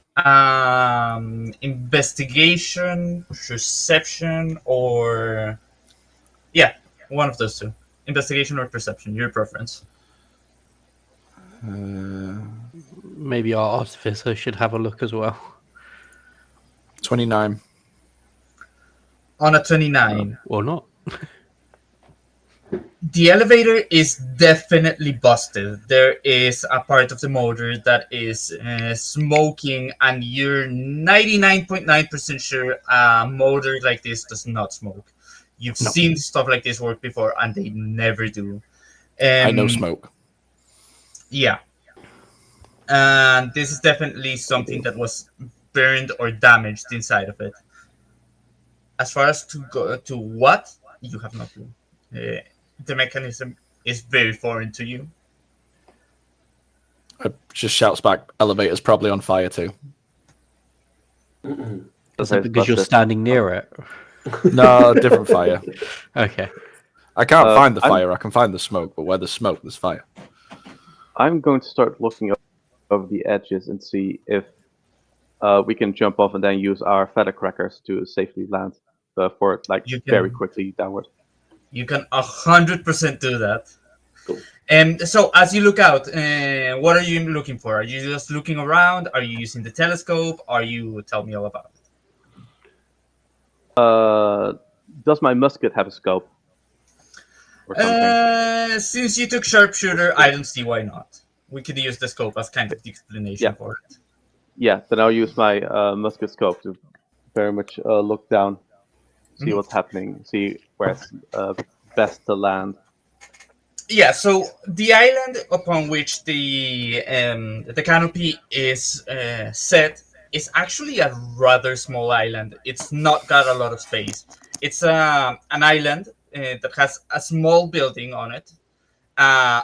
investigation, perception, or one of those two. Investigation or perception, your preference. Maybe our artificer should have a look as well. 29. On a 29. Or not. The elevator is definitely busted. There is a part of the motor that is smoking, and you're 99.9% sure a motor like this does not smoke. You've seen stuff like this work before, and they never do. I know smoke. Yeah. And this is definitely something that was burned or damaged inside of it. As far as to go to what, you have no clue. The mechanism is very foreign to you. Just shouts back, elevator's probably on fire too. Is it because you're standing near it? No, different fire. Okay. I can't find the I'm- fire, I can find the smoke, but where there's smoke, there's fire. I'm going to start looking over the edges and see if we can jump off and then use our feather crackers to safely land for like You can- very quickly downward. You can 100% do that. Cool. And so, as you look out, what are you looking for? Are you just looking around? Are you using the telescope? Are you tell me all about it? Does my musket have a scope? Or something? Since you took sharpshooter, I don't see why not. We could use the scope as kind of the explanation Yeah. for it. Yeah, then I'll use my musket scope to very much look down, see Mhm. what's happening, see where's best to land. Yeah, so the island upon which the canopy is set is actually a rather small island. It's not got a lot of space. It's an island that has a small building on it, uh,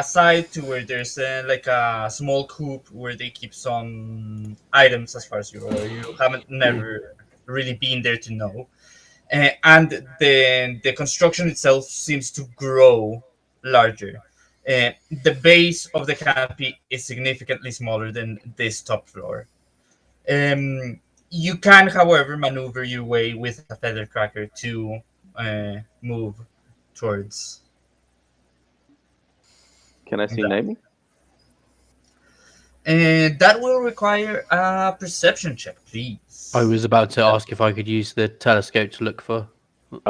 aside to where there's like a small coop where they keep some items, as far as you're aware. You haven't never really been there to know. And the construction itself seems to grow larger. The base of the canopy is significantly smaller than this top floor. Um, you can, however, maneuver your way with a feather cracker to move towards. Can I see naming? And that will require a perception check, please. I was about to ask if I could use the telescope to look for.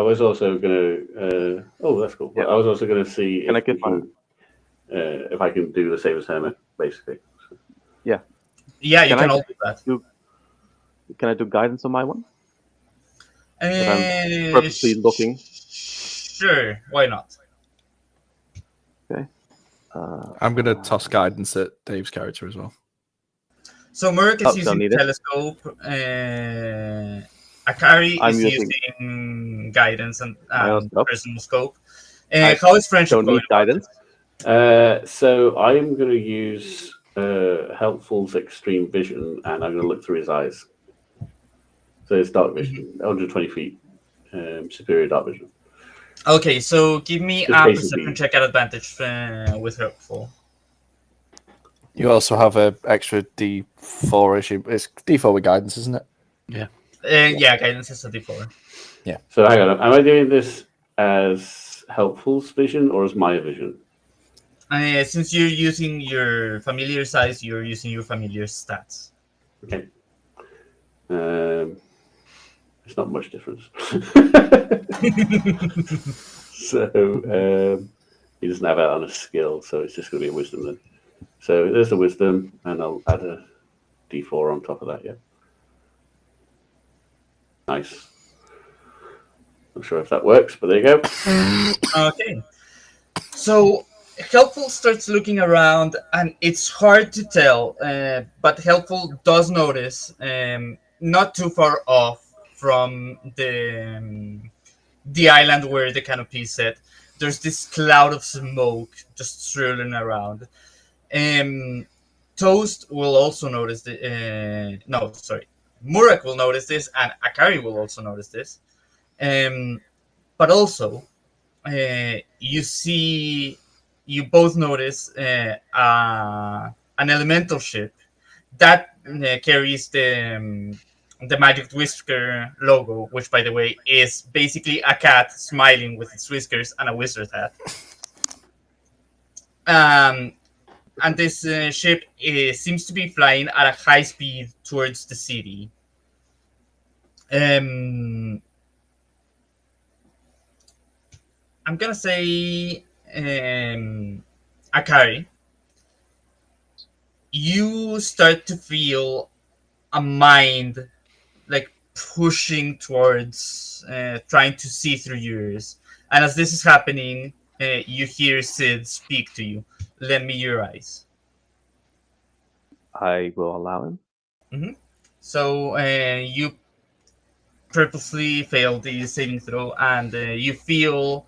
I was also going to. Oh, that's cool. Yeah. I was also going to see Can I if, get we can, if I can do the same as Hermit, basically. Yeah, you Can can I all do that. Can I do guidance on my one? If I'm purposely looking. Sure, why not? Okay. I'm going to toss guidance at Dave's character as well. So Murk is don't using need it. telescope. Akari I'm is using using guidance and my own stuff. personal scope. I How is friendship Don't going? need guidance. So I'm going to use Helpful's extreme vision, and I'm going to look through his eyes. So it's dark vision, 120 feet, superior dark vision. Okay, so give me Just a basically- perception check at advantage with helpful. You also have an extra D4 issue. It's D4 with guidance, isn't it? Yeah, guidance is a D4. So hang on, am I doing this as Helpful's vision or as my vision? Since you're using your familiar size, you're using your familiar stats. Okay. It's not much difference. So he doesn't have it on a skill, so it's just going to be a wisdom then. So there's the wisdom, and I'll add a D4 on top of that. Yeah. Nice. Not sure if that works, but there you go. Okay. So Helpful starts looking around, and it's hard to tell, but Helpful does notice, not too far off from the island where the canopy is set, there's this cloud of smoke just swirling around. Toast will also notice the. No, sorry. Murak will notice this, and Akari will also notice this. But also, you both notice an elemental ship that carries the Magic Whisker logo, which, by the way, is basically a cat smiling with its whiskers and a wizard hat. And this ship seems to be flying at a high speed towards the city. I'm gonna say, Akari, you start to feel a mind like pushing towards, trying to see through yours. And as this is happening, you hear Sid speak to you. Lend me your eyes. I will allow him. So you purposely fail the saving throw, and you feel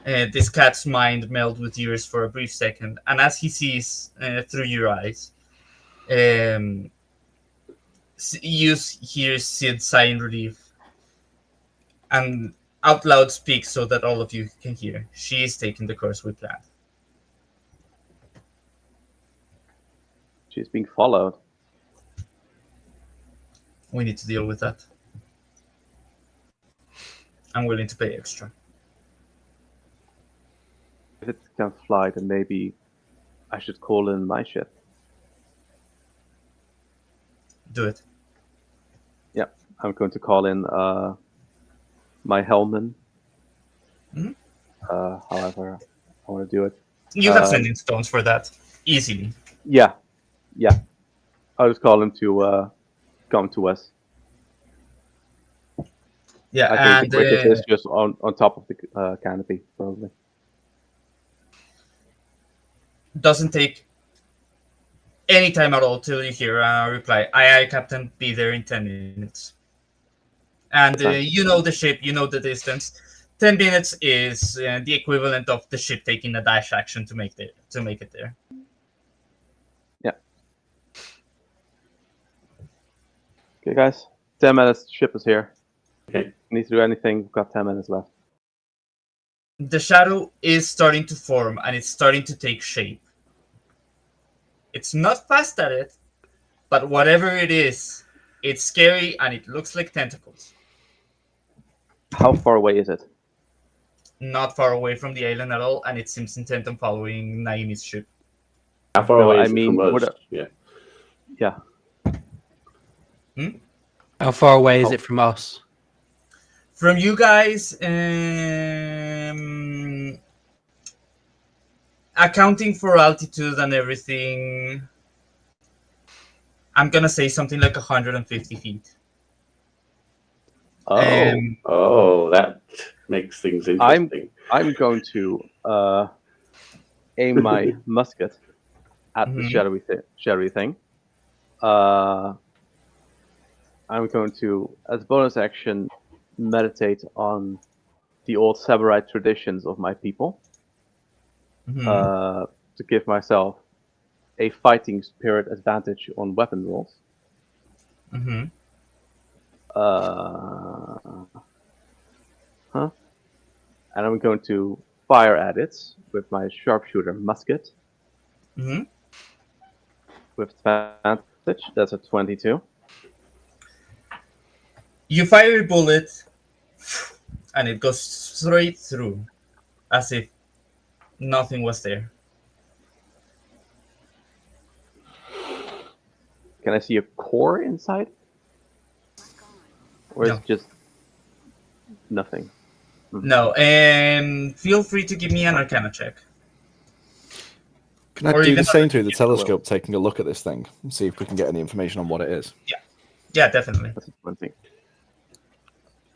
this cat's mind meld with yours for a brief second. And as he sees through your eyes, you hear Sid sigh in relief and out loud speak so that all of you can hear. She is taking the course we planned. She's being followed. We need to deal with that. I'm willing to pay extra. If it can fly, then maybe I should call in my ship. Do it. Yeah, I'm going to call in my Hellman. However, I want to do it. You have sending stones for that. Easily. Yeah. I'll just call him to come to us. Yeah, I think the and quickest is just on top of the canopy, probably. doesn't take any time at all till you hear a reply. Aye, Captain. Be there in 10 minutes. And Nice. you know the ship, you know the distance. 10 minutes is the equivalent of the ship taking a dash action to make it there. Yeah. Okay, guys. 10 minutes. Ship is here. Okay. Need to do anything. We've got 10 minutes left. The shadow is starting to form and it's starting to take shape. It's not fast at it, but whatever it is, it's scary and it looks like tentacles. How far away is it? Not far away from the island at all, and it seems intent on following Naimi's ship. How far No, away I is it mean, from would us? it- Yeah. Yeah. How far away is Oh. it from us? From you guys, accounting for altitude and everything, I'm gonna say something like 150 feet. Oh. Oh, that makes things interesting. I'm going to aim my musket at the Mhm. shadowy thing. I'm going to, as a bonus action, meditate on the old samurai traditions of my people Mhm. to give myself a fighting spirit advantage on weapon rolls. Mhm. And I'm going to fire at it with my sharpshooter musket Mhm. with advantage. That's a 22. You fire a bullet, and it goes straight through, as if nothing was there. Can I see a core inside? Or is No. it just nothing? No. Feel free to give me an Arcana check. Can I Or do even the same through the if you will. telescope, taking a look at this thing and see if we can get any information on what it is? Yeah, definitely. That's a 20.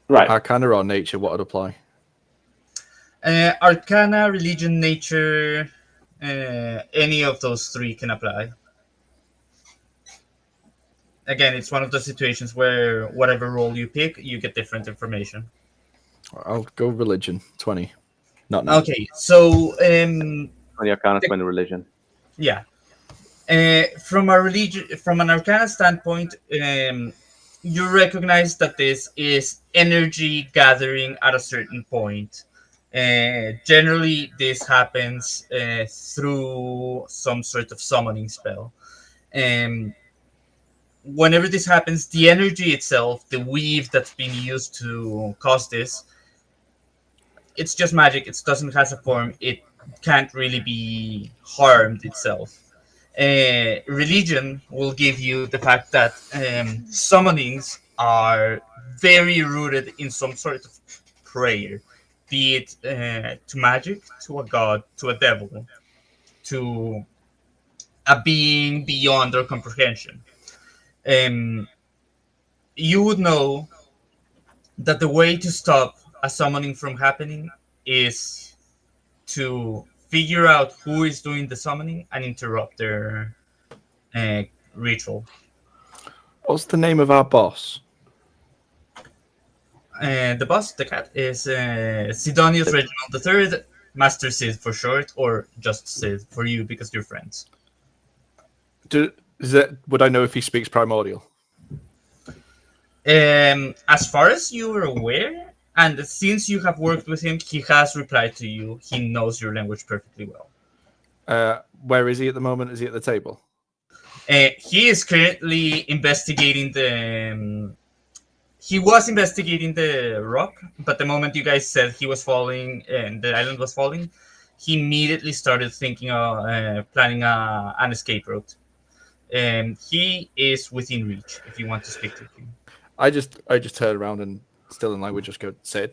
Right. Arcana or nature, what would apply? Arcana, religion, nature, any of those three can apply. Again, it's one of those situations where whatever role you pick, you get different information. I'll go religion, 20. Not now. Okay, so 20 Arcana, 20 religion. yeah, from a religion, from an Arcana standpoint, you recognize that this is energy gathering at a certain point. Generally, this happens through some sort of summoning spell. Um, Whenever this happens, the energy itself, the weave that's being used to cause this, it's just magic. It doesn't have a form. It can't really be harmed itself. Religion will give you the fact that summonings are very rooted in some sort of prayer, be it to magic, to a god, to a devil, to a being beyond our comprehension. Um, you would know that the way to stop a summoning from happening is to figure out who is doing the summoning and interrupt their uh, ritual. What's the name of our boss? The boss, the cat, is Sidonius Reginald III, Master Sid for short, or just Sid for you because you're friends. Would I know if he speaks primordial? As far as you are aware, and since you have worked with him, he has replied to you. He knows your language perfectly well. Where is he at the moment? Is he at the table? He is currently investigating the. He was investigating the rock, but the moment you guys said he was falling and the island was falling, he immediately started thinking of planning an escape route. He is within reach if you want to speak to him. I just turn around and still in language just go, Sid,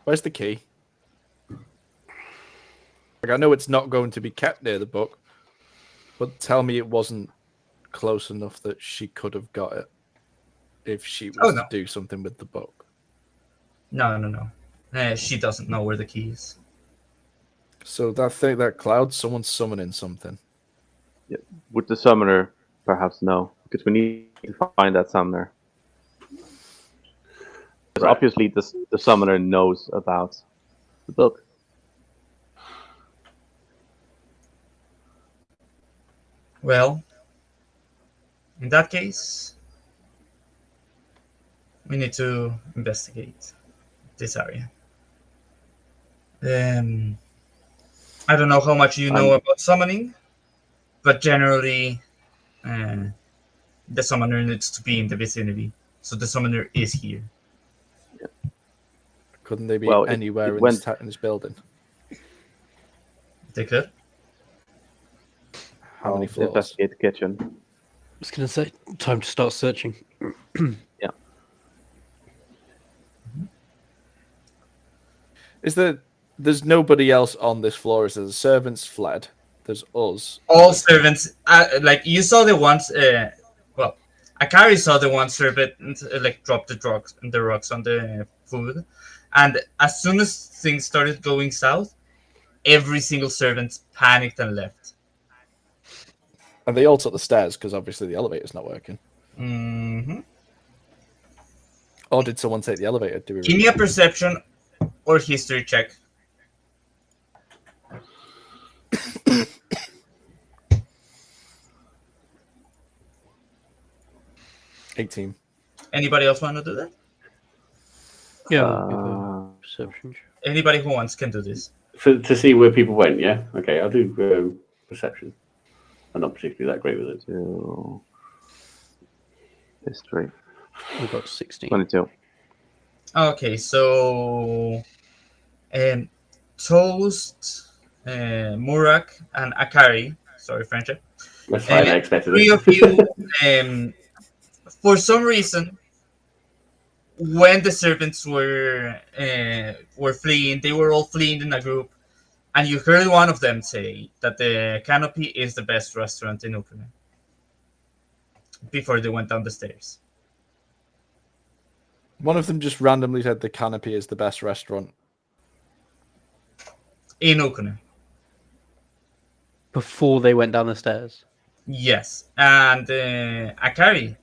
where's the key? Like I know it's not going to be kept near the book, but tell me it wasn't close enough that she could have got it if she was to do something with the book. No. She doesn't know where the key is. So that cloud, someone's summoning something. Would the summoner perhaps know? Because we need to find that summoner. Because Right. obviously the summoner knows about the book. Well, in that case, we need to investigate this area. I don't know how much you know about summoning, but generally, uh, the summoner needs to be in the vicinity. So the summoner is here. Couldn't they be Well, anywhere it in this building? They could. How many floors? Investigate the kitchen. I was going to say, time to start searching. Yeah. There's nobody else on this floor. Is there? The servants fled. There's us. All servants, like you saw the ones. Well, Akari saw the one servant like drop the rocks on the food, and as soon as things started going south, every single servant panicked and left. And they all took the stairs because obviously the elevator's not working. Mm-hmm. Or did someone take the elevator? Do we Give me a perception or history check. $18. Anybody else want to do that? Yeah. Perception. Anybody who wants can do this. To see where people went, yeah? Okay, I'll do perception. I'm not particularly that great with it. To history. We got 16. 22. Okay, so Toast, Murak, and Akari. Sorry, friendship. That's fine, I expected Three it. of you, for some reason, when the servants were fleeing, they were all fleeing in a group, and you heard one of them say that the Canopy is the best restaurant in Ukraine before they went down the stairs. One of them just randomly said the Canopy is the best restaurant. In Ukraine. Before they went down the stairs. Yes, and Akari,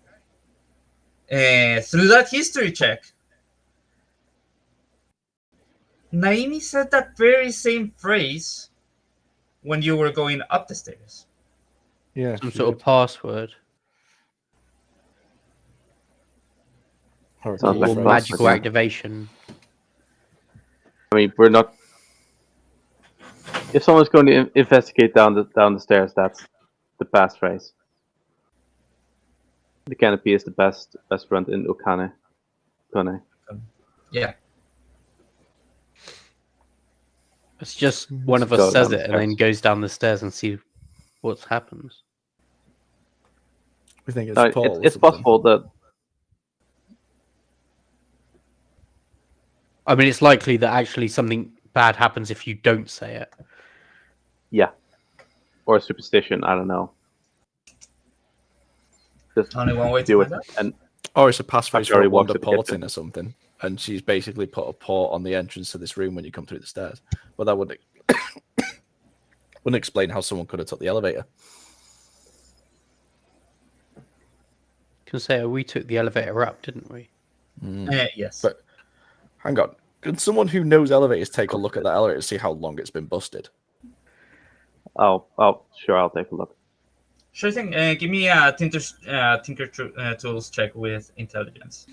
through that history check, Naimi said that very same phrase when you were going up the stairs. Yeah. Some sort of password. Or Sounds like Or a magical password, yeah. activation. I mean, we're not. If someone's going to investigate down the stairs, that's the passphrase. The Canopy is the best restaurant in Ukane. Yeah. It's just one of Go us says down it the and then stairs. goes down the stairs and see what happens. We think it's No, Paul. it's possible that. I mean, it's likely that actually something bad happens if you don't say it. Yeah. Or superstition, I don't know. Just Only one way to do it. find out. And Or it's a passphrase for Akari a walks wonder to the port kitchen. in or something. And she's basically put a port on the entrance to this room when you come through the stairs. But that wouldn't explain how someone could have took the elevator. Can say we took the elevator up, didn't we? Yes. But hang on. Can someone who knows elevators take a look at that elevator to see how long it's been busted? Sure, I'll take a look. Sure thing. Give me a Tinker Tools check with intelligence.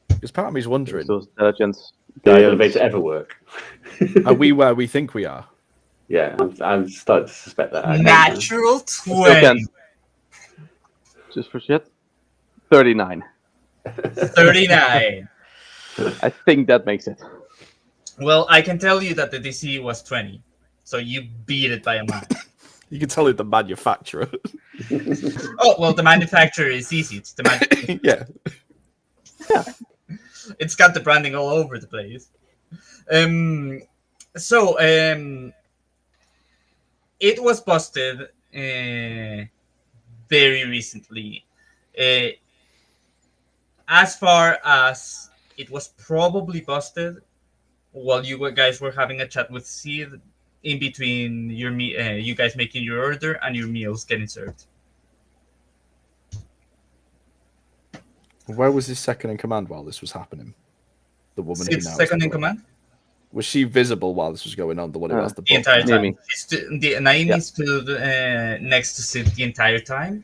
Because part of me's wondering, So intelligence. Did the guidance. elevator ever work? are we where we think we are? Yeah, I'm starting to suspect that. actually. Natural Still 20. can. Just for shit. 39. 39. I think that makes it. Well, I can tell you that the DC was 20. So you beat it by a mile. You can tell it the manufacturer. Oh, well, the manufacturer is easy. It's the Yeah. It's got the branding all over the place. So it was busted very recently. As far as it was probably busted while you guys were having a chat with Sid in between you guys making your order and your meals getting served. Where was his second in command while this was happening? The woman who Sid's now is second the in lawyer. command Was she visible while this was going on? The one who has the the book? entire time. Naomi. Naomi Yeah. stood next to Sid the entire time.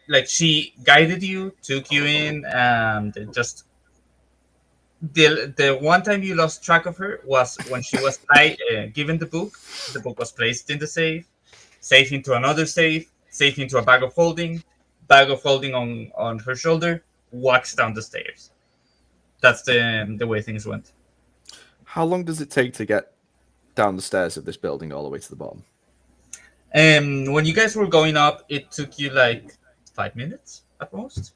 Like she guided you, took you in, and just the one time you lost track of her was when she was given the book. The book was placed in the safe into another safe into a bag of holding on her shoulder, walks down the stairs. That's the way things went. How long does it take to get down the stairs of this building all the way to the bottom? When you guys were going up, it took you like 5 minutes at most.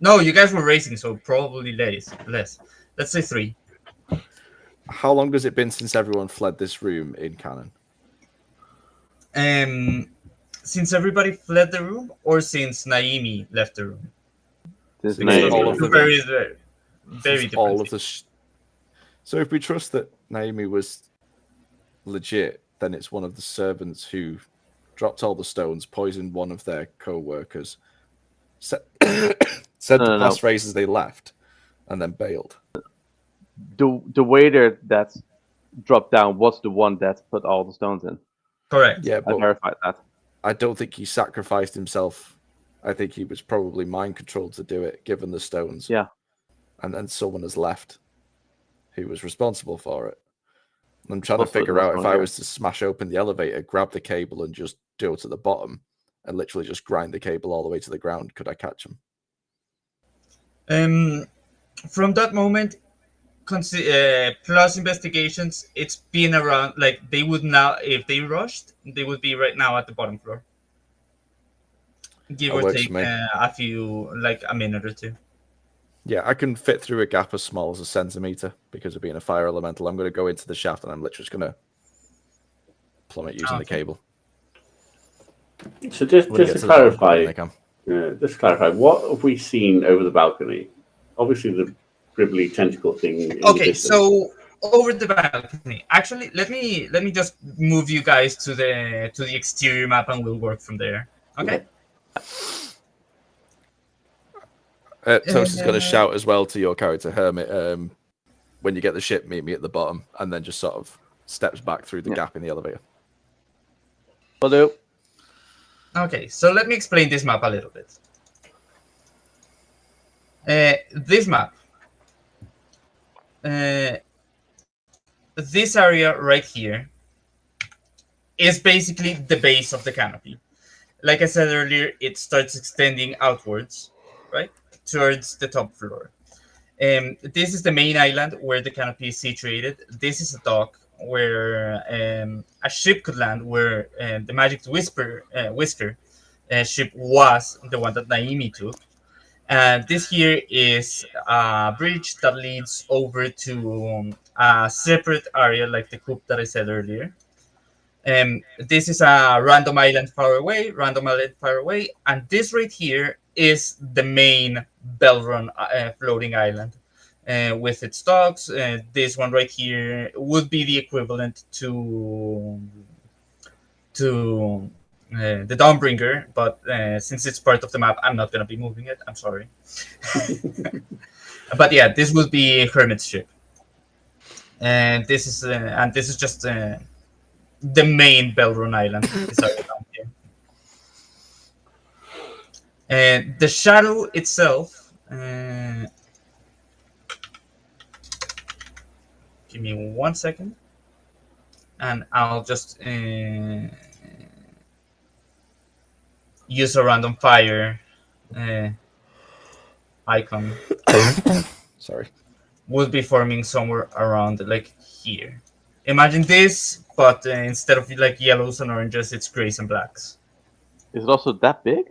No, you guys were racing, so probably less. Let's say 3. How long has it been since everyone fled this room in canon? Since everybody fled the room, or since Naomi left the room? This Because Naomi. all of Two the- very Since different. all of the So if we trust that Naomi was legit, then it's one of the servants who dropped all the stones, poisoned one of their co-workers, said No, the no. passphrase as they left, and then bailed. The waiter that dropped down was the one that put all the stones in. Correct. Yeah, I but verified that. I don't think he sacrificed himself. I think he was probably mind controlled to do it, given the stones. Yeah. And then someone has left who was responsible for it. I'm trying to Also, figure that's out if one I here. was to smash open the elevator, grab the cable, and just go to the bottom and literally just grind the cable all the way to the ground, could I catch him? From that moment, plus investigations, it's been around. Like they would now, if they rushed, they would be right now at the bottom floor. Give That or works take for me. a few, like a minute or two. Yeah, I can fit through a gap as small as a centimeter because of being a fire elemental. I'm going to go into the shaft and I'm literally just going to plummet using the Okay. cable. So just I'm gonna get to the bottom quicker clarify, than I can. just to clarify, what have we seen over the balcony? Obviously, the gribbly tentacle thing. In the Okay, distance. so over the balcony. Actually, let me just move you guys to the exterior map, and we'll work from there. Okay. Toast is going to shout as well to your character, Hermit. When you get the ship, meet me at the bottom, and then just sort of steps back through the gap in the elevator. Will do. Okay, so let me explain this map a little bit. This map, this area right here, is basically the base of the canopy. Like I said earlier, it starts extending outwards, right, towards the top floor. This is the main island where the canopy is situated. This is a dock where a ship could land, where the Magic Whisker ship was the one that Naomi took. And this here is a bridge that leads over to a separate area, like the coop that I said earlier. This is a random island far away, and this right here is the main Belron floating island. With its docks, this one right here would be the equivalent to the Dawnbringer, but since it's part of the map, I'm not going to be moving it. I'm sorry. But yeah, this will be Hermit's ship, and this is just the main Belron Island. This area down here. And the shadow itself. Give me 1 second, and I'll just use a random fire icon. Sorry. Would be forming somewhere around like here. Imagine this, but instead of like yellows and oranges, it's grays and blacks. Is it also that big?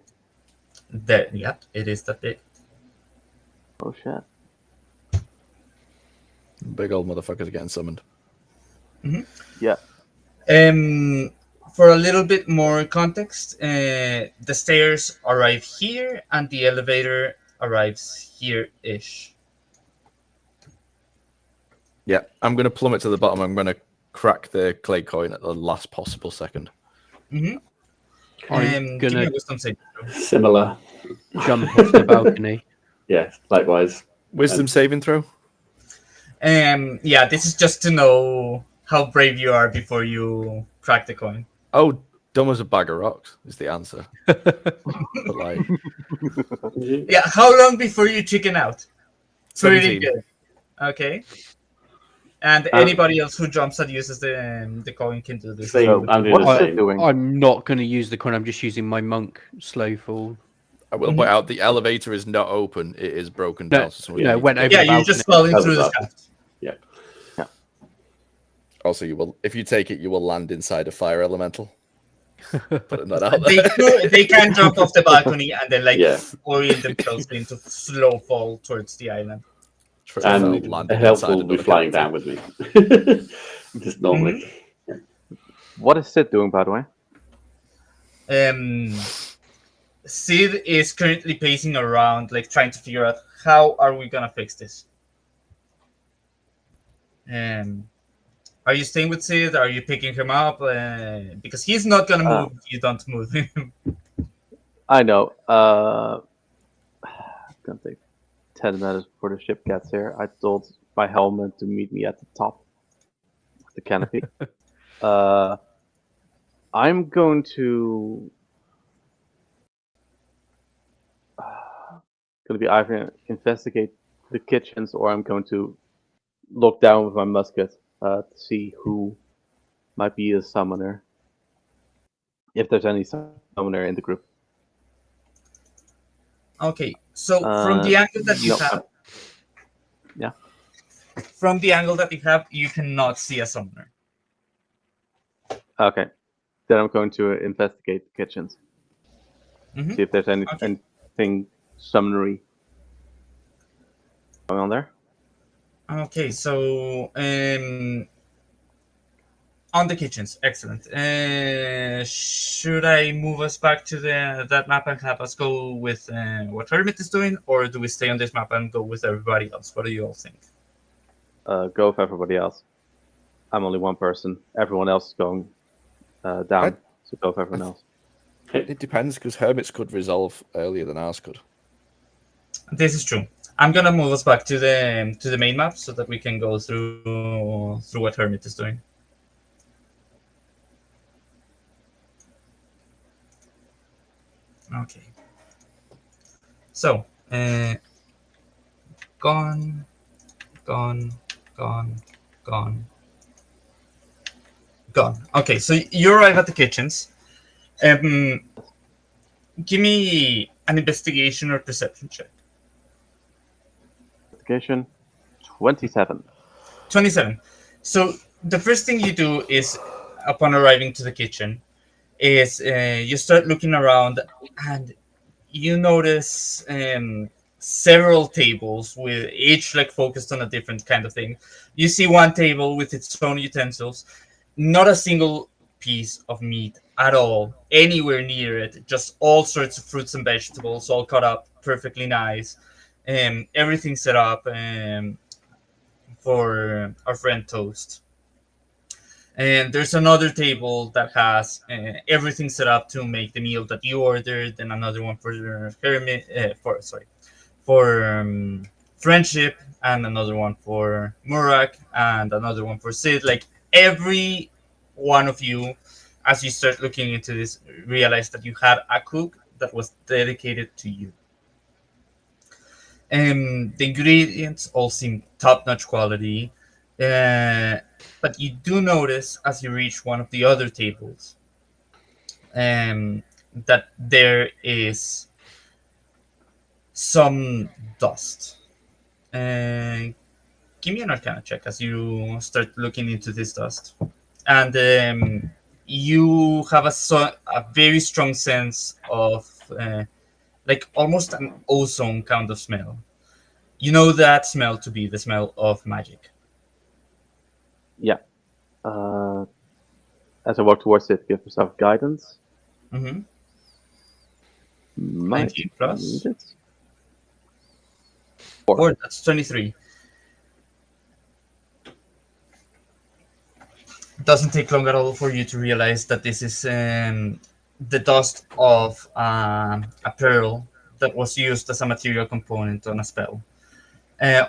Yeah, it is that big. Oh shit. Big old motherfuckers are getting summoned. Yeah. For a little bit more context, the stairs are right here, and the elevator arrives here-ish. Yeah, I'm going to plummet to the bottom. I'm going to crack the clay coin at the last possible second. Mm-hmm. I'm Give me gonna a wisdom saving throw. Similar. jump off the balcony. Yes, likewise. Wisdom saving throw? Yeah, this is just to know how brave you are before you crack the coin. Oh, dumb as a bag of rocks is the answer. But like Yeah, how long before you chicken out? Pretty 17. good. Okay. And anybody else who jumps and uses the coin can do this. Same. So I'm doing what the is same. it doing? I'm not going to use the coin. I'm just using my monk slow fall. I will point out the elevator is not open. It is broken No, down. So somebody no, needs went to over get Yeah, the it. you're just falling Over through the that. shaft. Yeah. Also, you will, if you take it, you will land inside a fire elemental. Putting that out They there. they can jump off the balcony and then Yeah. orient themselves into slow fall towards the island. And landing help inside will be another flying character. down with me. Just normally. What is Sid doing, by the way? Sid is currently pacing around, like trying to figure out how are we gonna fix this. Are you staying with Sid? Are you picking him up? Because he's not gonna move if you don't move him. I know. It's gonna take 10 minutes before the ship gets here. I told my helmet to meet me at the top of the canopy. I'm going to be either investigate the kitchens or I'm going to look down with my musket to see who might be a summoner, if there's any summoner in the group. Okay, so from the angle that you have, yeah, from the angle that you have, you cannot see a summoner. okay. Then I'm going to investigate the kitchens. See if there's anything summonery going on there. Okay, so on the kitchens, excellent. Should I move us back to that map and have us go with what Hermit is doing, or do we stay on this map and go with everybody else? What do you all think? Go with everybody else. I'm only one person. Everyone else is going down, so go with everyone else. It depends, because Hermits could resolve earlier than ours could. This is true. I'm gonna move us back to the main map so that we can go through what Hermit is doing. Okay. So, gone. Okay, so you arrive at the kitchens. Give me an investigation or perception check. Investigation 27. 27. So the first thing you do is, upon arriving to the kitchen, is you start looking around and you notice several tables with each focused on a different kind of thing. You see one table with its own utensils, not a single piece of meat at all anywhere near it, just all sorts of fruits and vegetables all cut up perfectly nice. Everything set up for our friend Toast. And there's another table that has everything set up to make the meal that you ordered, and another one for Hermit, for Friendship, and another one for Murak, and another one for Sid. Every one of you, as you start looking into this, realize that you had a cook that was dedicated to you. The ingredients all seem top-notch quality. But you do notice as you reach one of the other tables that there is some dust. Give me an Arcana check as you start looking into this dust. And you have a very strong sense of almost an ozone kind of smell. You know that smell to be the smell of magic. Yeah. As I walk towards it, give myself guidance. Mm-hmm. 19 plus. 4. That's 23. It doesn't take long at all for you to realize that this is the dust of a pearl that was used as a material component on a spell.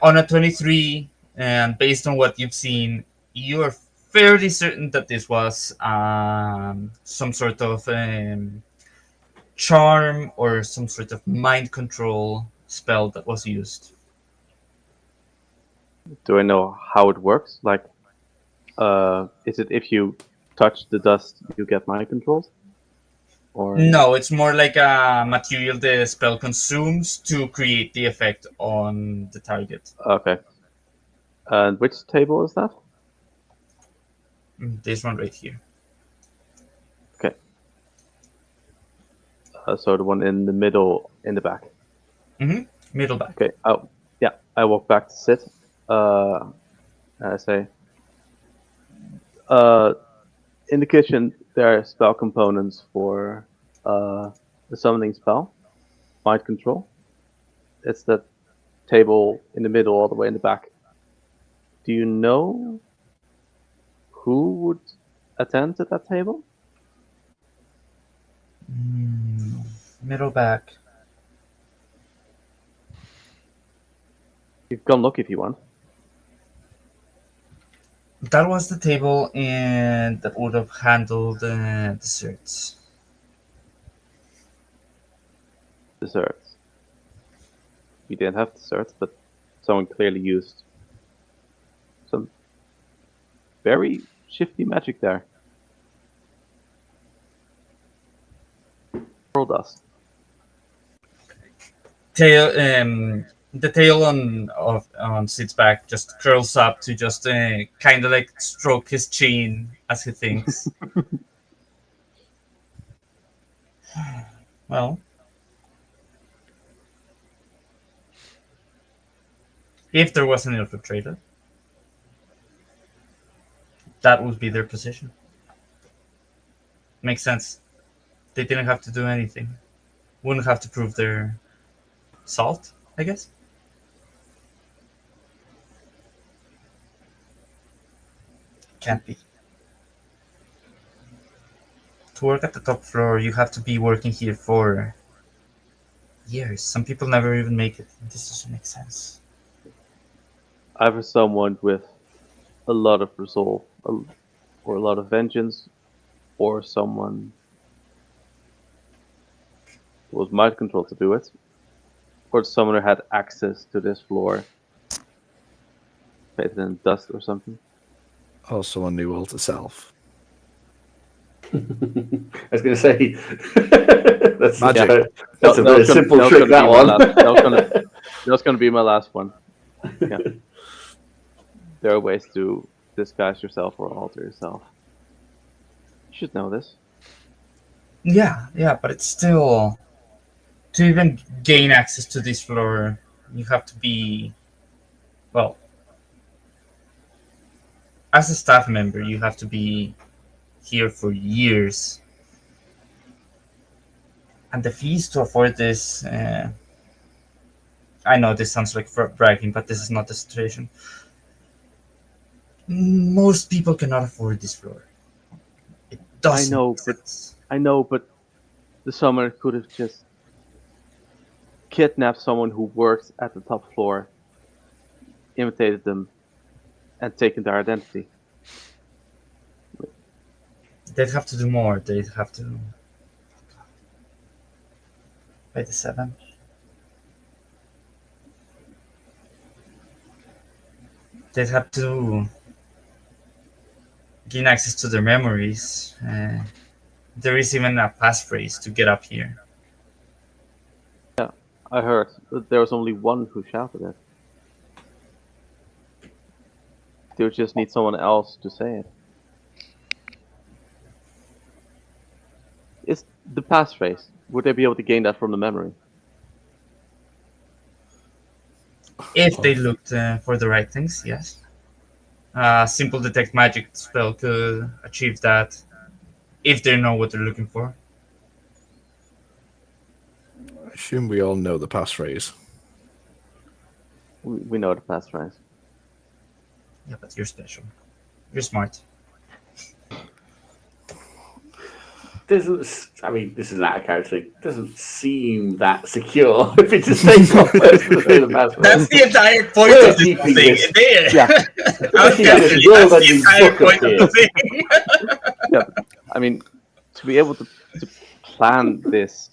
On a 23, and based on what you've seen, you're fairly certain that this was some sort of charm or some sort of mind control spell that was used. Do I know how it works? Like, is it if you touch the dust, you get mind controls? Or No, it's more like a material the spell consumes to create the effect on the target. okay. And which table is that? This one right here. Okay. So the one in the middle, in the back. Middle back. Okay. Oh, yeah. I walk back to sit. And I say, in the kitchen there are spell components for the summoning spell, mind control. It's that table in the middle, all the way in the back. Do you know who would attend to that table? Middle back. You can look if you want. That was the table and that would have handled desserts. Desserts. We didn't have desserts, but someone clearly used some very shifty magic there. Pearl dust. The tail on Sid's back just curls up to just kind of like stroke his chin as he thinks. Well, if there was an infiltrator, that would be their position. Makes sense. They didn't have to do anything. Wouldn't have to prove their salt, I guess. Can't be. To work at the top floor, you have to be working here for years. Some people never even make it. This doesn't make sense. Either someone with a lot of resolve or a lot of vengeance, or someone who was mind control to do it, or someone who had access to this floor, painted in dust or something. Or someone knew all to self. I was going to say, that's Magic. That's a very simple trick, that one. That was going to be my last one. Yeah. There are ways to disguise yourself or alter yourself. You should know this. Yeah, but it's still to even gain access to this floor, you have to be as a staff member, you have to be here for years. And the fees to afford this, I know this sounds like bragging, but this is not the situation. Most people cannot afford this floor. It doesn't. I know, but the summoner could have just kidnapped someone who works at the top floor, imitated them, and taken their identity. They'd have to do more. They'd have to pay the 7. They'd have to gain access to their memories. There is even a passphrase to get up here. Yeah, I heard that there was only one who shouted it. They would just need someone else to say it. Is the passphrase, would they be able to gain that from the memory? If they looked for the right things, yes. Simple detect magic spell could achieve that if they know what they're looking for. I assume we all know the passphrase. We know the passphrase. Yeah, but you're special. You're smart. I mean, this is an out of character thing. Doesn't seem that secure if it just takes one person to say the password. That's the entire point We're of this keeping thing. this- There. Yeah. I'm This telling you, world that's the ending entire book point of the thing. Yeah, I mean, to be able to plan this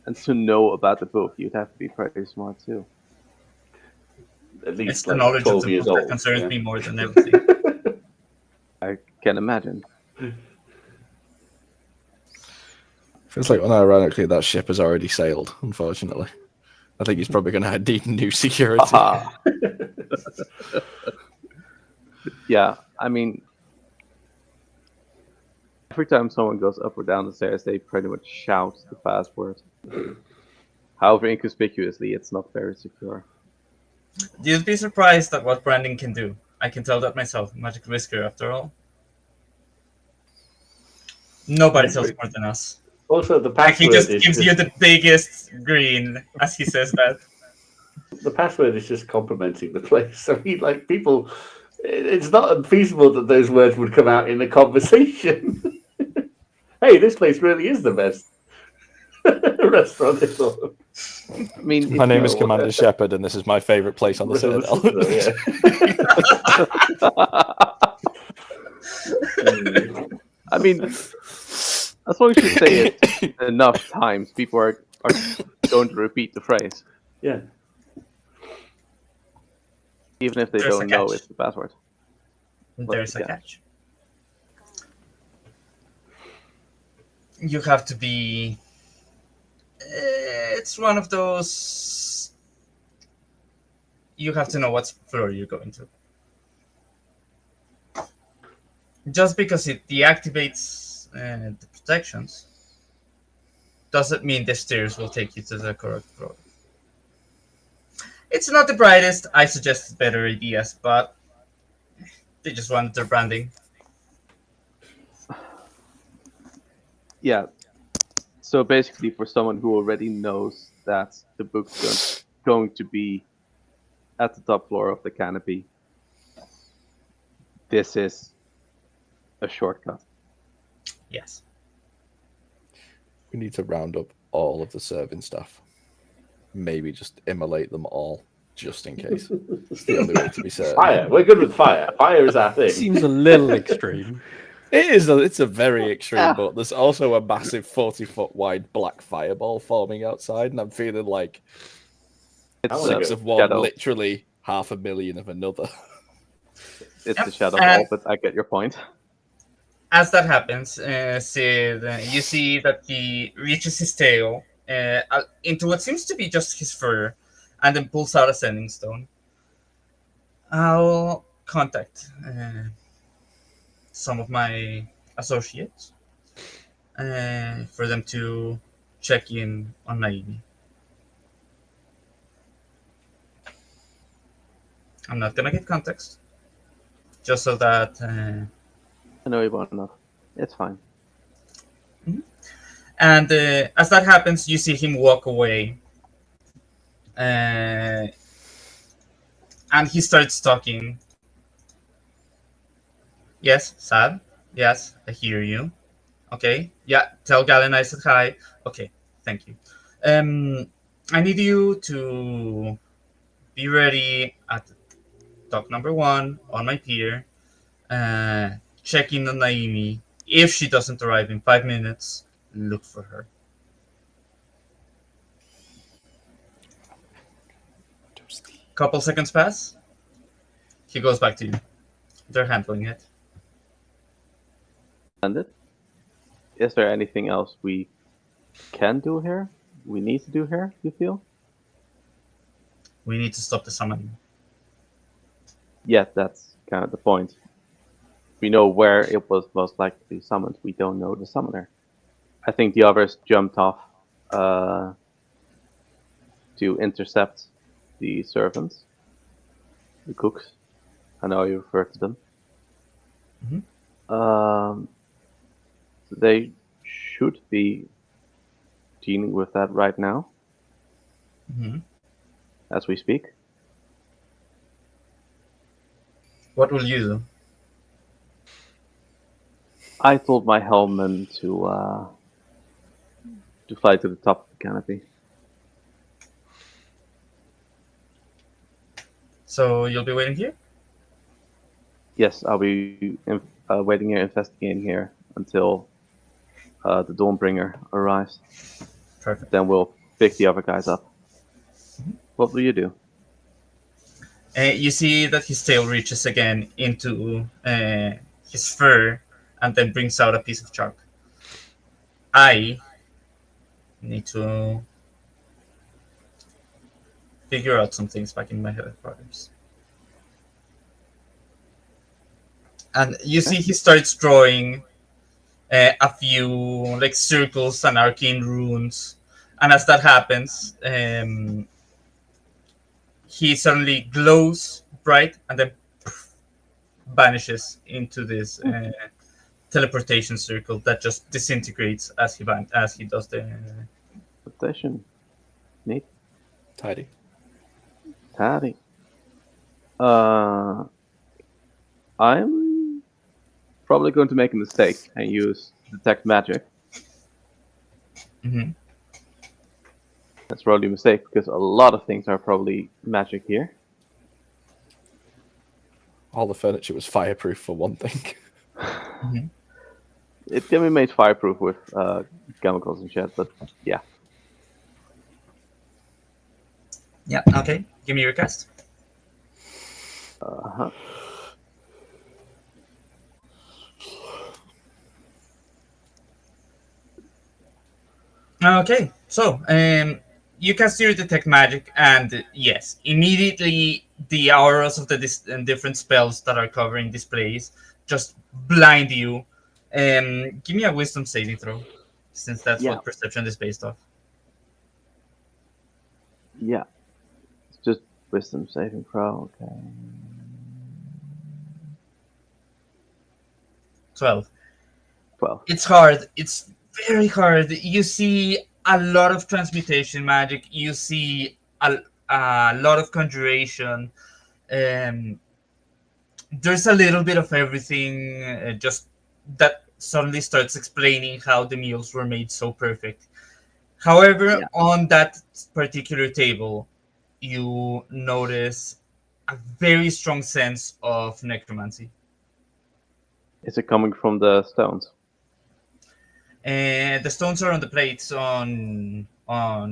and to know about the book, you'd have to be pretty smart too. At It's least the like knowledge of 12 the years book that old. concerns yeah. me more than everything. I can imagine. Feels like, ironically, that ship has already sailed, unfortunately. I think he's probably going to need new security. Haha. Yeah, I mean, every time someone goes up or down the stairs, they pretty much shout the password. However inconspicuously, it's not very secure. You'd be surprised at what branding can do. I can tell that myself. Magic Whisker, after all. Nobody sells more than us. Also, the Like he password just is gives you the biggest grin as he says that. the password is just complimenting the place. I mean, like people, it's not unfeasible that those words would come out in a conversation. Hey, this place really is the best restaurant in the world. I mean, My name is Commander Shepard, and this is my favorite place on the Citadel. I mean, as long as you say it enough times, people are going to repeat the phrase, Yeah. even if they There's a don't know catch. it's the password. There's a Yeah. catch. You have to be. It's one of those. You have to know what floor you're going to. Just because it deactivates the protections doesn't mean the stairs will take you to the correct floor. It's not the brightest. I suggested better ideas, but they just wanted their branding. Yeah. So basically, for someone who already knows that the book's going to be at the top floor of the canopy, this is a shortcut. Yes. We need to round up all of the serving staff. Maybe just immolate them all, just in case. It's the only way to be certain. Fire. We're good with fire. Fire is our thing. Seems a little extreme. It is. It's a very extreme, but there's also a massive 40-foot wide black fireball forming outside, and I'm feeling like It's six of one, shadow. literally 500,000 of another. It's Yep, the shadow and- ball, but I get your point. As that happens, Sid, you see that he reaches his tail into what seems to be just his fur, and then pulls out a sending stone. I'll contact some of my associates for them to check in on Naimi. I'm not gonna get context, just so that. I know you won't enough. It's fine. And as that happens, you see him walk away. And he starts talking. Yes, Sad. Yes, I hear you. Okay. Yeah, tell Galen I said hi. Okay, thank you. I need you to be ready at dock number 1 on my pier. Check in on Naimi. If she doesn't arrive in 5 minutes, look for her. Couple seconds pass. He goes back to you. They're handling it. Splendid. Is there anything else we can do here? We need to do here, you feel? We need to stop the summoning. Yeah, that's kind of the point. We know where it was most likely summoned. We don't know the summoner. I think the others jumped off to intercept the servants, the cooks. I know you refer to them. Mhm. So they should be dealing with that right now, Mm-hmm. as we speak. What will you do? I told my helmet to fly to the top of the canopy. So you'll be waiting here? Yes, I'll be waiting here, investigating here until the Dawnbringer arrives. Perfect. Then we'll pick the other guys up. What will you do? You see that his tail reaches again into his fur and then brings out a piece of chalk. I need to figure out some things back in my headquarters. And you see he starts drawing a few like circles and arcane runes. And as that happens, he suddenly glows bright and then vanishes into this teleportation circle that just disintegrates as he does the. Rotation. Neat. Tidy. Tidy. I'm probably going to make a mistake and use detect magic. Mm-hmm. That's probably a mistake because a lot of things are probably magic here. All the furniture was fireproof for one thing. Mm-hmm. It can be made fireproof with chemicals and shit, but yeah. Yeah. Okay. Give me your cast. Uh-huh. Okay. So you cast your detect magic, and yes, immediately the auras of the different spells that are covering this place just blind you. Give me a wisdom saving throw, since that's Yeah. what perception is based off. Yeah. It's just wisdom saving throw, okay. 12. 12. It's hard. It's very hard. You see a lot of transmutation magic. You see a lot of conjuration. Um, there's a little bit of everything. Just that suddenly starts explaining how the meals were made so perfect. However, Yeah. on that particular table, you notice a very strong sense of necromancy. Is it coming from the stones? And the stones are on the plates on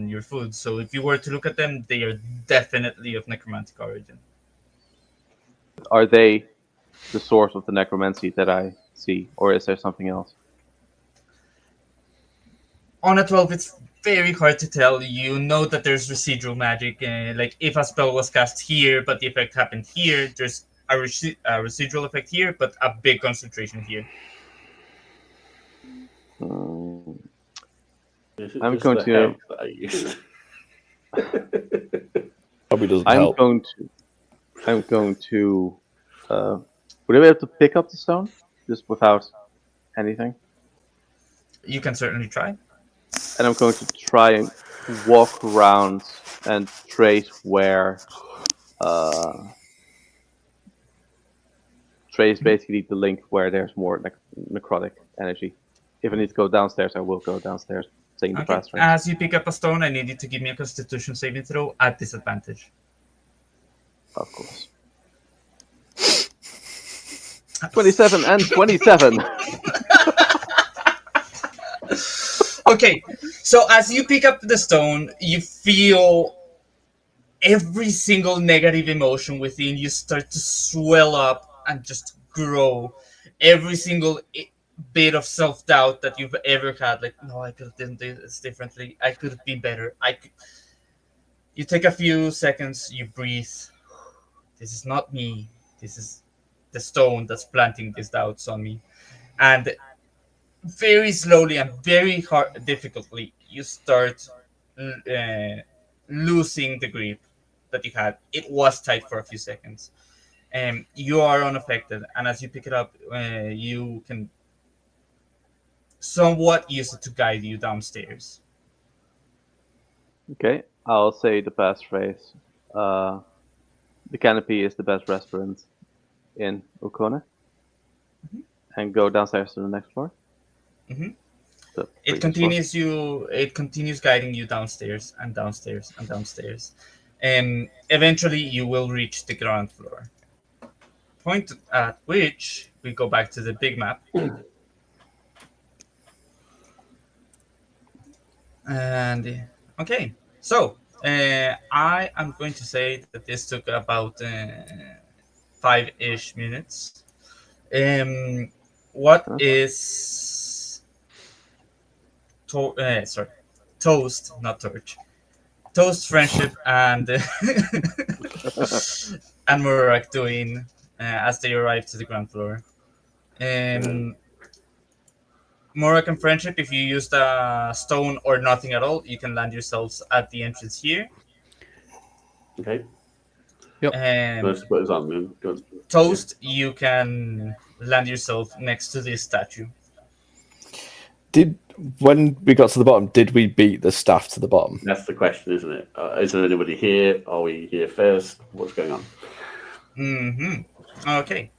your food. So if you were to look at them, they are definitely of necromantic origin. Are they the source of the necromancy that I see, or is there something else? On a 12, it's very hard to tell. You know that there's residual magic. Like if a spell was cast here, but the effect happened here, there's a residual effect here, but a big concentration here. Hmm. Is it I'm just going the to- head that I used? Probably doesn't I'm help. going to. Would I be able to pick up the stone just without anything? You can certainly try. And I'm going to try and walk around and trace where. Trace basically the link where there's more necrotic energy. If I need to go downstairs, I will go downstairs, taking the Okay. fast train. As you pick up a stone, I need you to give me a Constitution saving throw at disadvantage. Of course. 27 and 27. Okay, so as you pick up the stone, you feel every single negative emotion within you start to swell up and just grow. Every single bit of self-doubt that you've ever had, like, no, I could have done this differently. I could have been better. You take a few seconds, you breathe. This is not me. This is the stone that's planting these doubts on me. And very slowly and very hard, difficultly, you start losing the grip that you had. It was tight for a few seconds. You are unaffected, and as you pick it up, you can somewhat use it to guide you downstairs. Okay, I'll say the passphrase. The canopy is the best restaurant in Ukone and go downstairs to the next floor. Mhm. The It previous floor. continues guiding you downstairs and downstairs and downstairs. And eventually you will reach the ground floor. Point at which we go back to the big map. And okay, so I am going to say that this took about 5-ish minutes. What Huh? is sorry, toast, not torch? Toast, friendship, and and Murak doing as they arrive to the ground floor. Um, Murak and friendship, if you used a stone or nothing at all, you can land yourselves at the entrance here. Okay. Um, Let's put this on. Then. Good. Toast, you can land yourself next to this statue. When we got to the bottom, did we beat the staff to the bottom? That's the question, isn't it? Is there anybody here? Are we here first? What's going on? Okay,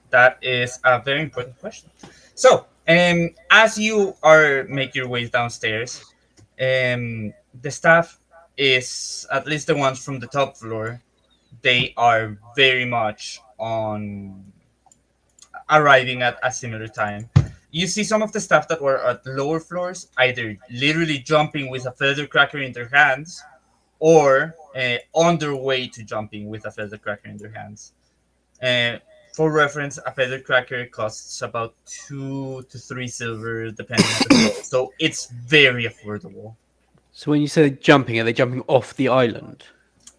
that is a very important question. So, as you make your way downstairs, the staff is, at least the ones from the top floor, they are very much on arriving at a similar time. You see some of the staff that were at lower floors either literally jumping with a feather cracker in their hands or on their way to jumping with a feather cracker in their hands. Uh, for reference, a feather cracker costs about 2 to 3 silver depending on the floor, so it's very affordable. So when you say jumping, are they jumping off the island?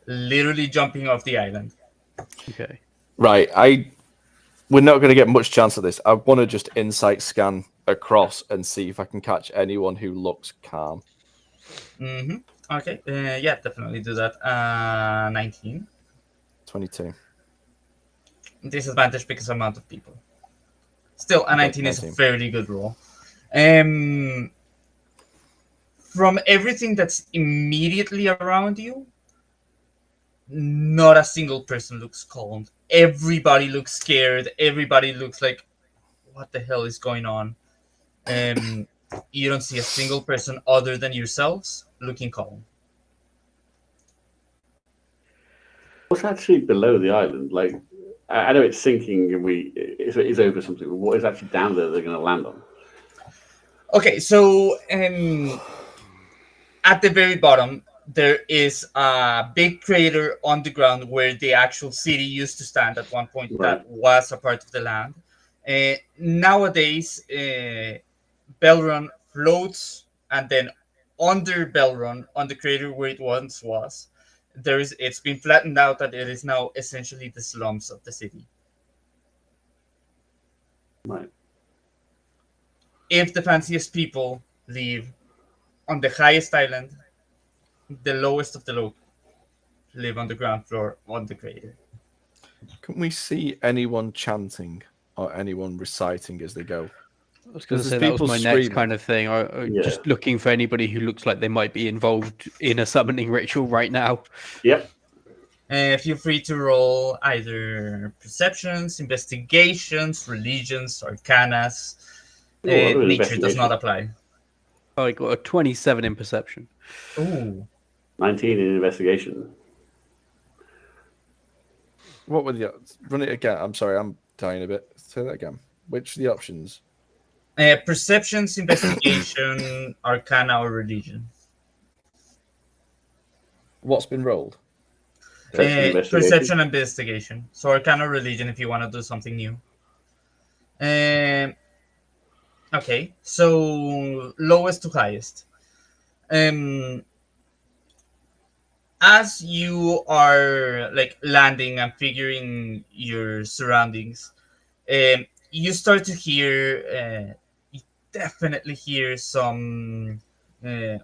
Literally jumping off the island. Okay. Right. We're not going to get much chance at this. I want to just insight scan across and see if I can catch anyone who looks calm. Okay. Yeah, definitely do that. 19. 22. Disadvantage because amount of people. Still, a 19 is a 19. fairly good roll. From everything that's immediately around you, not a single person looks calm. Everybody looks scared. Everybody looks like, what the hell is going on? You don't see a single person other than yourselves looking calm. What's actually below the island? Like, I know it's sinking and it's over something. But what is actually down there they're going to land on? Okay, so at the very bottom, there is a big crater on the ground where the actual city used to stand at one point. Right. That was a part of the land. Nowadays, Belrun floats, and then under Belrun, on the crater where it once was, it's been flattened out, and it is now essentially the slums of the city. Right. If the fanciest people live on the highest island, the lowest of the low live on the ground floor on the crater. Can we see anyone chanting or anyone reciting as they go? I was going to There's say that was people my next screaming. kind of thing. Yeah. Just looking for anybody who looks like they might be involved in a summoning ritual right now. Yep. Feel free to roll either perceptions, investigations, religions, arcanas. Ooh, I'll do an Nature does not investigation. apply. I got a 27 in perception. Ooh. 19 in investigation. What were the run it again? I'm sorry, I'm dying a bit. Say that again. Which are the options? Perceptions, investigation, arcana, or religion. What's been rolled? Perception, investigation. So arcana, religion, if you want to do something new. Okay, so lowest to highest. As you are like landing and figuring your surroundings, you start to hear, you definitely hear some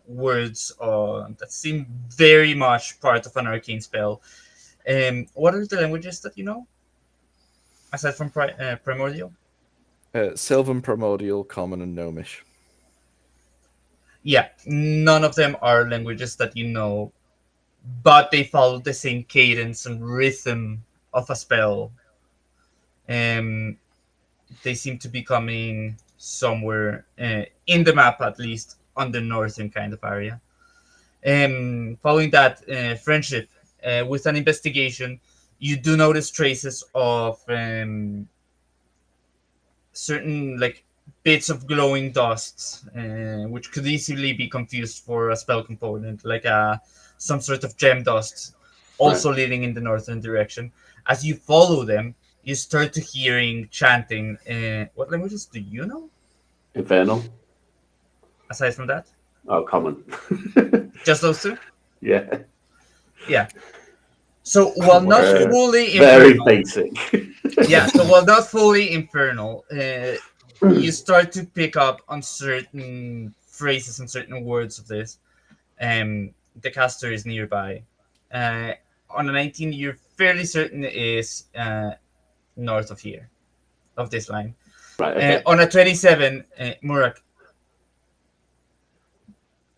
words that seem very much part of an arcane spell. What are the languages that you know, aside from primordial? Sylvan, Primordial, Common, and Gnomish. Yeah, none of them are languages that you know, but they follow the same cadence and rhythm of a spell. They seem to be coming somewhere in the map, at least on the northern kind of area. Following that friendship, with an investigation, you do notice traces of certain like bits of glowing dust, which could easily be confused for a spell component, like some sort of gem dust, also leading in the northern direction. As you follow them, you start to hearing chanting. What languages do you know? Infernal. Aside from that, Oh, common. just those two. Yeah. Yeah. So while not Uh, fully Very infernal, basic. yeah. So while not fully infernal, you start to pick up on certain phrases and certain words of this. The caster is nearby. On a 19, you're fairly certain it is north of here, of this line. Right. Okay. On a 27, Murak,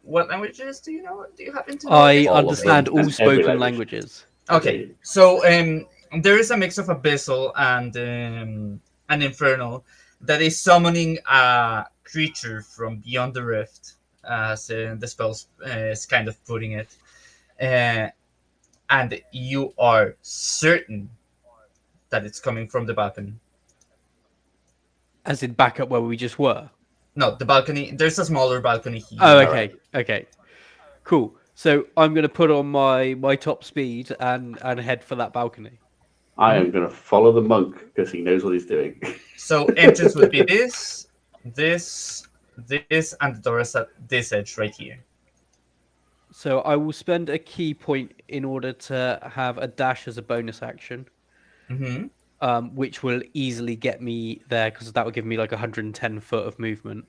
what languages do you know? Do you happen to know? I All of understand them. all Every spoken language. languages. Okay, so there is a mix of abyssal and an infernal that is summoning a creature from beyond the rift, as the spell is kind of putting it, and you are certain that it's coming from the balcony. As in back up where we just were. No, the balcony. There's a smaller balcony here. Oh, All okay, right. okay, cool. So I'm gonna put on my top speed and head for that balcony. I am going to follow the monk because he knows what he's doing. So entrance would be this, and the door is at this edge right here. So I will spend a key point in order to have a dash as a bonus action, Mm-hmm. which will easily get me there because that will give me like 110 foot of movement.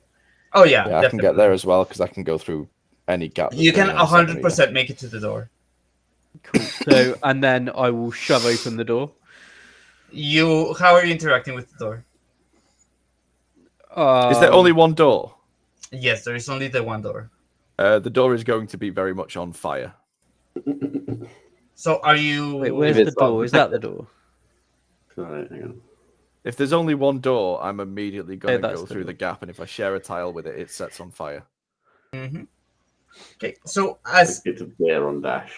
Oh yeah, Yeah, I can get there as well because I can go through any gap. You can that's bigger than 100% make it to the door. Cool. So and then I will shove open the door. How are you interacting with the door? Is there only one door? Yes, there is only the one door. The door is going to be very much on fire. So are you? Wait, where's If the it's not- door? Is that the door? Right, hang on. If there's only one door, I'm immediately going to that's go the through door. the gap, and if I share a tile with it, it sets on fire. Mm-hmm. Okay, so as It's a bear on dash.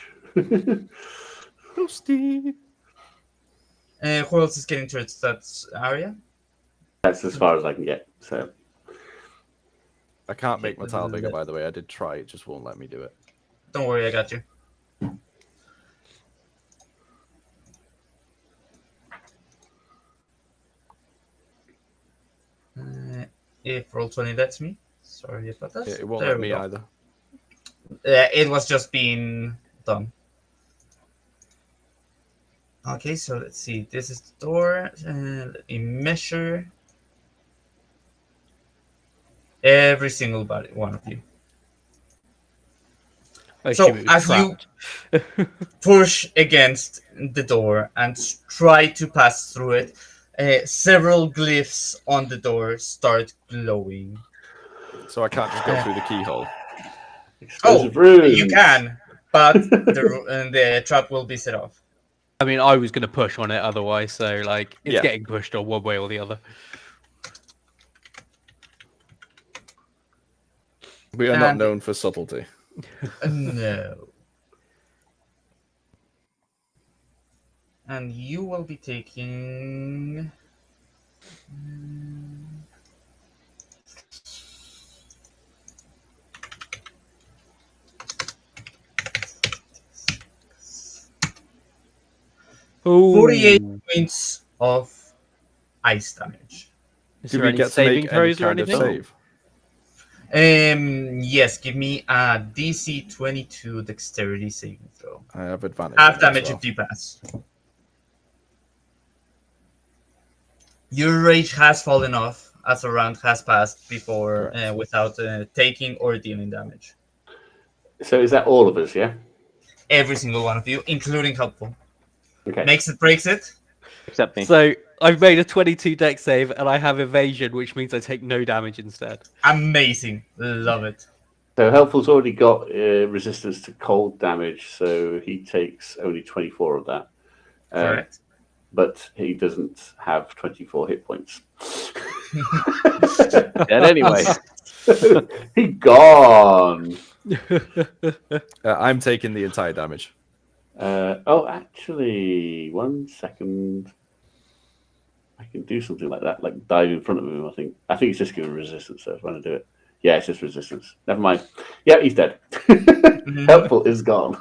Toasty. who else is getting towards that area? That's as far as I can get. So I can't make my tile bigger, by the way. I did try, it just won't let me do it. Don't worry, I got you. If Roll20 lets me. Sorry about that. It won't There let we me go. either. It was just being done. Okay, so let's see. This is the door. Let me measure every single one of you. I So, assume it was as you- trapped. Push against the door and try to pass through it. Several glyphs on the door start glowing. So I can't just go through the keyhole. explosive Oh, runes. you can, but the trap will be set off. I mean, I was going to push on it otherwise, so like it's Yeah. getting pushed on one way or the other. We are not And- known for subtlety. No. And you will be taking. Ooh. 48 points of ice damage. Is Do there we any get to saving make any throws or kind of anything? save? Yes, give me a DC 22 dexterity saving throw. I have advantage. Half on it as damage well. if you pass. Your rage has fallen off as a round has passed before without taking or dealing damage. So is that all of us? Yeah. Every single one of you, including helpful. Okay. Makes it, breaks it. Except me. So I've made a 22 dex save and I have evasion, which means I take no damage instead. Amazing. Love it. So helpful's already got resistance to cold damage, so he takes only 24 of that. Correct. but he doesn't have 24 hit points. Dead anyway. He gone. I'm taking the entire damage. Actually, 1 second. I can do something like that, like dive in front of him. I think it's just giving resistance. So if I want to do it, yeah, it's just resistance. Never mind. Yeah, he's dead. Helpful is gone.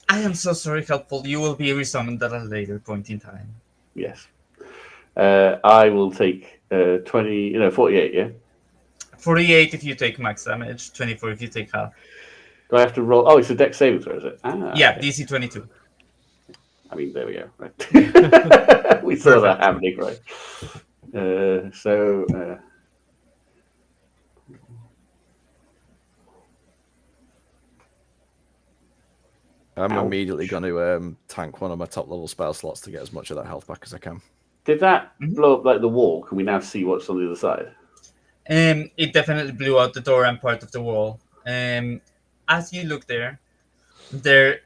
I am so sorry, Helpful. You will be resummoned at a later point in time. Yes. I will take 48. Yeah. 48 if you take max damage. 24 if you take half. Do I have to roll? Oh, it's a dex saving throw, is it? Yeah, okay. DC 22. I mean, there we go. Right. We saw that happening, right? I'm Ouch. immediately going to tank one of my top level spell slots to get as much of that health back as I can. Did that blow up like the wall? Can we now see what's on the other side? It definitely blew out the door and part of the wall. As you look there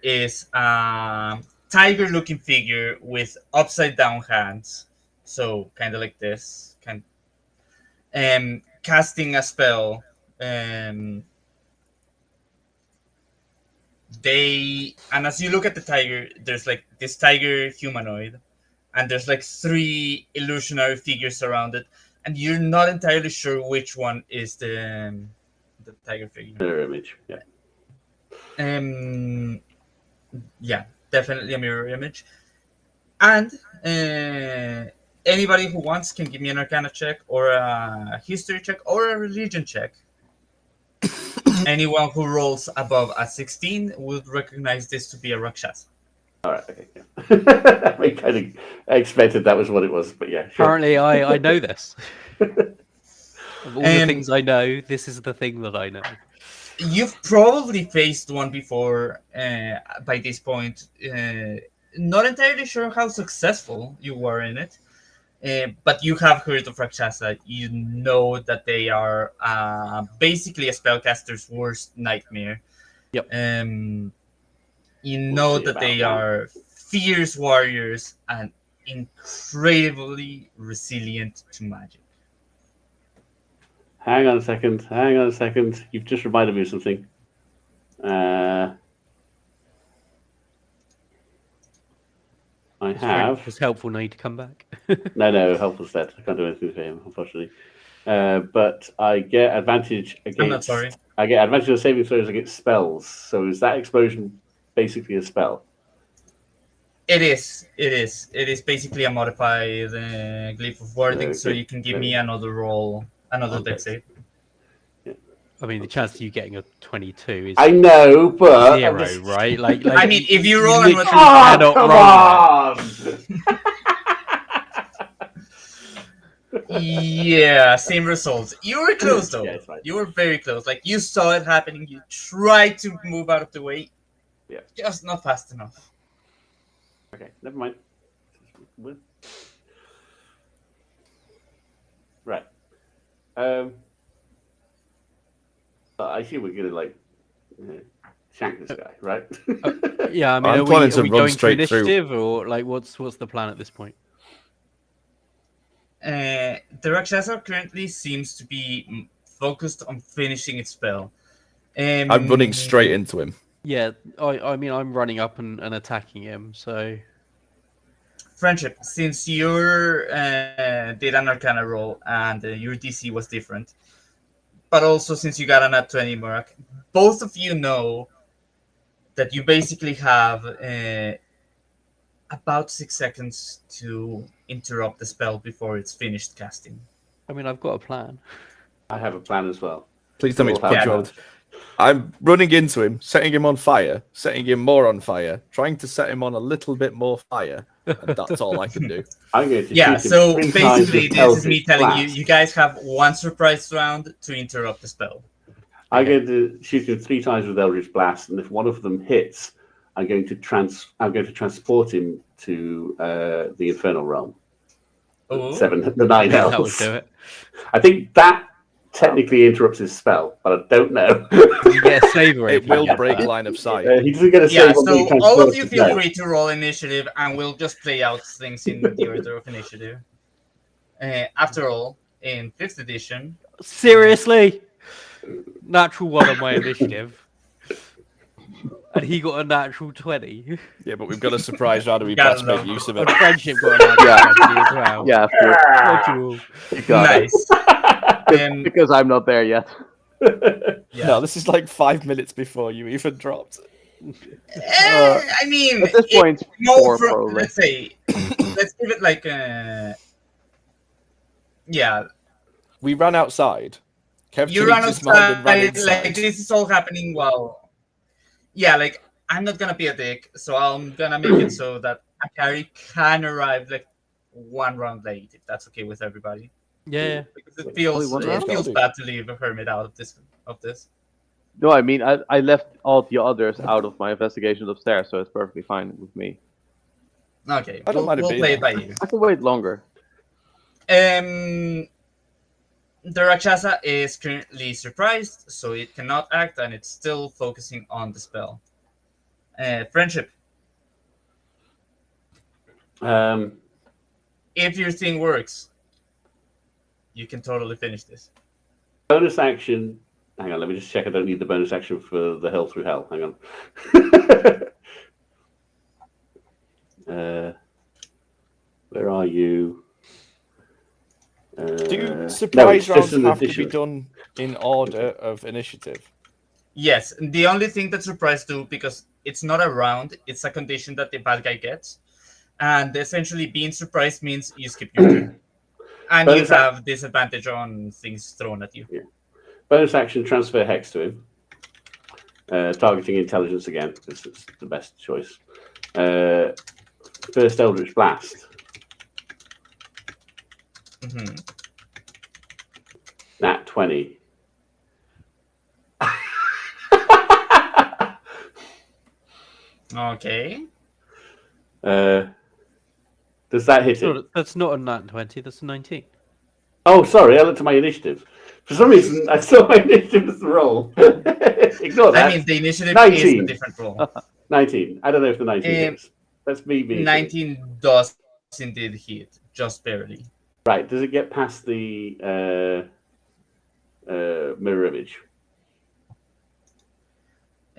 is a tiger-looking figure with upside-down hands, so kind of like this, casting a spell. And as you look at the tiger, there's like this tiger humanoid, and there's like 3 illusionary figures around it, and you're not entirely sure which one is the tiger figure. Mirror image. Yeah. Yeah, definitely a mirror image. And anybody who wants can give me an Arcana check or a history check or a religion check. Anyone who rolls above a 16 would recognize this to be a Rakshasa. All right. Okay. Yeah. I expected that was what it was, but yeah. Sure. Apparently, I know this. Of all the things I know, this is the thing that I know. You've probably faced one before by this point. Not entirely sure how successful you were in it, but you have heard of Rakshasa. You know that they are basically a spellcaster's worst nightmare. Yep. You know that they are fierce warriors and incredibly resilient to magic. Hang on a second. You've just reminded me of something. I have. It's helpful now to come back. No, helpful's dead. I can't do anything for him, unfortunately. But I get advantage against. I'm not sorry. I get advantage of saving throws against spells. So is that explosion basically a spell? It is. It is basically a modified glyph of wording, Okay. so you can give me another roll, another Okay. dex save. I mean, the chance of you getting a 22 is I know, but 0, right? Like I mean, if you roll and literally Oh, cannot come roll that. on! yeah, same results. You were close though. Yeah, it's fine. You were very close. Like you saw it happening. You tried to move out of the way. Yeah. Just not fast enough. Okay, never mind. Right. I see we're gonna shank this guy, right? Yeah, I mean, I'm are planning to we run going for straight through. initiative, or like what's the plan at this point? The Rakshasa currently seems to be focused on finishing its spell. I'm running straight into him. Yeah, I mean, I'm running up and attacking him, so... Friendship, since you did an Arcana roll and your DC was different, but also since you got an at 20, Murak, both of you know that you basically have about 6 seconds to interrupt the spell before it's finished casting. I mean, I've got a plan. I have a plan as well. Please tell me to We'll have punch you plans. out. I'm running into him, setting him on fire, setting him more on fire, trying to set him on a little bit more fire, and that's all I can do. I'm going to Yeah, shoot him so 3 times basically with this is me Eldritch telling you, Blast. you guys have one surprise round to interrupt the spell. I'm going to shoot him 3 times with Eldritch Blast, and if one of them hits, I'm going to transport him to the Infernal Realm. Oh. The 9 That would hells. do it. I think that technically interrupts his spell, but I don't know. You get a save rate. It will break line of sight. He doesn't get a Yeah, save on being so all of transported. you feel No. free to roll initiative, and we'll just play out things in the order of initiative. After all, in 5th edition, Seriously, natural 1 on my initiative, and he got a natural 20. Yeah, but we've got a surprise round and we've Gotta got to make love use of On it. friendship got a natural 20 as well. Yeah, of course. Natural. You got it. nice. Because I'm not there yet. Yeah. No, this is like 5 minutes before you even dropped. I mean, At this it- point, no, 4 from, probably. let's say, let's give it like yeah. We ran outside. Kev You changed run his mind and ran outside, inside. like this is all happening while, yeah, like I'm not gonna be a dick, so I'm gonna make it so that Akari can arrive like 1 round late, if that's okay with everybody. Yeah. Because it feels Only 1 round? bad to leave a Hermit out of this. No, I mean, I left all the others out of my investigation upstairs, so it's perfectly fine with me. Okay, I don't mind it we'll being play it there. by you. I can wait longer. The Rakshasa is currently surprised, so it cannot act, and it's still focusing on the spell. Friendship. If your thing works, you can totally finish this. Bonus action. Hang on, let me just check. I don't need the bonus action for the hell through hell. Hang on. Where are you? Do surprise no, it's just rounds an have to addition. be done in order of initiative? Yes, the only thing that surprised too, because it's not a round, it's a condition that the bad guy gets. And essentially being surprised means you skip your turn. And you Bonus ac- have disadvantage on things thrown at you. Bonus action, transfer hex to him. Targeting intelligence again, because it's the best choice. First Eldritch Blast. Mm-hmm. Nat 20. Okay. Does that hit it? That's not a nat 20, that's a 19. Oh, sorry, I looked at my initiative. For some reason, I saw my initiative as the roll. Ignore that. I mean, the initiative 19. is a different roll. 19. I don't know if the 19 hits. That's me being 19 does indeed hit, just barely. Right. Does it get past the mirror image?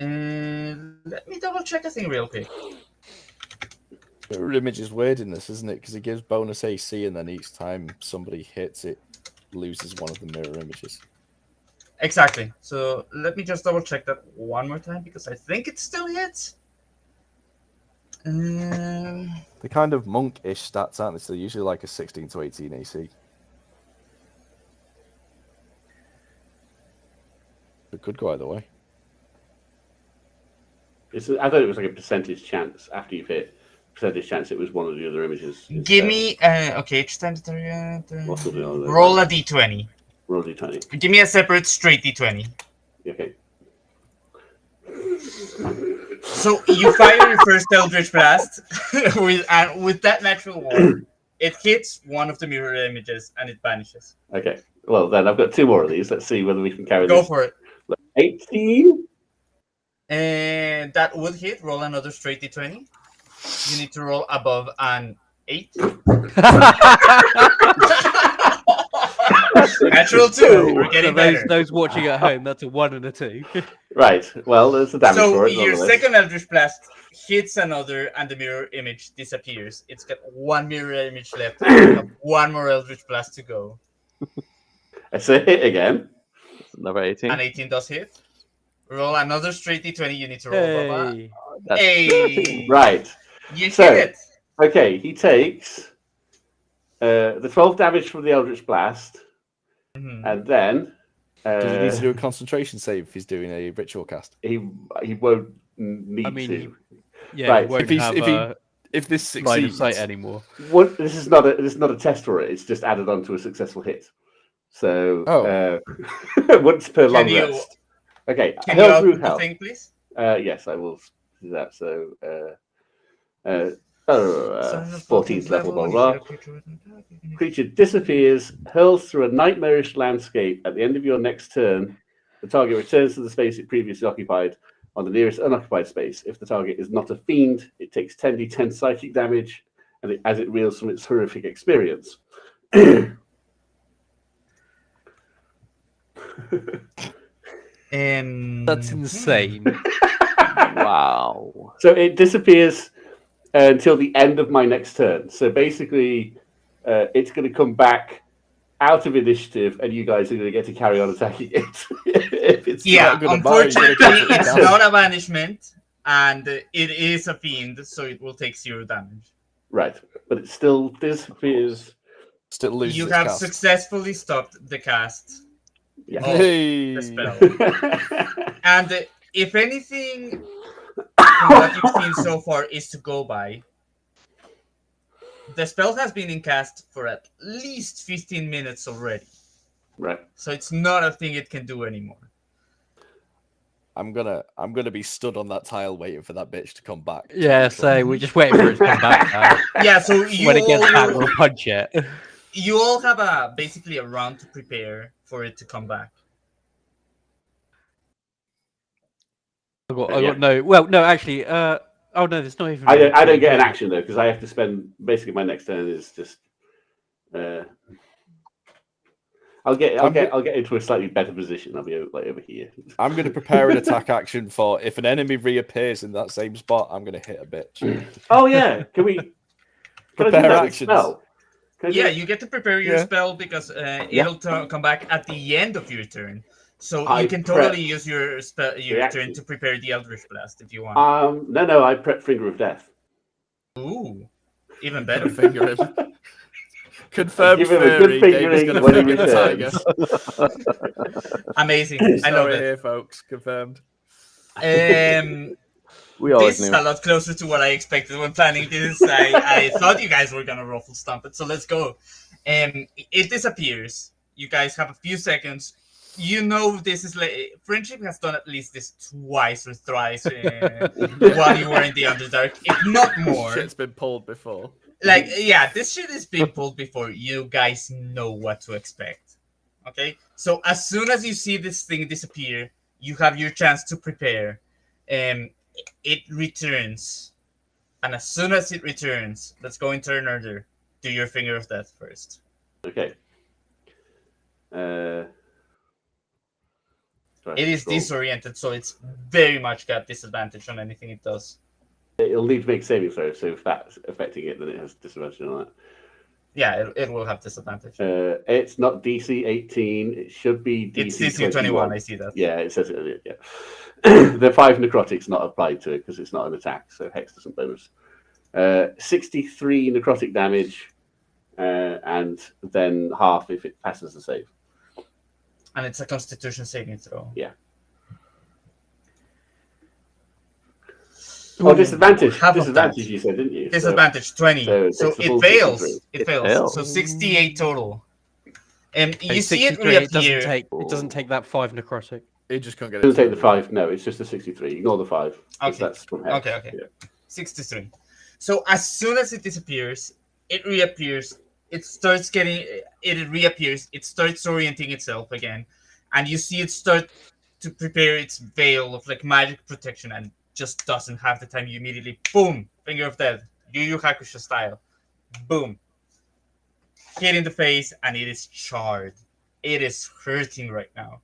Let me double check a thing real quick. Mirror image is weird in this, isn't it? Because it gives bonus AC, and then each time somebody hits it, loses one of the mirror images. Exactly. So let me just double check that one more time because I think it still hits. They're kind of monk-ish stats, aren't they? So they're usually like a 16 to 18 AC. It could go either way. I thought it was like a percentage chance after you've hit. Percentage chance it was one of the other images. Give me okay. Each time What's the other? roll a d20. Roll d20. Give me a separate straight d20. Okay. So you fire your first Eldritch Blast with that natural one. It hits one of the mirror images and it vanishes. Okay. Well, then I've got 2 more of these. Let's see whether we can carry Go this. for it. 18. And that would hit. Roll another straight d20. You need to roll above an 8. Natural 2. We're getting better. Those watching at home, that's a 1 and a 2. Right. Well, there's the damage So for it. your nonetheless. second Eldritch Blast hits another, and the mirror image disappears. It's got 1 mirror image left. And you have 1 more Eldritch Blast to go. It's a hit again. Number 18. And 18 does hit. Roll another straight d20. You need to roll above. Hey. That's Hey, Right. you So- hit it. Okay. He takes the 12 damage from the Eldritch Blast, Mhm. and then Does he need to do a concentration save if he's doing a ritual cast? he won't need I mean, to. Yeah, Right, you won't if he's- have if he- a If this line of succeeds, sight anymore. What? This is not a test for it. It's just added on to a successful hit. So once per long you- rest. Okay. Can you Hell through output the hell. thing, please? Yes, I will do that. So 14th level, blah, blah. Creature disappears, hurls through a nightmarish landscape. At the end of your next turn, the target returns to the space it previously occupied on the nearest unoccupied space. If the target is not a fiend, it takes 10d10 psychic damage as it reels from its horrific experience. That's insane. Wow. So it disappears until the end of my next turn. So basically, it's going to come back out of initiative, and you guys are going to get to carry on attacking it. If it's Yeah, gonna unfortunately, buy, you're gonna it's get not a banishment, and it is a fiend, so it will take 0 damage. right, but it still disappears. Still loses You its have cast. successfully stopped the cast Yeah. of Hey. the spell. And if anything from what you've seen so far is to go by, the spell has been in cast for at least 15 minutes already. Right. So it's not a thing it can do anymore. I'm gonna be stood on that tile waiting for that bitch to come back. Yeah, so we're just waiting for it to come back now. Yeah, so you When it gets back, all, we'll punch it. you all have basically a round to prepare for it to come back. I got no. Well, no, actually. Oh no, there's not even. I don't get an action though, because I have to spend basically my next turn is just. I'll get into a slightly better position. I'll be over here. I'm gonna prepare an attack action for if an enemy reappears in that same spot. I'm gonna hit a bitch. Oh yeah, can I do Prepare that with actions. spell? Can I do Yeah, it? you get to prepare your spell because it'll come back at the end of your turn. So I you can totally use your turn to prepare the Eldritch Blast if you want. No, I prep Finger of Death. Ooh, even better. Finger him. Confirmed Give him a good theory. Dave is fingering gonna when he finger the returns. tiger. Amazing. I love Sorry it. here, folks. Confirmed. We always This is knew. a lot closer to what I expected when planning this. I thought you guys were gonna ruffle stomp it, so let's go. It disappears. You guys have a few seconds. You know this is Friendship has done at least this twice or thrice while you were in the Underdark, if not more. Shit's been pulled before. Like, yeah, this shit is being pulled before. You guys know what to expect. Okay? So as soon as you see this thing disappear, you have your chance to prepare. It returns. And as soon as it returns, let's go in turn order. Do your Finger of Death first. Okay. It is disoriented, so it's very much got disadvantage on anything it does. It'll need to make saving throws, so if that's affecting it, then it has disadvantage on that. Yeah, it will have disadvantage. It's not DC 18. It should be DC It's DC 21, I see that. Yeah, it says it. Yeah. The 5 necrotic's not applied to it because it's not an attack, so Hex doesn't bonus. 63 necrotic damage, and then half if it passes the save. And it's a Constitution saving throw. Yeah. Oh, disadvantage. Disadvantage, you said, didn't you? Disadvantage 20. So it fails. 63. It fails. So 68 total. And you see it 63, reappear. it doesn't take that 5 necrotic. It just can't get It it. doesn't take the 5. No, it's just a 63. Ignore the 5. Okay. That's from Hex. Okay. Yeah. 63. So as soon as it disappears, it reappears. It reappears. It starts orienting itself again. And you see it start to prepare its veil of like magic protection and just doesn't have the time. You immediately, boom, Finger of Death, Yu Yu Hakusho style. Boom. Hit in the face, and it is charred. It is hurting right now.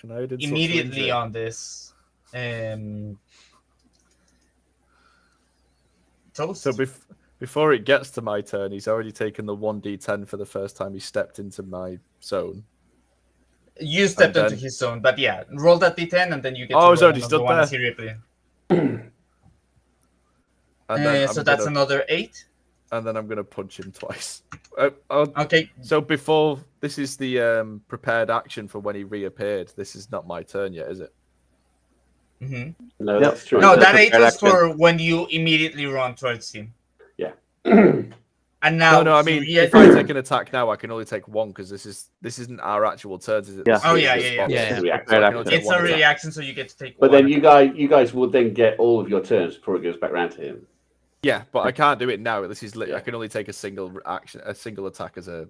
Immediately on this, Toast. So before it gets to my turn, he's already taken the 1d10 for the first time he stepped into my zone. You stepped into his zone, but yeah, roll that d10 and then you get to Oh, it's roll already another stood one there. as he reappear. And then So that's another 8. And then I'm going to punch him twice. Okay. So before, this is the prepared action for when he reappeared. This is not my turn yet, is it? Mm-hmm. No, that's true. No, That's that a 8 fair was action. for when you immediately run towards him. Yeah. And And now, No, I he mean, if I take an attack now, I can only take one because this isn't our actual turns, is it? Yeah. This Oh, is yeah, the yeah, response. yeah. Yeah, Reaction. So I can only take it's one a attack. reaction, so you get to take But one. then you guys would then get all of your turns before it goes back round to him. Yeah, but I can't do it now. This is Yeah. I can only take a single attack as a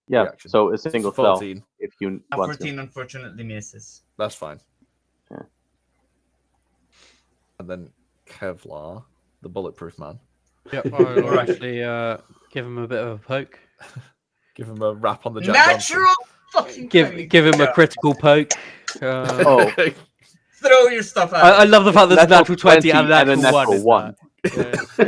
Yeah. reaction. So a single spell 14. if you A want 14 unfortunately misses. That's fine. Yeah. And then Kevlar, the bulletproof man. Yep, I'll actually give him a bit of a poke. Give him a rap on the Jack Johnson. Natural fucking 20. Give him a Yeah. critical poke. Oh. Throw your stuff at I him. love the fact there's a natural 20 and a and a natural natural 1. one.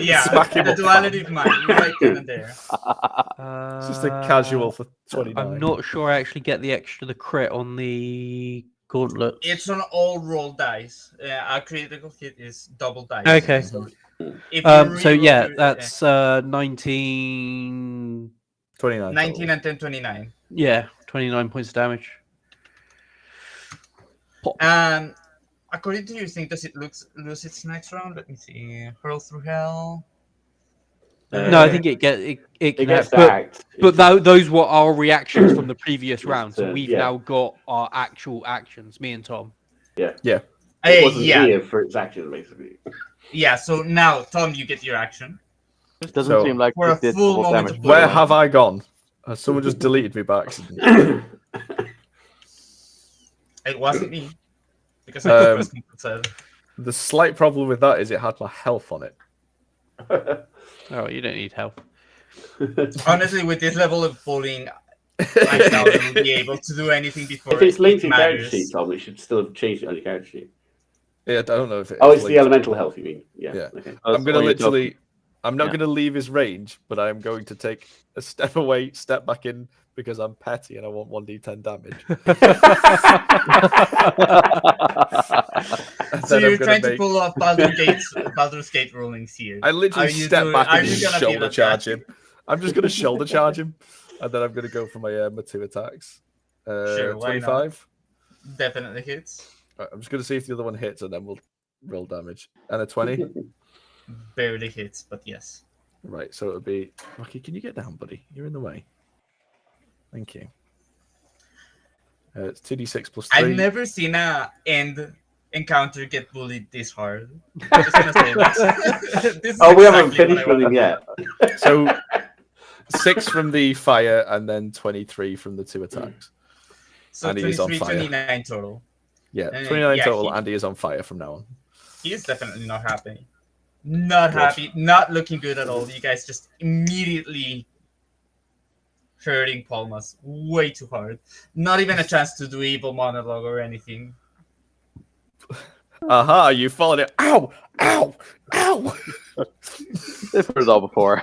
Yeah, Smack him the up, duality of mind, right then and there. It's just a casual for 29. I'm not sure I actually get the crit on the gauntlet. It's on all roll dice. Our critical hit is double dice. Okay. So, if you So reroll yeah, your- that's 19. 29. 19 total. and 10, 29. Yeah, 29 points of damage. According to your thing, does it lose its next round? Let me see. Hurl through hell. No, I think it can It gets to but act. those were our reactions from the previous round. So turn, we've yeah. now got our actual actions, me and Tom. It wasn't Yeah, here for its action, basically. yeah. So now, Tom, you get your action. It doesn't So- seem like For a it did full double moment damage. of Where Well, have I gone? Someone just deleted me by accident. It wasn't me because I was said. The slight problem with that is it had my health on it. Oh, you don't need help. Honestly, with this level of bullying, I doubt it will be able to do anything before If it's linked to it your character matters. sheet, Tom, it should still have changed it on your character sheet. Yeah, I don't know if it. Oh, it's the linked. elemental health, you mean? Yeah. Yeah. Okay. I'm gonna literally. I'm not Yeah. gonna leave his range, but I'm going to take a step away, step back in because I'm petty and I want 1d10 damage. And So then I'm you're gonna trying to make- pull off Baldur's Gate rulings here. I literally Are you step doing- back are and you just gonna be shoulder like charge that? him. I'm just gonna shoulder charge him, and then I'm gonna go for my 2 attacks. Sure, why not? 25. Definitely hits. Right, I'm just gonna see if the other one hits, and then we'll roll damage. And a 20. Barely hits, but yes. Right, so it would be. Rocky, can you get down, buddy? You're in the way. Thank you. It's 2d6 plus 3. I've never seen a end encounter get bullied this hard. I'm just gonna say that. This is Oh, we haven't exactly what finished I with him wanted. yet. So 6 from the fire, and then 23 from the 2 attacks. So And he is on 23, fire. 29 total. Yeah, 29 yeah, total. Andy is on fire from now on. He is definitely not happy. Not Good. happy. Not looking good at all. You guys just immediately hurting Palmas way too hard. Not even a chance to do evil monologue or anything. Aha, you followed it. Ow! Ow! Ow! They've heard it all before.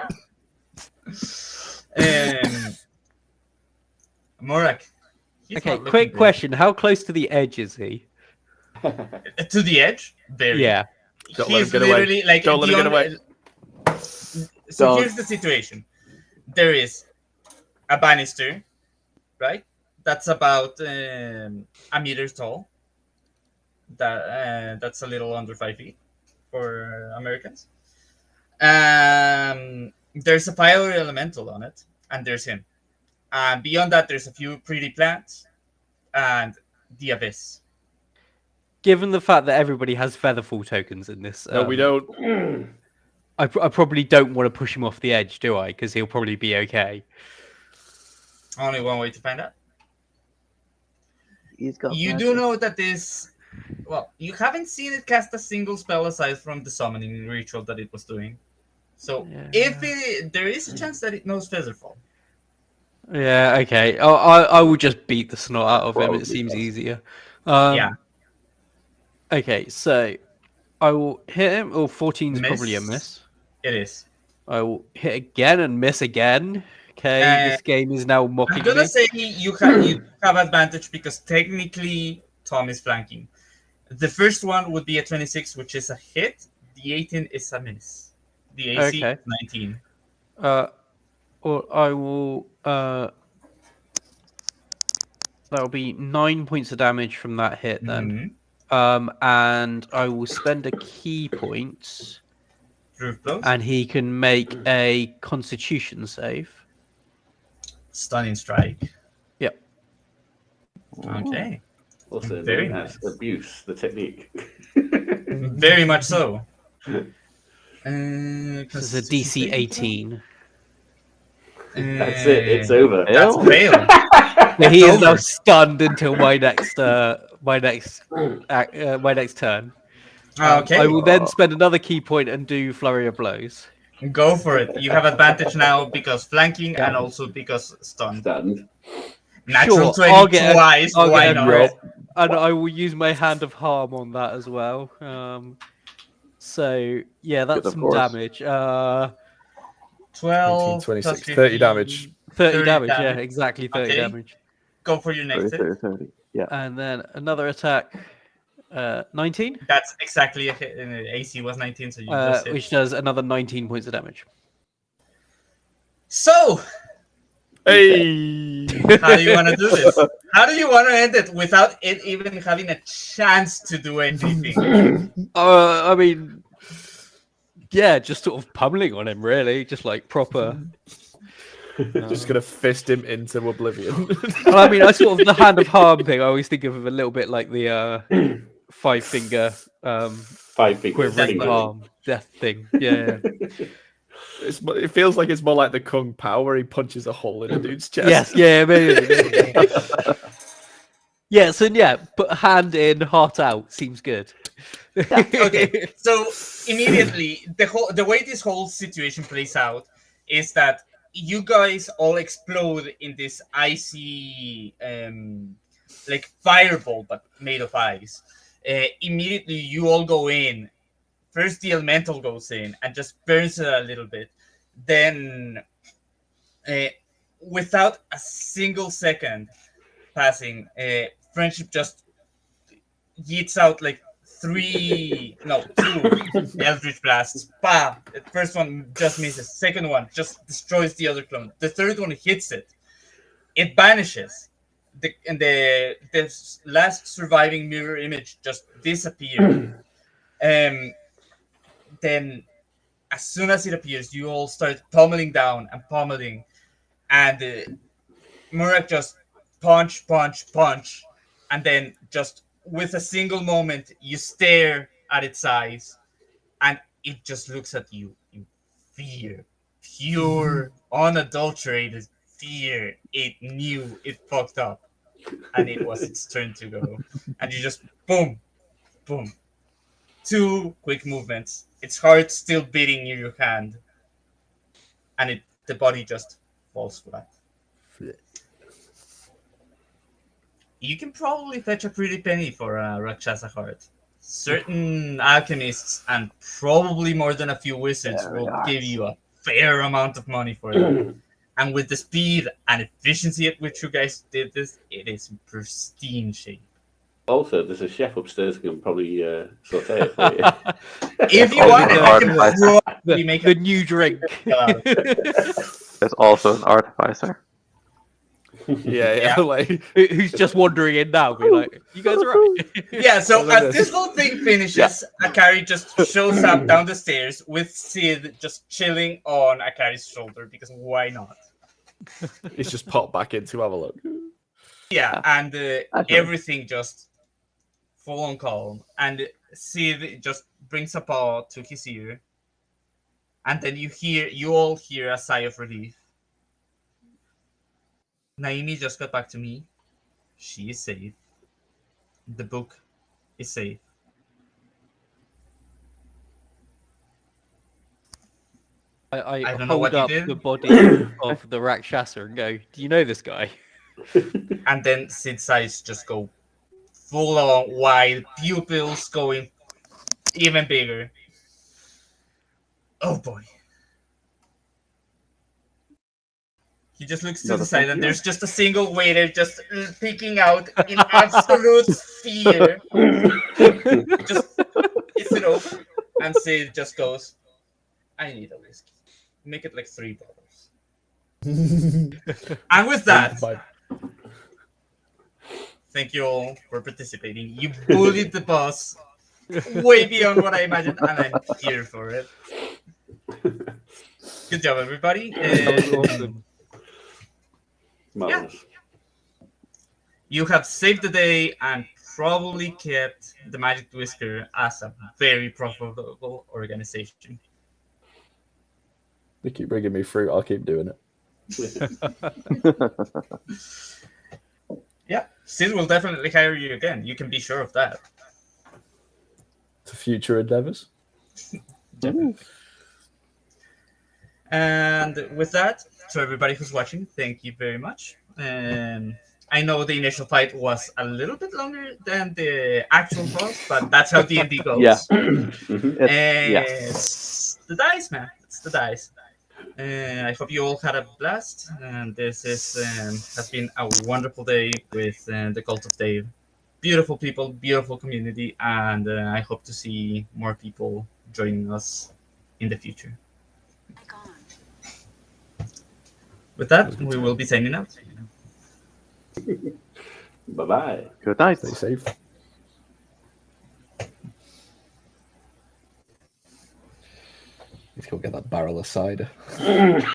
Morak. he's Okay, not looking quick good. question. How close to the edge is he? To the edge? Very. Yeah. Don't let him He's get away. literally like Don't let him get away. So Don't. here's the situation. There is a banister, right? That's about a meter tall. That's a little under 5 feet for Americans. There's a fire elemental on it, and there's him. And beyond that, there's a few pretty plants and the abyss. Given the fact that everybody has featherfall tokens in this, No, we don't. I probably don't want to push him off the edge, do I? Because he'll probably be okay. Only one way to find out. He's got You magic. do know that this. Well, you haven't seen it cast a single spell aside from the summoning ritual that it was doing. So, there is a chance that it knows Featherfall. Yeah, okay. I will just beat the snot out of him. Probably It seems does. easier. Yeah. Okay, so I will hit him. Oh, 14 is probably a Miss. miss. It is. I will hit again and miss again. Okay, this game is now mocking I'm gonna me. say you have advantage because technically Tom is flanking. The first one would be a 26, which is a hit. The 18 is a miss. The AC Okay. is 19. Or I will. That'll be 9 points of damage from that hit then. Mhm. And I will spend a key point Proof blows. and he can make a Constitution save. Stunning strike. Yep. Okay. Also Very known as nice. abuse, the technique. Very much so. This is a DC 18. That's it. It's over. That's a fail. So he is now over. stunned until my next turn. Okay. I will then spend another key point and do flurry of blows. Go for it. You have advantage now because flanking and also because stunned. Stunned. Natural Sure, 20 I'll get a- twice. I'll Why get a not? crit. And I will use my hand of harm on that as well. So yeah, that's of some course. damage. 12 26, plus 30 15, damage. 30 damage. Yeah, exactly 30 Okay. damage. Go for your next 30, hit. 30. Yeah. And then another attack. 19, That's exactly a hit. AC was 19, so you just hit. which does another 19 points of damage. So, Hey! how do you want to do this? How do you want to end it without it even having a chance to do anything? I mean, yeah, just sort of pummeling on him, really, just like proper. Just gonna fist him into oblivion. Well, I mean, I sort of the hand of harm thing. I always think of a little bit like the 5 finger 5 fingers. quivering Fingers. arm death thing. Yeah. It feels like it's more like the Kung Pao where he punches a hole in a dude's chest. Yes. Yeah. Maybe. Yeah. So yeah, put hand in, heart out. Seems good. Okay, so immediately the way this whole situation plays out is that you guys all explode in this icy like fireball but made of ice. Immediately you all go in. First the elemental goes in and just burns it a little bit. Then without a single second passing, friendship just yeets out like two Eldritch Blasts. Bah! The first one just misses. Second one just destroys the other clone. The third one hits it. It vanishes. The last surviving mirror image just disappears. Then, as soon as it appears, you all start pummeling down and pummeling. And Murak just punch. And then just with a single moment, you stare at its eyes, and it just looks at you in fear, pure, unadulterated fear. It knew it fucked up, and it was its turn to go. And you just boom, 2 quick movements. Its heart still beating in your hand, and the body just falls flat. You can probably fetch a pretty penny for a Rakshasa heart. Certain alchemists and probably more than a few wizards will give you a fair amount of money for it. And with the speed and efficiency at which you guys did this, it is in pristine shape. Also, there's a chef upstairs who can probably saute it for you. If you want, I can probably make The new drink. There's also an artificer. Yeah. Like, Who's just wandering in now, be like, you guys are right. Yeah, so as this whole thing finishes, Akari just shows up down the stairs with Sid just chilling on Akari's shoulder, because why not? it's just popped back in to have a look. Yeah, and everything just full on calm. And Sid just brings a paw to his ear. And then you all hear a sigh of relief. Naomi just got back to me. She is safe. The book is safe. I don't know hold what you up did. the body of the Rakshasa and go, do you know this guy? And then Sid's eyes just go full on wide, pupils going even bigger. Oh boy. He just looks to the side and there's just a single waiter just peeking out in absolute fear. Just is it open? And Sid just goes, I need a whiskey. Make it like $3. And with that, thank you all for participating. You bullied the boss way beyond what I imagined, and I'm here for it. Good job, everybody. That was awesome. Marvelous. You have saved the day and probably kept the Magic Whisker as a very profitable organization. They keep bringing me fruit. I'll keep doing it. Yeah, Sid will definitely hire you again. You can be sure of that. To future endeavors. And with that, to everybody who's watching, thank you very much. I know the initial fight was a little bit longer than the actual boss, but that's how D&D goes. Yeah. It's the dice, man. It's the dice. I hope you all had a blast. And this has been a wonderful day with the Cult of Dave. Beautiful people, beautiful community, and I hope to see more people joining us in the future. With that, we will be signing out. Bye-bye. Good night. Stay safe. Let's go get that barrel of cider.